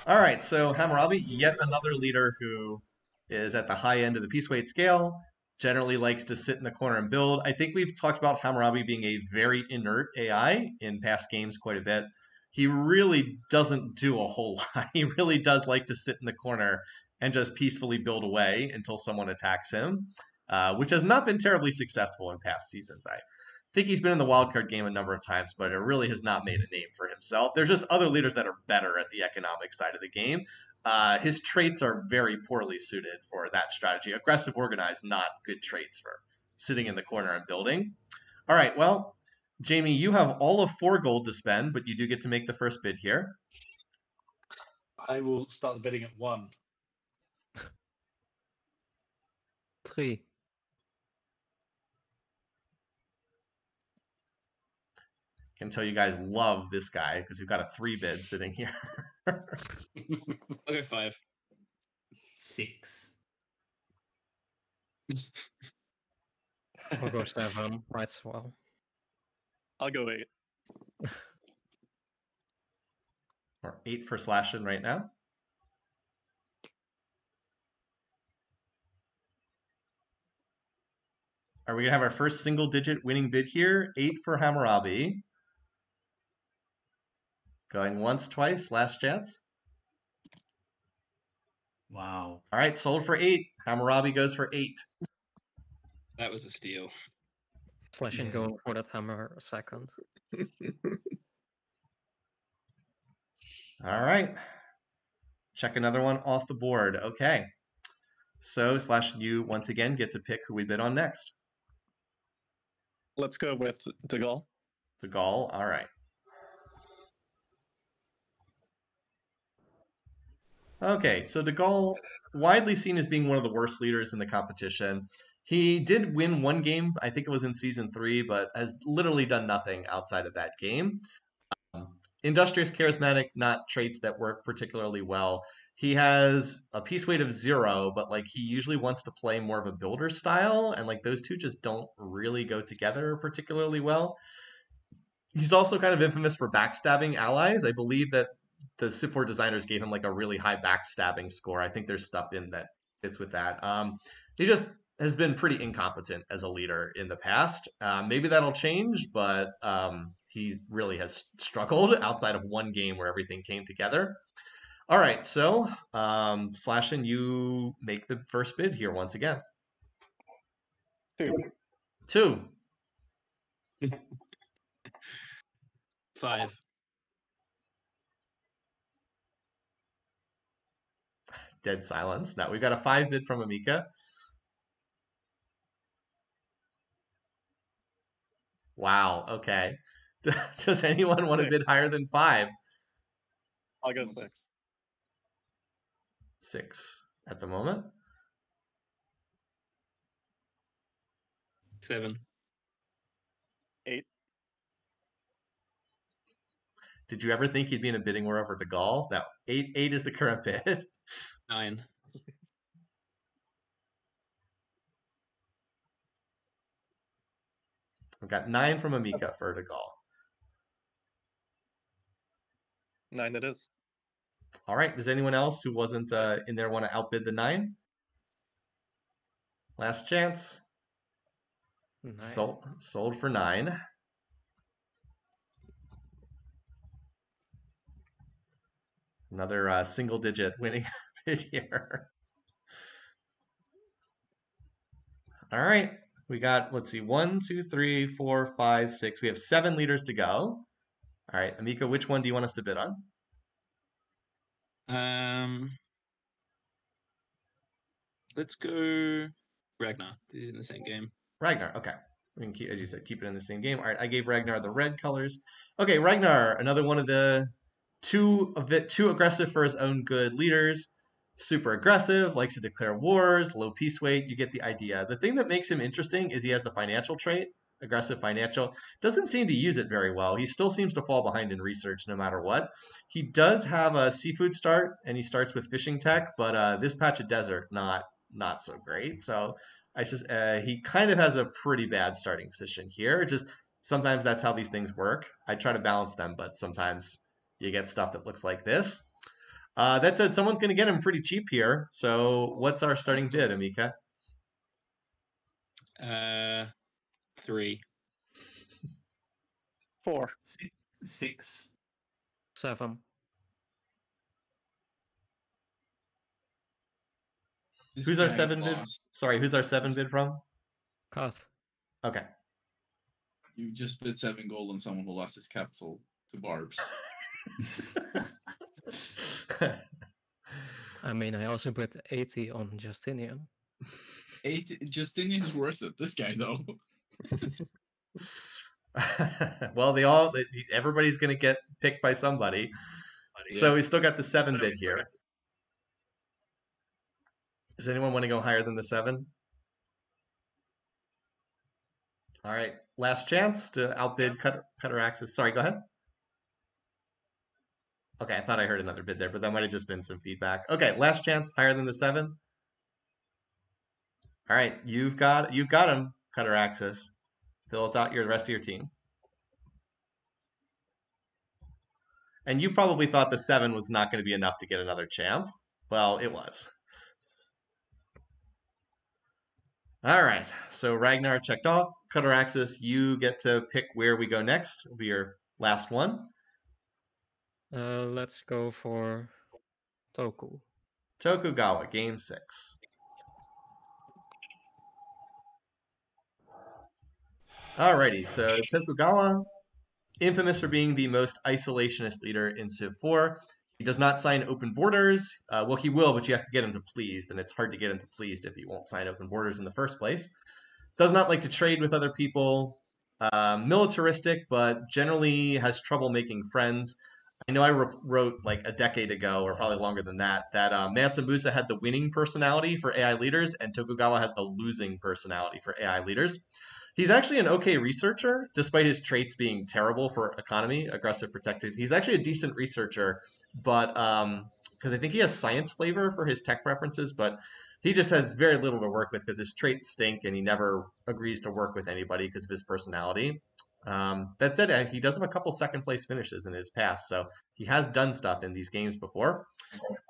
All right, so Hammurabi, yet another leader who is at the high end of the piece weight scale. generally likes to sit in the corner and build. I think we've talked about Hammurabi being a very inert AI in past games quite a bit. He really doesn't do a whole lot. He really does like to sit in the corner and just peacefully build away until someone attacks him, which has not been terribly successful in past seasons. I think he's been in the wildcard game a number of times, but it really has not made a name for himself. There's just other leaders that are better at the economic side of the game. His traits are very poorly suited for that strategy. Aggressive, organized, not good traits for sitting in the corner and building. All right, well, Jamie, you have all of 4 gold to spend, but you do get to make the first bid here. I will start the bidding at 1. 3. I can tell you guys love this guy because we've got a 3 bid sitting here. I'll go 5. 6. I'll go 7. Might as well. I'll go 8. Or 8 for Slashin right now. Are we going to have our first single-digit winning bid here? 8 for Hammurabi. Going once, twice, last chance. Wow. All right, sold for 8. Hammurabi goes for 8. That was a steal. Slashing Yeah. going for that hammer a second. All right. Check another one off the board. Okay. So, Slash, you once again get to pick who we bid on next. Let's go with De Gaulle. The Gaul. All right. Okay, so De Gaulle, widely seen as being one of the worst leaders in the competition. He did win one game, I think it was in Season 3, but has literally done nothing outside of that game. Industrious, charismatic, not traits that work particularly well. He has a piece weight of 0, but like he usually wants to play more of a builder style, and like those two just don't really go together particularly well. He's also kind of infamous for backstabbing allies. I believe that the Civ4 designers gave him like a really high backstabbing score. I think there's stuff in that fits with that. He just has been pretty incompetent as a leader in the past. Maybe that'll change, but he really has struggled outside of one game where everything came together. All right, so Slashin, you make the first bid here once again. 2. 2. 5. Dead silence. Now we've got a 5 bid from Amika. Wow, okay. Does anyone want to bid 6. higher than 5? I'll go 6. 6 at the moment. 7. 8. Did you ever think you'd be in a bidding war over De Gaulle? No, 8 is the current bid. 9. We've got 9 from Amika for De Gaulle. 9 it is. All right, does anyone else who wasn't in there want to outbid the 9? Last chance. 9. Sold for 9. Another single-digit winning bid here. All right, we got, let's see, 1, 2, 3, 4, 5, 6. We have 7 leaders to go. All right, Amika, which one do you want us to bid on? Let's go Ragnar. He's in the same game. Ragnar, okay. We can keep, as you said, keep it in the same game. All right, I gave Ragnar the red colors. Okay, Ragnar, another one of the too aggressive for his own good leaders. Super aggressive, likes to declare wars, low peace weight. You get the idea. The thing that makes him interesting is he has the financial trait, aggressive financial. Doesn't seem to use it very well. He still seems to fall behind in research no matter what. He does have a seafood start, and he starts with fishing tech, but this patch of desert, not so great. So he kind of has a pretty bad starting position here. Just sometimes that's how these things work. I try to balance them, but sometimes you get stuff that looks like this. That said, someone's going to get him pretty cheap here. So what's our starting bid, Amika? 3. 4. 6. 7. This Who's our guy 7 bid? lost. Sorry, who's our 7 bid from? Cut. Okay. You just bid 7 gold on someone who lost his capital to Barbs. I mean, I also put 80 on Justinian. 8 Justinian's worth it. This guy though. Well, everybody's going to get picked by somebody. So we still got the 7 bid here. Does anyone want to go higher than the 7? All right, last chance to outbid Cutter Axis. Sorry, go ahead. Okay, I thought I heard another bid there, but that might have just been some feedback. Okay, last chance, higher than the 7. All right, you've got him, Cutter Axis. Fills out the rest of your team. And you probably thought the 7 was not going to be enough to get another champ. Well, it was. All right, so Ragnar checked off. Cutter Axis, you get to pick where we go next. It'll be your last one. Let's go for Toku. Tokugawa, game 6. Alrighty, so Tokugawa, infamous for being the most isolationist leader in Civ 4. He does not sign open borders. Well, he will, but you have to get him to pleased, and it's hard to get him to pleased if he won't sign open borders in the first place. Does not like to trade with other people. Militaristic, but generally has trouble making friends. I know I wrote like a decade ago, or probably longer than that Mansa Musa had the winning personality for AI leaders, and Tokugawa has the losing personality for AI leaders. He's actually an okay researcher, despite his traits being terrible for economy, aggressive, protective. He's actually a decent researcher, but because I think he has science flavor for his tech preferences, but he just has very little to work with because his traits stink and he never agrees to work with anybody because of his personality. That said, he does have a couple second place finishes in his past, so he has done stuff in these games before.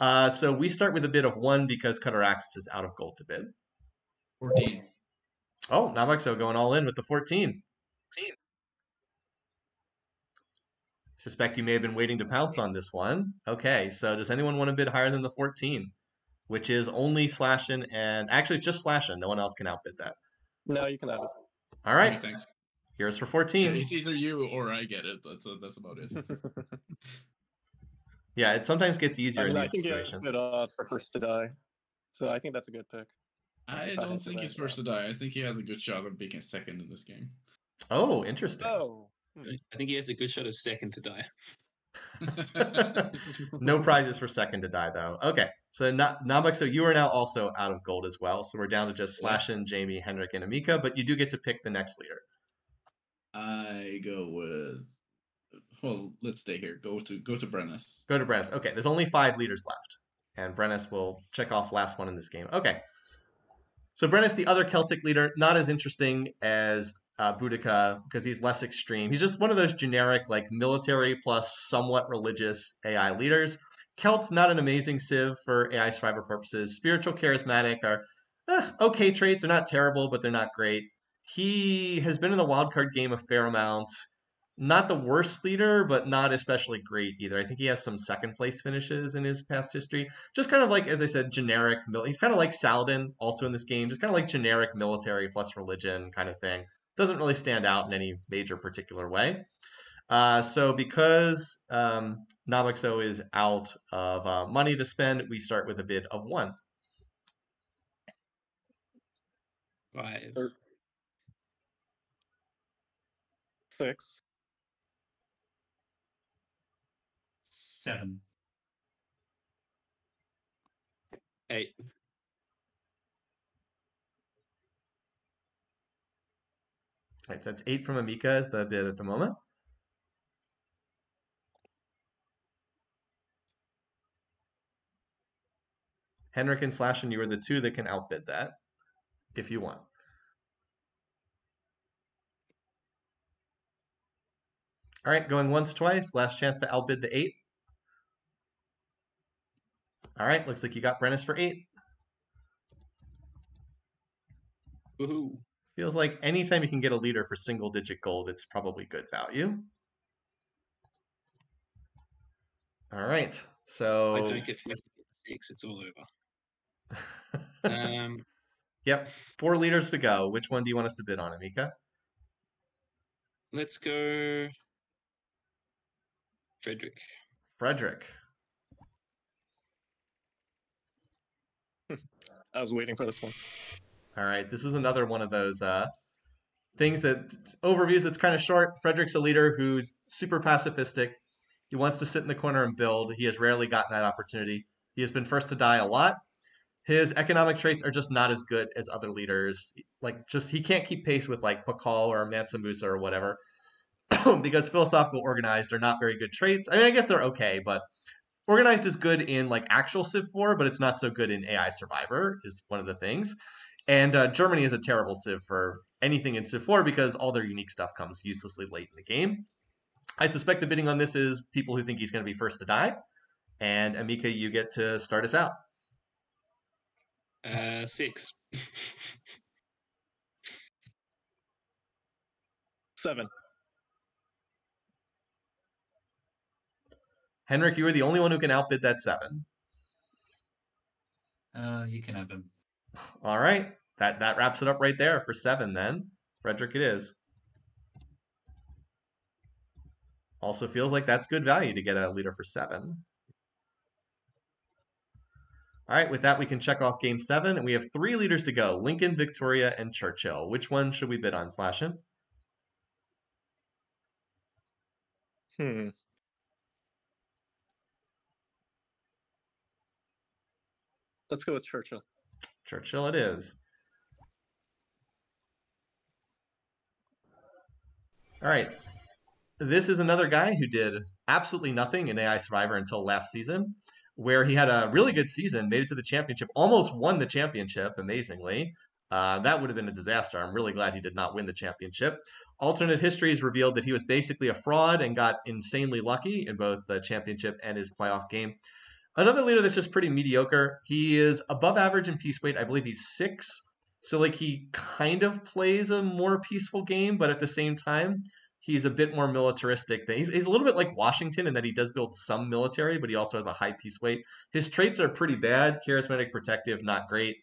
So we start with a bid of 1 because Cutter Axis is out of gold to bid. 14. Oh, Navaxo going all in with the 14. Suspect you may have been waiting to pounce on this one. Okay, so does anyone want to bid higher than the 14? Which is only Slashin, and actually it's just Slashin. No one else can outbid that. No, you can have it. All right, Okay, thanks. here's for 14. Yeah, it's either you or I get it. That's about it. Yeah, it sometimes gets easier I mean, in I these think situations. it's good odds for first to die. So I think that's a good pick. I If I don't had to think he's rank first to die. I think he has a good shot of being second in this game. Oh, interesting. Oh. I think he has a good shot of second to die. No prizes for second to die, though. Okay, so Namaxo, you are now also out of gold as well. So we're down to just Slashin, Jamie, Henrik, and Amika, but you do get to pick the next leader. I go with. Well, let's stay here. Go to Brennis. Go to Brennis. Okay, there's only 5 leaders left, and Brennis will check off last one in this game. Okay, so Brennis, the other Celtic leader, not as interesting as Boudica because he's less extreme. He's just one of those generic, like military plus somewhat religious AI leaders. Celt's not an amazing civ for AI survivor purposes. Spiritual, charismatic are okay traits. They're not terrible, but they're not great. He has been in the wildcard game a fair amount. Not the worst leader, but not especially great either. I think he has some second place finishes in his past history. Just kind of like, as I said, generic. He's kind of like Saladin also in this game. Just kind of like generic military plus religion kind of thing. Doesn't really stand out in any major particular way. So because Navaxo is out of money to spend, we start with a bid of 1. 5. 6. 7. 8. Right, so that's 8 from Amika as the bid at the moment. Henrik and Slashin, you are the 2 that can outbid that if you want. All right, going once, twice. Last chance to outbid the 8. All right, looks like you got Brennis for 8. Woohoo. Feels like anytime you can get a leader for single-digit gold, it's probably good value. All right, I so don't get 6, it's all over. yep, 4 leaders to go. Which one do you want us to bid on, Amika? Let's go Frederick. Frederick. I was waiting for this one. All right, this is another one of those things that overviews that's kind of short. Frederick's a leader who's super pacifistic. He wants to sit in the corner and build. He has rarely gotten that opportunity. He has been first to die a lot. His economic traits are just not as good as other leaders. Like, just he can't keep pace with like Pakal or Mansa Musa or whatever, because philosophical organized are not very good traits. I mean, I guess they're okay, but organized is good in like actual Civ4, but it's not so good in AI Survivor. Is one of the things. And Germany is a terrible Civ for anything in Civ4 because all their unique stuff comes uselessly late in the game. I suspect the bidding on this is people who think he's going to be first to die. And Amika, you get to start us out. 6. 7. Henrik, you are the only one who can outbid that 7. You can have him. All right. That wraps it up right there for 7 then. Frederick it is. Also feels like that's good value to get a leader for 7. All right, with that, we can check off game 7, and we have 3 leaders to go, Lincoln, Victoria, and Churchill. Which one should we bid on, Slashin? Let's go with Churchill. Churchill it is. All right. This is another guy who did absolutely nothing in AI Survivor until last season, where he had a really good season, made it to the championship, almost won the championship, amazingly. That would have been a disaster. I'm really glad he did not win the championship. Alternate histories revealed that he was basically a fraud and got insanely lucky in both the championship and his playoff game. Another leader that's just pretty mediocre. He is above average in peace weight. I believe he's 6. So like he kind of plays a more peaceful game, but at the same time, he's a bit more militaristic. He's a little bit like Washington in that he does build some military, but he also has a high peace weight. His traits are pretty bad. Charismatic, protective, not great.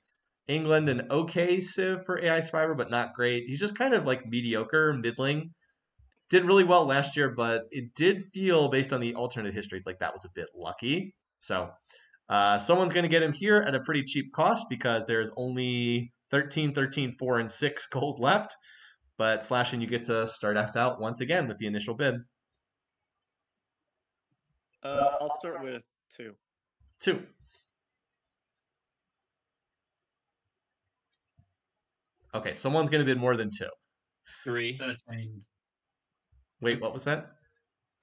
England, an okay Civ for AI Survivor, but not great. He's just kind of like mediocre, middling. Did really well last year, but it did feel, based on the alternate histories, like that was a bit lucky. So someone's going to get him here at a pretty cheap cost because there's only 13, 13, 4, and 6 gold left. But Slashin, you get to start us out once again with the initial bid. I'll start with 2. 2. Okay, someone's going to bid more than 2. 3. 13. Wait, what was that?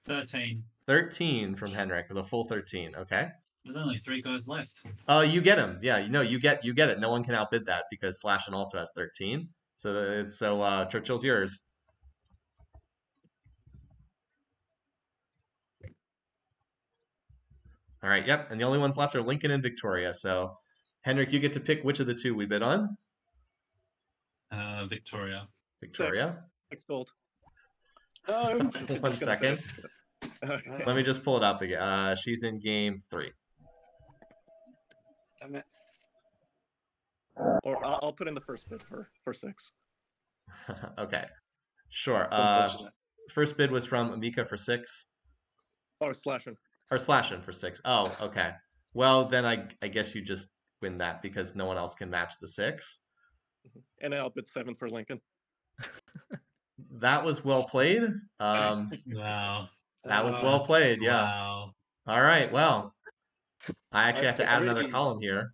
13. 13 from Henrik, the full 13. Okay. There's only 3 guys left. You get him. Yeah, you get it. No one can outbid that because Slashin also has 13. So Churchill's yours. All right, yep. And the only ones left are Lincoln and Victoria. So, Henrik, you get to pick which of the 2 we bid on. Victoria. Victoria. 6 gold. Oh, 1 second. Okay. Let me just pull it up again. She's in game 3. damn it. Or I'll put in the first bid for 6. Okay, sure. It's unfortunate. First bid was from Amika for 6. Or Slashin. Or Slashin for 6. Oh, okay. Well, then I guess you just win that because no one else can match the 6. And I'll bid 7 for Lincoln. That was well played. Wow. That was well played, yeah. Wow. All right, well, I actually have to I add another really- column here.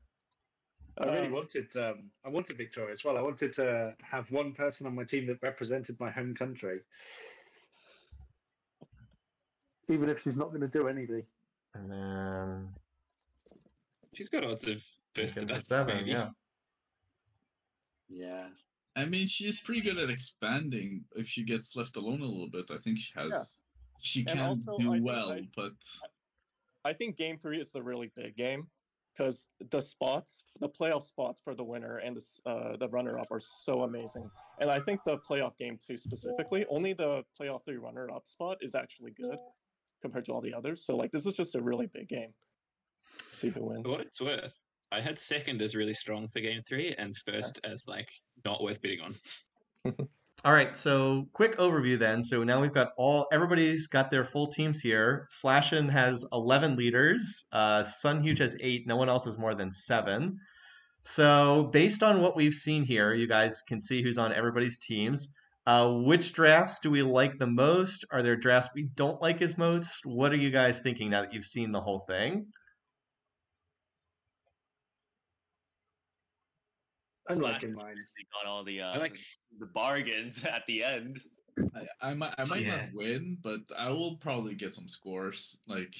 I really wanted Victoria as well. I wanted to have one person on my team that represented my home country, even if she's not going to do anything. And then She's got odds of first to Lincoln die, for 7, maybe. yeah. Yeah. I mean, she's pretty good at expanding. If she gets left alone a little bit, I think she has. Yeah. She And can also, do I think well, but I think game 3 is the really big game because the playoff spots for the winner and the runner-up are so amazing. And I think the playoff game too specifically, only the playoff 3 runner-up spot is actually good compared to all the others. So like this is just a really big game. See who wins. For what it's worth, I had second as really strong for game 3 and first as like not worth bidding on. All right, so quick overview then. So now we've got everybody's got their full teams here. Slashin has 11 leaders. Sunhuge has 8. No one else has more than 7. So based on what we've seen here, you guys can see who's on everybody's teams. Which drafts do we like the most? Are there drafts we don't like as most? What are you guys thinking now that you've seen the whole thing? I'm liking mine. We got all the I like the bargains at the end. I might Yeah. not win, but I will probably get some scores like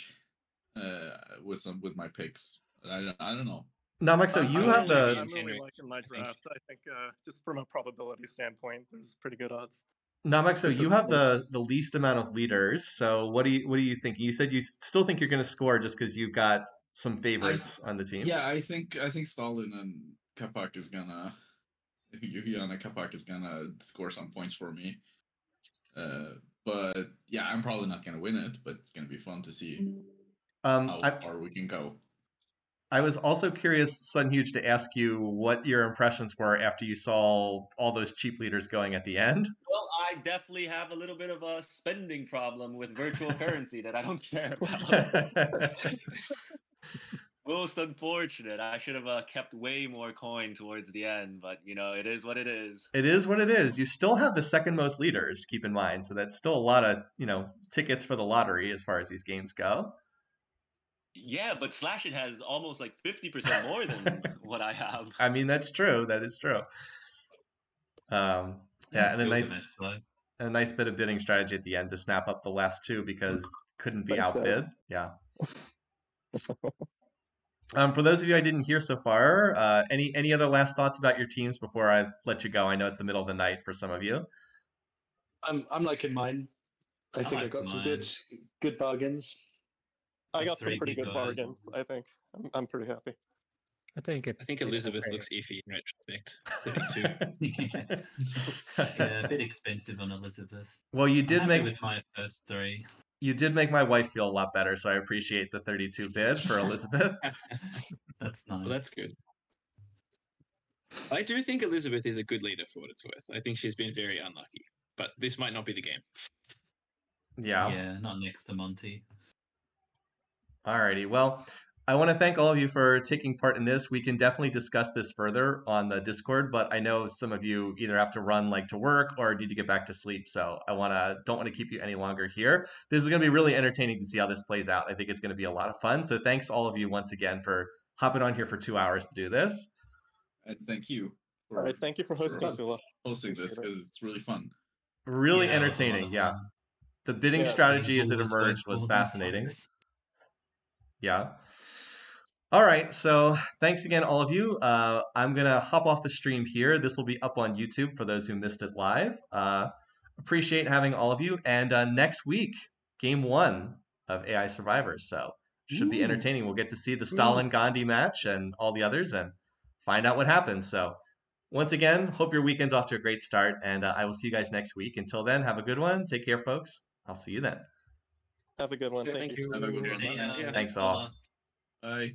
with my picks. I don't know. Namek, so you have the I'm really liking my draft. I think just from a probability standpoint, there's pretty good odds. Namek, so It's you a- have the least amount of leaders. So what do you think? You said you still think you're going to score just because you've got some favorites on the team. Yeah, I think Stalin and Kapak is gonna Yuliana Kapak is gonna score some points for me. But yeah, I'm probably not gonna win it, but it's gonna be fun to see how far we can go. I was also curious, Sunhuge, to ask you what your impressions were after you saw all those cheap leaders going at the end. Well, I definitely have a little bit of a spending problem with virtual currency that I don't care about. Most unfortunate. I should have kept way more coin towards the end, but it is what it is. It is what it is. You still have the second most leaders, keep in mind. So that's still a lot of, tickets for the lottery as far as these games go. Yeah, but Slashin has almost like 50% more than what I have. I mean, that's true. That is true. Yeah, and a nice bit of bidding strategy at the end to snap up the last 2 because couldn't be Thanks, outbid. guys. Yeah. For those of you I didn't hear so far, any other last thoughts about your teams before I let you go? I know it's the middle of the night for some of you. I'm liking mine. I think I got some good bargains. I got some 3 pretty good good bargains. I think I'm pretty happy. I think Elizabeth okay. looks iffy in retrospect. 32. Yeah, a bit expensive on Elizabeth. Well, you did I'm make happy with my first 3. You did make my wife feel a lot better, so I appreciate the 32 bid for Elizabeth. That's nice. Well, that's good. I do think Elizabeth is a good leader for what it's worth. I think she's been very unlucky, but this might not be the game. Yeah. Yeah, not next to Monty. Alrighty. Well, I want to thank all of you for taking part in this. We can definitely discuss this further on the Discord, but I know some of you either have to run to work or need to get back to sleep, so don't want to keep you any longer here. This is going to be really entertaining to see how this plays out. I think it's going to be a lot of fun. So thanks all of you once again for hopping on here for 2 hours to do this. And thank you. All right, thank you for hosting, Sula. Hosting this because it's really fun. Really Yeah, it was a lot entertaining. of Yeah. fun. The bidding Yeah, strategy as it Bulls emerged versus was Bulls and fascinating. Cyrus. Yeah. All right. So thanks again, all of you. I'm going to hop off the stream here. This will be up on YouTube for those who missed it live. Appreciate having all of you. And next week, game 1 of AI Survivor. So should be entertaining. We'll get to see the Stalin Gandhi match and all the others and find out what happens. So once again, hope your weekend's off to a great start. And I will see you guys next week. Until then, have a good one. Take care, folks. I'll see you then. Have a good one. Thank you. Have a good one. Yeah, Thanks all. Sula. Bye.